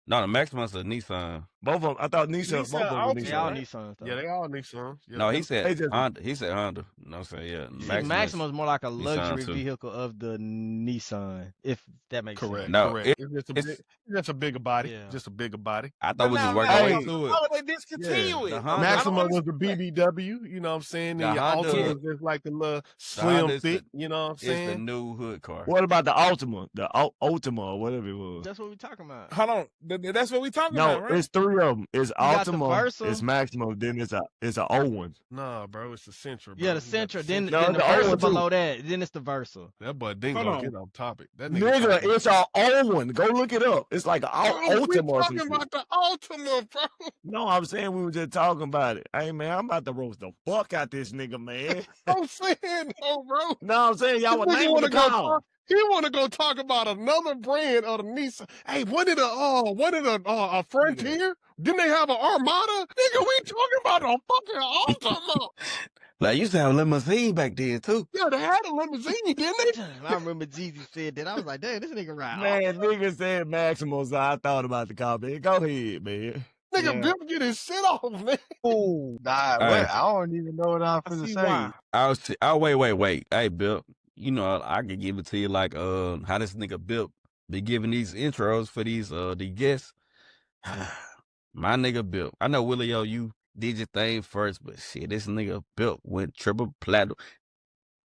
the Maxima's a Nissan. Both of them, I thought Nissan, Nissan both of them were Altima, They all Nissan. right? Nissans though. Yeah, they all Nissans. Yeah, No, he They said just, Honda. He said Honda. You know what I'm saying? Yeah. See, Maxima is more like a Nissan luxury too. vehicle of the Nissan, if that makes correct. sense. No, Correct. It's just a bigger body. Yeah. Just a bigger body. I But thought we now, just working our way hey, to it. why would they Yeah. discontinue The it? Honda- I don't Maxima was the understand. BBW, you know what I'm saying? The And your Honda- Altima was just like the little The slim Honda is thick, you know what I'm It's the saying? new hood car. what about the Altima? The Ultima or whatever it was. That's what we're talking about. Hold on. That's what we talking No, about, right? it's three of them. It's got the Altima, Versa. it's Maxima, then it's an old one. Nah, bro, it's the Sentra, bro. Yeah, the You got Sentra. Then, No, then the the old Versa one, too. below that. Then it's the Versa. That boy Ding Hold gonna on. get off topic. That nigga Nigga, talking- it's our old one. Go look it up. It's like an Bro, we Ultima or some talking shit. about the Altima, bro. No, I'm saying we were just talking about it. Hey, man, I'm about to roast the fuck out this nigga, man. I'm saying, no, bro. No, I'm saying y'all were This nigga naming wanna the go car. talk. He want to go talk about another brand of the Nissan. Hey, what did a Frontier? Didn't they have an Armada? Nigga, we talking about a fucking Altima. Like, you used to have a limousine back then, too. Yeah, they had a limousine, didn't they? I remember Jeezy said that. I was like, damn, this nigga right. Man, nigga said Maximo, so I thought about the car, man. Go ahead, man. Nigga, Yeah. Bill get his shit off, man. Ooh. Nah, Hey. what? I don't even know what I'm I finna see say. why. Wait. Hey, Bill, you know, I could give it to you like how this nigga Bill be giving these intros for these the guests. My nigga Bill. I know, Willie, you did your thing first, but shit, this nigga Bill went triple platinum.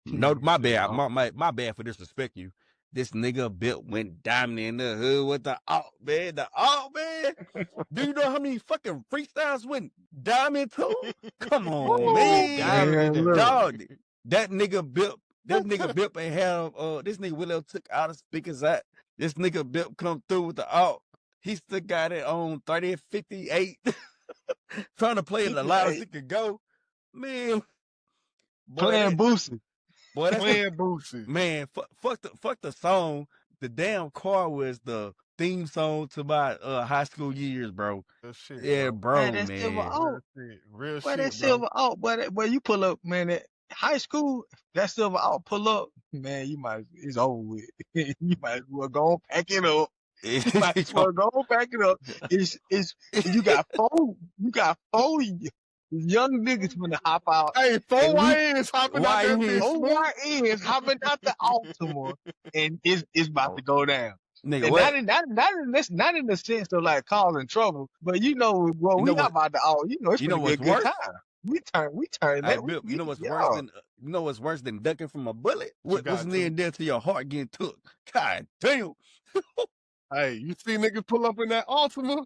No, my bad. My bad for disrespect you. This nigga Bill went diamond in the hood with the alt, man. The alt, man. Do you know how many fucking freestyles went diamond too? Come on, man. Diamond in there. Dog, that nigga Bill ain't have this nigga Willow took out of speakers out. This nigga Bill come through with the alt. He still got it on 30 and 58. Trying to play it the loudest he could go. Man. Boy, Playing Boosie. Boy, that's Playing Boosie. man, fuck the song. The damn car was the theme song to my high school years, bro. Real shit, Yeah, bro. bro, Man, that silver man. out. Real Boy, that shit, bro. silver out, boy, where you pull up, man, at high school, that silver out pull up, man, it's over with. You might as well go and pack it up. You might as well go and pack it up. You got four young niggas finna hop out. Hey, four And YNs hopping out that bitch. four YNs hopping out the Altima, and it's about to go down. Nigga, And what? not in the sense of like causing trouble, but you know, well, we not about to it's You know gonna be a what's good worse? time. We turn Hey, that. Bill, you know what's worse than ducking from a bullet? What's near and dear to your heart getting took? God damn. Hey, you see niggas pull up in that Altima?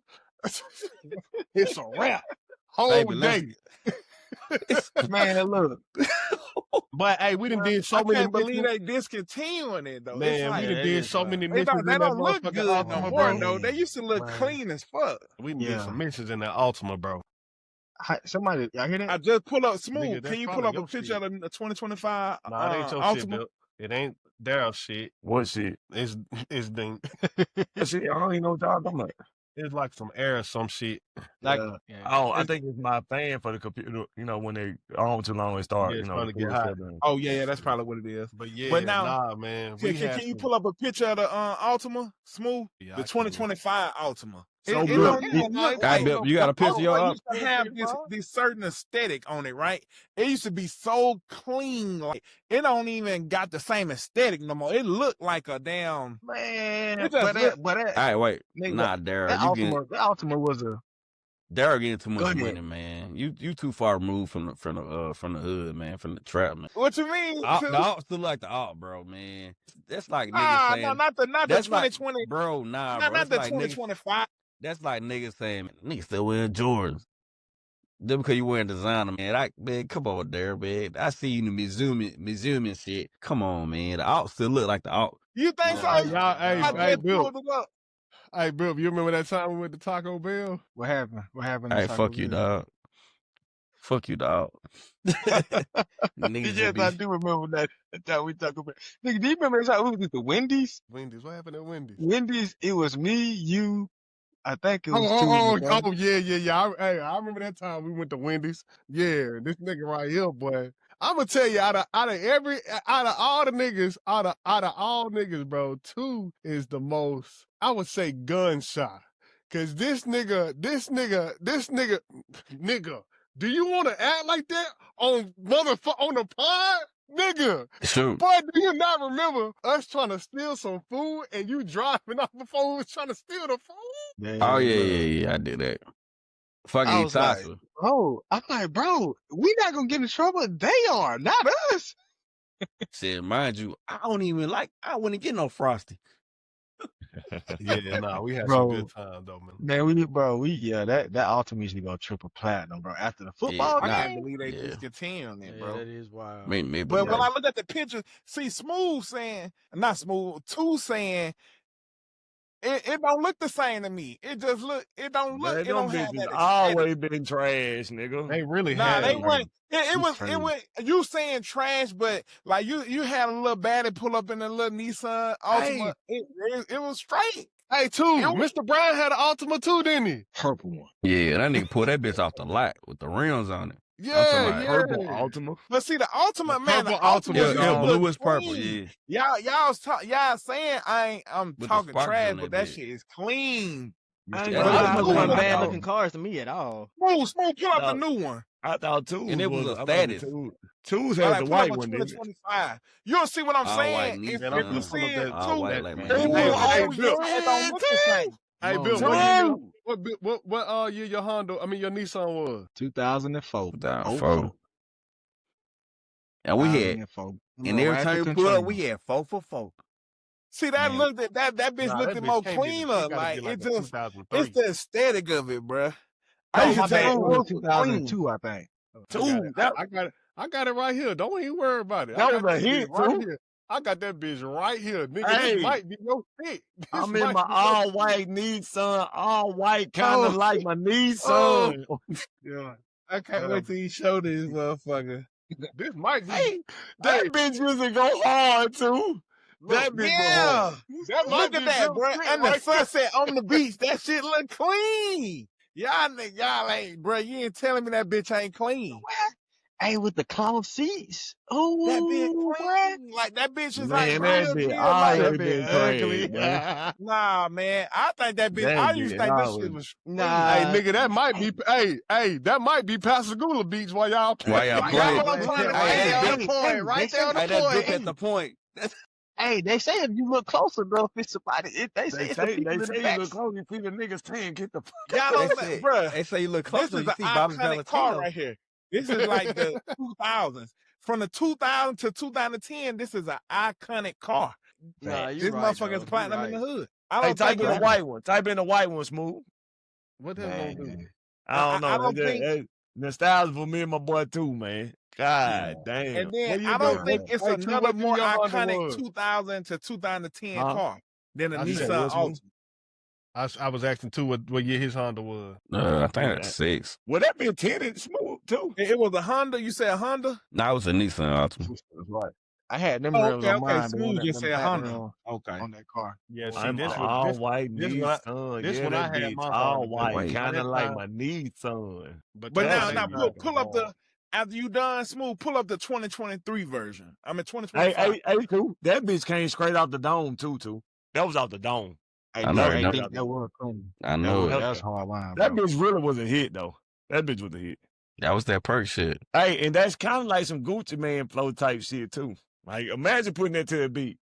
It's a wrap. Whole Baby, day. Man, look. But hey, we done did so I many can't believe missions. they discontinuing it though. Man, It's like, we done did so many they missions don't in that look motherfucking good no Altima, more bro. though. They used to look Man. clean as fuck. We done did some missions in that Altima, bro. Somebody, y'all hear that? I just pull up Smooth. Nigga, that's Can you pull probably up a your picture shit. of the 2025 Nah, it ain't your shit, Altima? Bill. It ain't Daryl shit. What shit? It's Ding. That shit, I don't even know what y'all talking about. It's like some air or some shit. Like, Oh, I think it's my fan for the computer. You know, when they on too long, they start. Yeah, You it's know, trying to get cool hot. stuff down. Oh yeah, that's probably what it is. But yeah, But now, nah, man. Can you pull up a picture of the Altima, Smooth? Yeah, The I can. 2025 Altima. So It good. don't even look Hey, like Bill, you got a picture of your Altima used to have this certain aesthetic on it, right? It used to be so clean, like it don't even got the same aesthetic no more. It looked like a damn Man, It just but that, All right, wait. nigga, Nah, that Daryl, Altima was a. Daryl getting too Go much ahead. money, man. You too far removed from the hood, man, from the trap, man. What you mean? The alt still like the alt, bro, man. That's like niggas Ah, saying no, not the that's 2020. like, bro, nah, not bro. That's the like niggas. 2025. That's like niggas saying niggas still wearing Jordans. Just because you wearing designer, man. Come on, there, man. I see you in the museum and shit. Come on, man. The alt still look like the alt. You think so? Hey, y'all, I hey, just Bill. pulled it up. Hey, Bill, you remember that time we went to Taco Bell? What happened? What happened? Hey, fuck you, dog. Fuck you, dog. Niggas Yes, I do remember that time we talked about. Nigga, do you remember that time we was at the Wendy's? Wendy's. What happened at Wendy's? Wendy's, it was me, you, I think it was two. Yeah. I remember that time we went to Wendy's. Yeah, this nigga right here, boy. I'm gonna tell you, out of all the niggas, out of all niggas, bro, 2 is the most, I would say, gunshot. Cause this nigga, do you want to act like that on the pod? Nigga, Shoot. boy, do you not remember us trying to steal some food and you driving off before we was trying to steal the food? Man, Oh, yeah, I did that. Fucking I was like, Tasha. bro, I'm like, bro, we not gonna get in trouble. They are, not us. Said, mind you, I wouldn't get no Frosty. Yeah, nah, we had Bro. some good time though, man. Man, that Altima usually go triple platinum, bro. After the football I Nah, can't game. believe they Yeah. discontinued it, yeah, bro. that is wild. Maybe, But bro. when I look at the picture, see Smooth saying, not Smooth, 2 saying, it don't look the same to me. It just look, it don't look, Man, it don't them have bitches that aesthetic. always been trash, nigga. They really Nah, had they it. went. It was. crazy. It went. You saying trash, but like you had a little baddie pull up in a little Nissan Altima. It was straight. Hey, too, Mr. Brown had an Altima too, didn't he? Purple one. Yeah, that nigga pulled that bitch off the lot with the rims on it. Yeah, Purple Altima. But see, the Ultimate man, the purple Ultimate, Altima, Yeah, y'all. blue is purple, yeah. Y'all saying I'm With the talking sparkles trash, on but that that bitch. shit is clean. I ain't Yeah, gonna that lie, was Those cool. weren't I bad thought- looking cars to me at all. Smooth, pull up the No. new one. I thought twos And it was a status. Twos All had right, the pull white up a one, didn't it? 2025. You'll see what I'm All saying. white If Man, I'm Nissan. you finna see pull up it that All too, white like Hey, man. Ooh, hey, oh, Bill. yeah, it don't look the same. Hey, Come Bill, on, what man. year what year your your Nissan was? 2004. 2004. And we had, 2004. and every time you pull up, we had 4 for 4. See, that Man. looked at that bitch Nah, looked that bitch more can't be the- cleaner. it gotta Like be like it a just, 2003. it's the aesthetic of it, bruh. No, I used my to take bad. It was work 2002, I think. I got it right here. Don't even worry about it. That I was got a that hit, bitch right too. here. I got that bitch right here. Nigga, Hey. this might be your shit. This I'm in might my be your all white Nissan, all white, kind of Oh. like my Nissan. Yeah. I can't wait till you show this motherfucker. This might be. Hey, that bitch used to go hard too. That bitch look Yeah. hard. That might Look be at that, Bill bro. Street And the right there. sunset on the beach. That shit look clean. Y'all ain't, bro. You ain't telling me that bitch ain't clean. What? Hey, with the cloth seats. That bitch Oh, what? clean. Like that bitch is like Man, that real bitch deal. Like, already That bit been ugly. clean, man. nah, man. I think that bitch. That I used to bitch think this shit already. was Nah. Hey, nigga, that might be. Hey, that might be Pascagoula Beach while y'all Why y'all playing. That's playing? what I'm trying to Right Hey, there say. on the point. Right there on the Hey, that drip point. at the point. Hey, they say if you look close enough, it's somebody. They say They it's the say people in the you back. look close, you see the niggas saying, get the fuck Y'all out. They don't, say bruh. they say you look This closer. is You an see Bobby iconic car Valentino. right here. This is like the 2000s. From the 2000 to 2010, this is an iconic car. Nah, you This right motherfucker is though. You platinum in right. the hood. I Hey, don't type think in the it's. white one. Type in the white one, Smooth. What that gonna do? Man, I don't I know. don't think. The style's for me and my boy too, man. yeah, God damn. And then What year I don't your yeah. think what? it's Hey, True, another what year more your Honda iconic was? 2000 to 2010 Huh? car than a I You said said Nissan what, Smooth? Altima. I was asking too what year his Honda was. I think Yeah. that's 6. Well, that been tinted Smooth too. It was a Honda. You said a Honda? Nah, it was a Nissan Altima. That's right. I had them Oh, rims okay, on okay. mine. They Smooth want just them said back Honda. rims Okay. on that car. Yeah, see, I'm this was all this white this when I Nissan. this Yeah, when I that had bitch my all Honda. white, Wait. kind By of that like time, my Nissan. but But that That now, they shit now tried looking to pull up hard. the after you done Smooth. Pull up the 2023 version. I mean Hey, 2025. hey, hey, too. That bitch came straight out the dome too. That was out the dome. Hey, I That know was it. hey, straight Don't. out the that dome. was clean. I know it. That was hard line, That bro. bitch really was a hit though. That bitch was a hit. That was that perk shit. Hey, and that's kind of like some Gucci Man flow type shit too. Like imagine putting that to the beat.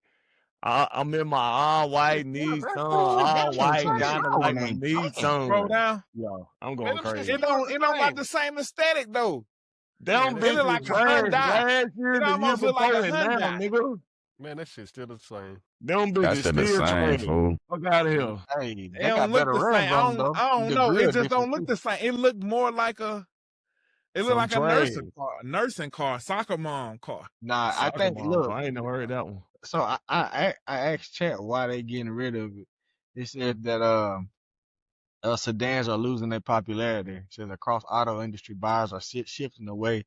I'm in my all white Yeah, Nissan, that's all the white, same. kind of My like one my ain't clean. Scroll Nissan. down. Yo, I'm man, going them shit crazy. still It look don't the got same. the same aesthetic though. Man, Them that It look shit bitches like look a the trash same. Hyundai. last year, It the year almost look like a before, and now, Hyundai. nigga. Man, that shit still the same. Them That bitches shit the still same, trash. fool. Fuck out of here. Hey, It they don't got look better the same. rims on them though. I don't The know. It grill just different don't look too. the same. It look more like Some a trash. nursing car, soccer mom car. Nah, I Soccer think mom. look. I ain't never heard that one. So I asked chat why they getting rid of it. They said that sedans are losing their popularity. It says across auto industry, buyers are shifting away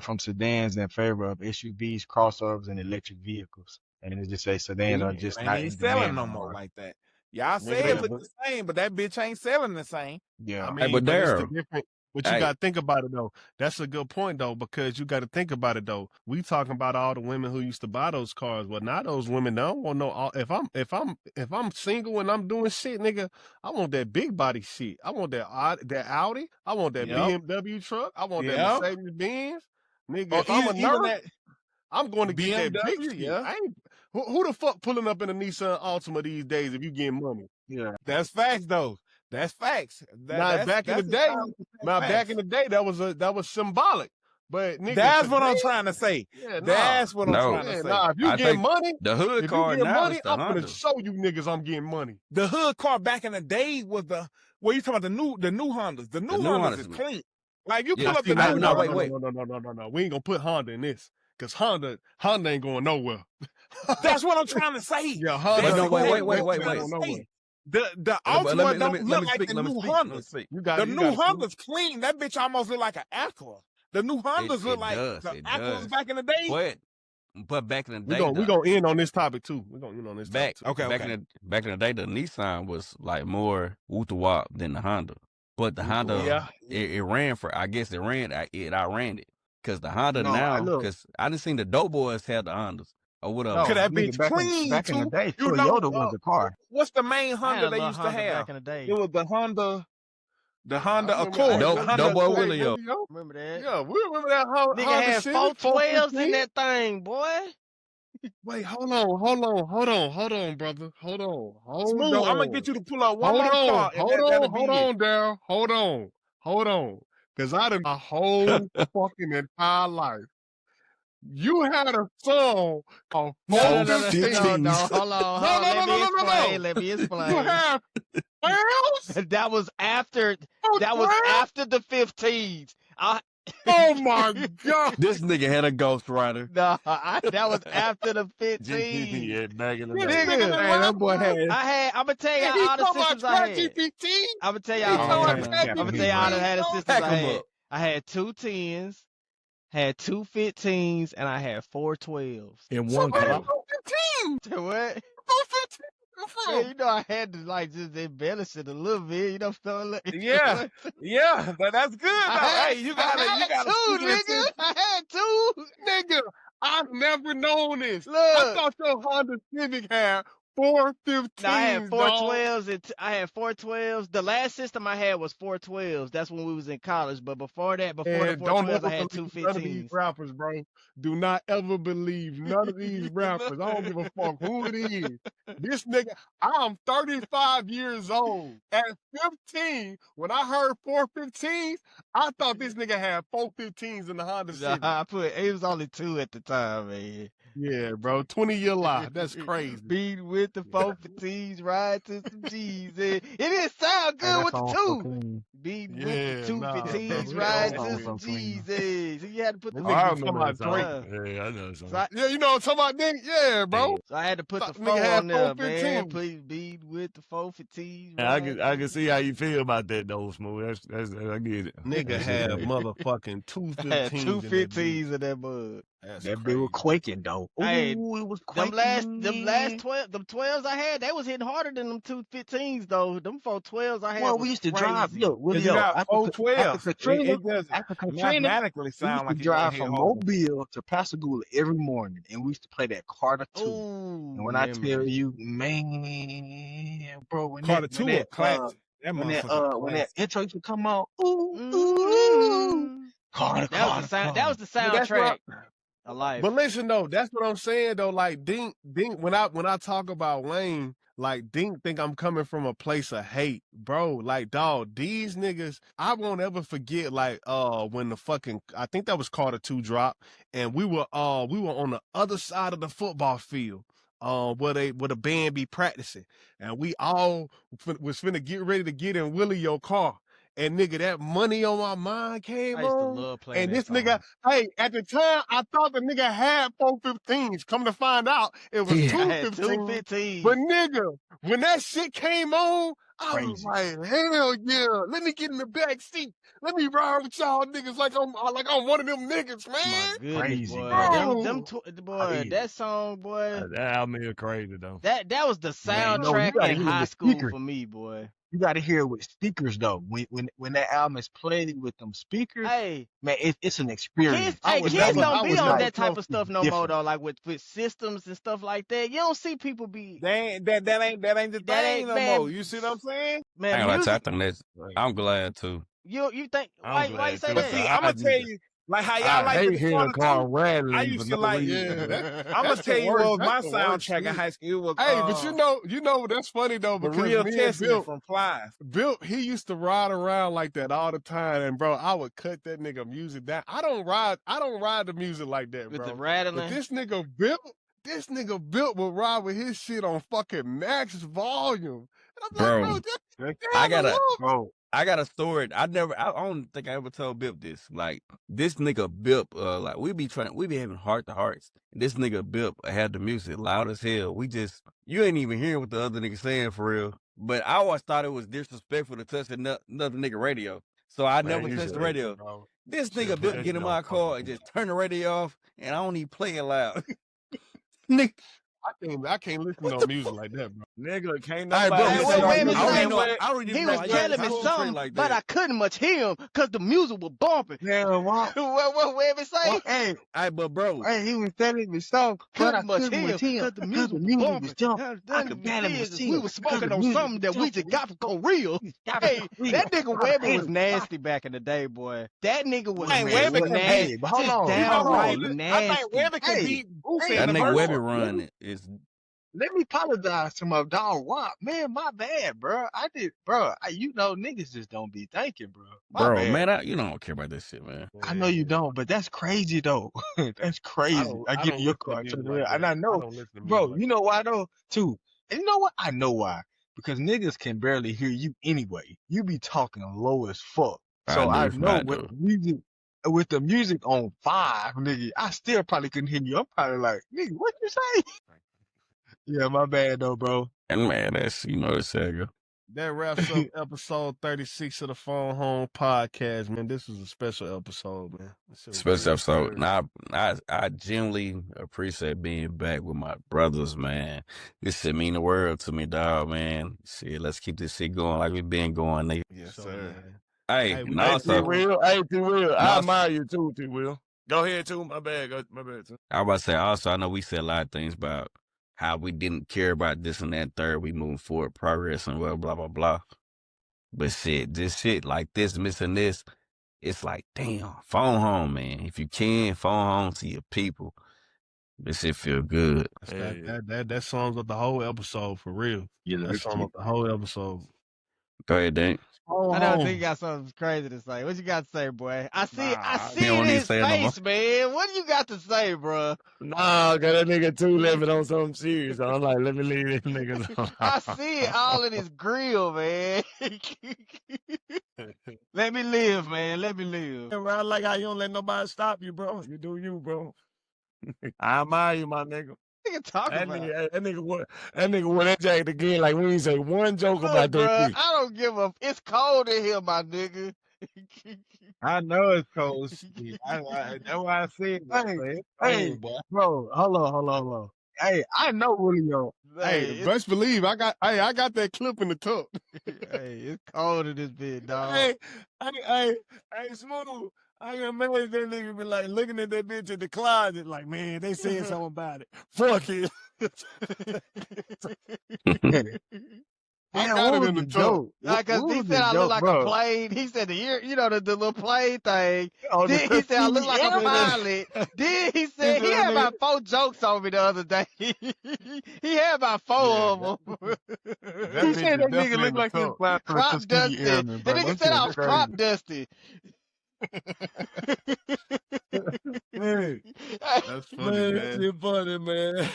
from sedans in favor of SUVs, crossovers, and electric vehicles. And it just say sedans See, are it just ain't not even in selling demand no no more more. like that. Y'all Nigga, say it they, Yeah, look the same, but that bitch ain't selling the same. I yeah. Hey, mean, but but it's the there. different. But you Hey, got to think about it though. That's a good point though, because you got to think about it though. We talking about all the women who used to buy those cars. Well, now those women don't want no. If I'm single and I'm doing shit, nigga, I want that big body shit. I want that Audi. I want that Yep. BMW truck. I want that Yep. Mercedes Benz. Nigga, Or if I'm a even nurse, that I'm going to get that big BMW. shit. Yeah, I ain't. Who the fuck pulling up in a Nissan Altima these days if you getting money? Yeah. that's facts though. That's facts. Now back in the That's day, 1,000% now back in facts. the day, that was symbolic. But nigga, That's what today, I'm trying to say. yeah, nah, That's what I'm no. trying to yeah, say. nah. If you I get think money, the hood if you car get now money, is the I'm gonna Honda. show you niggas I'm getting money. The hood car back in the day was you talking about the new Hondas. The The new new Hondas is Honda. clean. Like you Yeah. pull Now up see, the now, new No, no, no, wait, no, Honda. no, wait. no, no, no, no, no. We ain't gonna put Honda in this, cause Honda ain't going nowhere. That's what I'm trying to say. Yeah, Honda But That's no, ain't wait, going. wait, exactly wait, what That I'm wait, shit ain't trying wait. to going nowhere. say. The Let me Altima let me don't let look me like speak. the Let me new speak. Let me Hondas. speak. You The got, you new got to. Honda's clean. That bitch almost look like an Acura. The new Hondas look It like does. the It Acuras does. back in the day. But back in the We day, gonna we gonna end on this topic too. We gonna end on this topic too. Okay, back okay. in the day, the Nissan was like more woo-wop than the Honda. But the Honda, Yeah. it ran for. I guess it outran it because the Honda No, I now. look. Because I didn't seen the dope boys have the Hondas or whatever. Cause No, that nigga, bitch clean back in the too. day, You know, Toyota was a car. what's the main I had Honda a they little used to Honda have? back in the It day. was the I Honda remember. Hey, Accord. The Dope hey, Honda boy hey, Accord. Willie, yo. yo. Remember that? Yeah, we remember that Nigga Honda had Civic 412s 415. in that thing, boy. Wait, hold on, brother. Hold Smooth. I'm gonna on. get you to pull up one Hold more on, car, and that'll be it. Daryl. Hold on. Cause I done my whole fucking entire life. You had a song called No, no, no, no, 415. no, 415s. no. Hold on, hold No, on. no, no, Let no, me no, no, explain. no. Let me You explain. have Wells? That was after. Oh, That was 12? after the 15s. Oh my God. This nigga had a Ghost Rider. No, that was after the 15s. yeah, back in the This day. nigga Nigga, done Man, that rapped boy about, had. I'm gonna tell and y'all he all the talking about systems I Chat had. GPT. I'm gonna tell He y'all. talking Oh about man, Chat I'm gonna tell y'all I GPT. had the No. systems Pack I 'em had. up. I had two 10s, had two 15s, and I had four 12s. In So one where the color. Hey, What? 415 Man, from? you know I had to like just embellish it a little bit. You know, feel like Yeah, yeah, that's good though. Hey, you I gotta had speak it two, into. nigga. I had two. Nigga, I've never known this. I Look. thought your Honda Civic had 415s, No, I had dog. 412s and I had 412s. The last system I had was 412s. That's when we was in college. But before that, before the And don't 412s, I ever had believe none of these 215s. rappers, bro. Do not ever believe none of these rappers. I don't give a fuck who it is. This nigga, I'm 35 years old. At 15, when I heard 415s, I thought this nigga had 415s in the Honda Nah, Civic. I put it was only two at the time, man. Yeah, bro. 20-year lie. That's crazy. Beat with the 415s, ride to some G's. It didn't sound good with the two. Beat with the Yeah, nah, bro. 215s, It's ride over to with. some G's. So you had to put the That Oh, I nigga be remember talking that about song. Drake. Yeah, I know that So song. I, Yeah, you know what I'm talking about, nigga? Yeah, bro. so I had to put the Thought the 4 nigga had on there, man. 415s. Please beat with the 415s. Yeah, I can see how you you feel about that though, Smooth. That's I get it. Nigga That's had just- motherfucking two had 15s two in that bitch. 15s in that mug. That's That bitch crazy. was quaking though. Hey, Ooh, it was Them quaking. last 12s I had, they was hitting harder than them 215s though. Them 412s I had Well, was we used to crazy. drive. Look, Cause you Willio, got after 412. Katrina, It does after Katrina, mathematically we used sound to like it drive hit from harder. Mobile to Pascagoula every morning, and we used to play that Carter 2. Ooh, And when I tell memories. you, man, bro, when Carter that when 2 a that classic. That when that motherfucker when that classic. intro used to come on, ooh, Mm. Carter, Carter, That was the But that's what soundtrack of life. But listen though, that's what I'm saying though. Like Dink, when I talk about Wayne, like Dink think I'm coming from a place of hate, bro. Like dog, these niggas, I won't ever forget. Like when the fucking I think that was Carter 2 drop, and we were on the other side of the football field. Where the band be practicing, and we all was finna get ready to get in Willie your car. And nigga, that Money on My Mind came I used to on. love playing And that this song. nigga, hey, at the time, I thought the nigga had 415s. Come to find out, it was Yeah. I had 215s. 215s. But nigga, when that shit came on, I was Crazy. like, hell yeah, let me get in the back seat. Let me ride with y'all niggas like I'm one of them niggas, My man. goodness, Crazy, boy. bro. Boy, Crazy. that song, boy. That album is crazy though. That was the Man, no, you soundtrack gotta in hear it high with school speakers. for me, boy. You got to hear it with speakers though. When that album is played with them speakers, Hey, man, it's an experience. kids never- don't I be was on never that type close of to stuff no more different. though. Like with systems and stuff like that. You don't see people be That ain't the That thing ain't- no man. more. You see what I'm saying? I man. ain't gonna lie to you, I Music. think that's. I'm glad too. You think I'm why you glad say too. But that? see, I I'm gonna just- tell you, like how y'all I like hate the hearing Carter Carl 2. rattling I for used no to like. reason. Yeah, I'm gonna that's the tell you worst. what was my That's the worst soundtrack in shit. high school. It was Hey, but you know that's funny though the because Real me and Testament from Plies. Bill, he used to ride around like that all the time, and bro, I would cut that nigga music down. I don't ride the music like that, With bro. the rattling. But this nigga built will ride with his shit on fucking max volume. And I'm Bro, like, bro, I got a story. I don't think I ever told Bip this. Like this nigga Bip, like we be having heart to hearts. This nigga Bip had the music loud as hell. You ain't even hearing what the other nigga saying for real. But I always thought it was disrespectful to touch another nigga radio. So I never touched the radio. bro. This Should've nigga put Bip that get in shit my on car fucking and just turn the radio off, and I don't even play it loud. Nigga, I can't listen to no music like that, bro. Nigga, can't Hey, bro, nobody Hey, say wait a you minute, know say what? I don't even He know was how telling me y'all something, like but that. I couldn't much hear him because the music was bumping. Yeah, what? What it say? Hey, Hey, but bro, he was telling me so, but I Couldn't much couldn't hear much hear because the because music the was music bumping. was jumping. None I of could his barely business. see We him was because smoking the on music something was that we jumping. just got for real. Hey, that nigga Webby was nasty back in the day, boy. That nigga was Man, Webby can nasty. Hey, but hold Just on. downright I nasty. think Webby can Hey, beat Boosie hey, in that the nigga verse. Webby run is Let me apologize to my dog Wop. Man, my bad, bro. Niggas just don't be thinking, bro. My bro, bad. man. You don't care about this shit, man. I know you don't, but that's crazy though. That's crazy. I get don't in your listen to car, music turn like around, and that. I know, don't listen to music bro. like You know why though, too. And you know what? I know why. Because niggas can barely hear you anyway. You be talking low as fuck. So I know with the music on 5, nigga, I still probably couldn't hear you. I'm probably like, nigga, what you say? Yeah, my bad though, bro. And man, that's Sega. That wraps up episode 36 of the Phone Home Podcast, man. This was a special episode, man. Special episode. Now, I genuinely appreciate being back with my brothers, man. This shit mean the world to me, dog, man. Shit, let's keep this shit going like we've been going, nigga. Yes, So, sir. man. Hey, we and Hey, also, T-Will. Hey, T-Will. I No, admire you too, T-Will. Go ahead, too. My bad. My bad, too. I was about to say, also, I know we said a lot of things about how we didn't care about this and that third. We moving forward, progress, and well, blah, blah, blah. But shit, this shit like this, missing this, it's like, damn, phone home, man. If you can, phone home to your people. This shit feel good. That sums up the whole episode for real. Yeah, That sums up the whole episode. Go ahead, Dink. I know think you got something crazy to say. What you got to say, boy? I see he it don't in need to his say it no more. face, man. What do you got to say, bro? Nah, cause that nigga too left it on something serious. So I'm like, let me leave this nigga alone. I see it all in his grill, man. Let me live, man. Let me live. I like how you don't let nobody stop you, bro. You do you, bro. I admire you, my nigga. Nigga talk That about. nigga went that jacket again. Like we ain't say one joke Look, about bro, that. I don't give a. It's cold in here, my nigga. I know it's cold. Steve. That's why I said that. Hey, boy. bro, hold on. Hey, I know Julio. Hey, best believe I got that clip in the tuck. Hey, it's cold in this bit, dog. Hey, Smooth. I can imagine that nigga be like looking at that bitch in the closet, like, man, they said something about it. Fuck it. I got it in the tuck. Because he said I look like a plane. He said the little plane thing. Oh, Then he said I look like a pilot. Then he said he had about 4 jokes on me the other day. He had about 4 of them. He said that nigga look like he's flying for a Crop Tuskegee dusty. Airman, The bro. nigga That said shit I was crazy. crop dusty. Man, That's funny, that shit funny, man.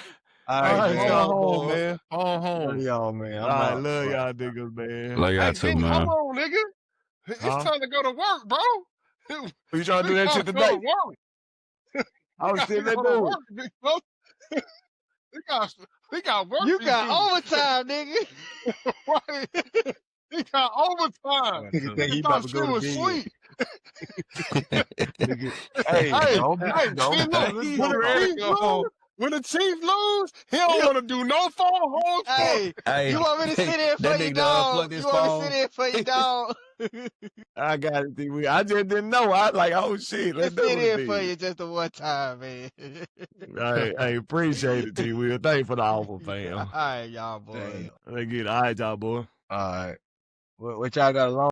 All Hey, right, phone man. home, man. Phone home. Love y'all, man. All right, love y'all niggas, man. Love y'all too, Dink, man. hold on, nigga. It's time to go to work, bro. You trying to do that shit today? I was sitting there doing work, bro. He got work. You got overtime, nigga. Right. He got overtime. Nigga think he He about thought to she go to was bed. sleep. Hey, when the Chiefs lose, he don't want to do no phone home. Hey, you want me to sit in for that you, nigga dog? unplug his You want me phone. to sit in for you, dog? I got it, T-Will. I just didn't know. I was like, oh shit, let's Just sit do in for it. you just the one time, man. I appreciate it, T-Will. Thank you for the offer, fam. All right, y'all, boy. Let's get it. All right, y'all, boy. All right. What y'all got along?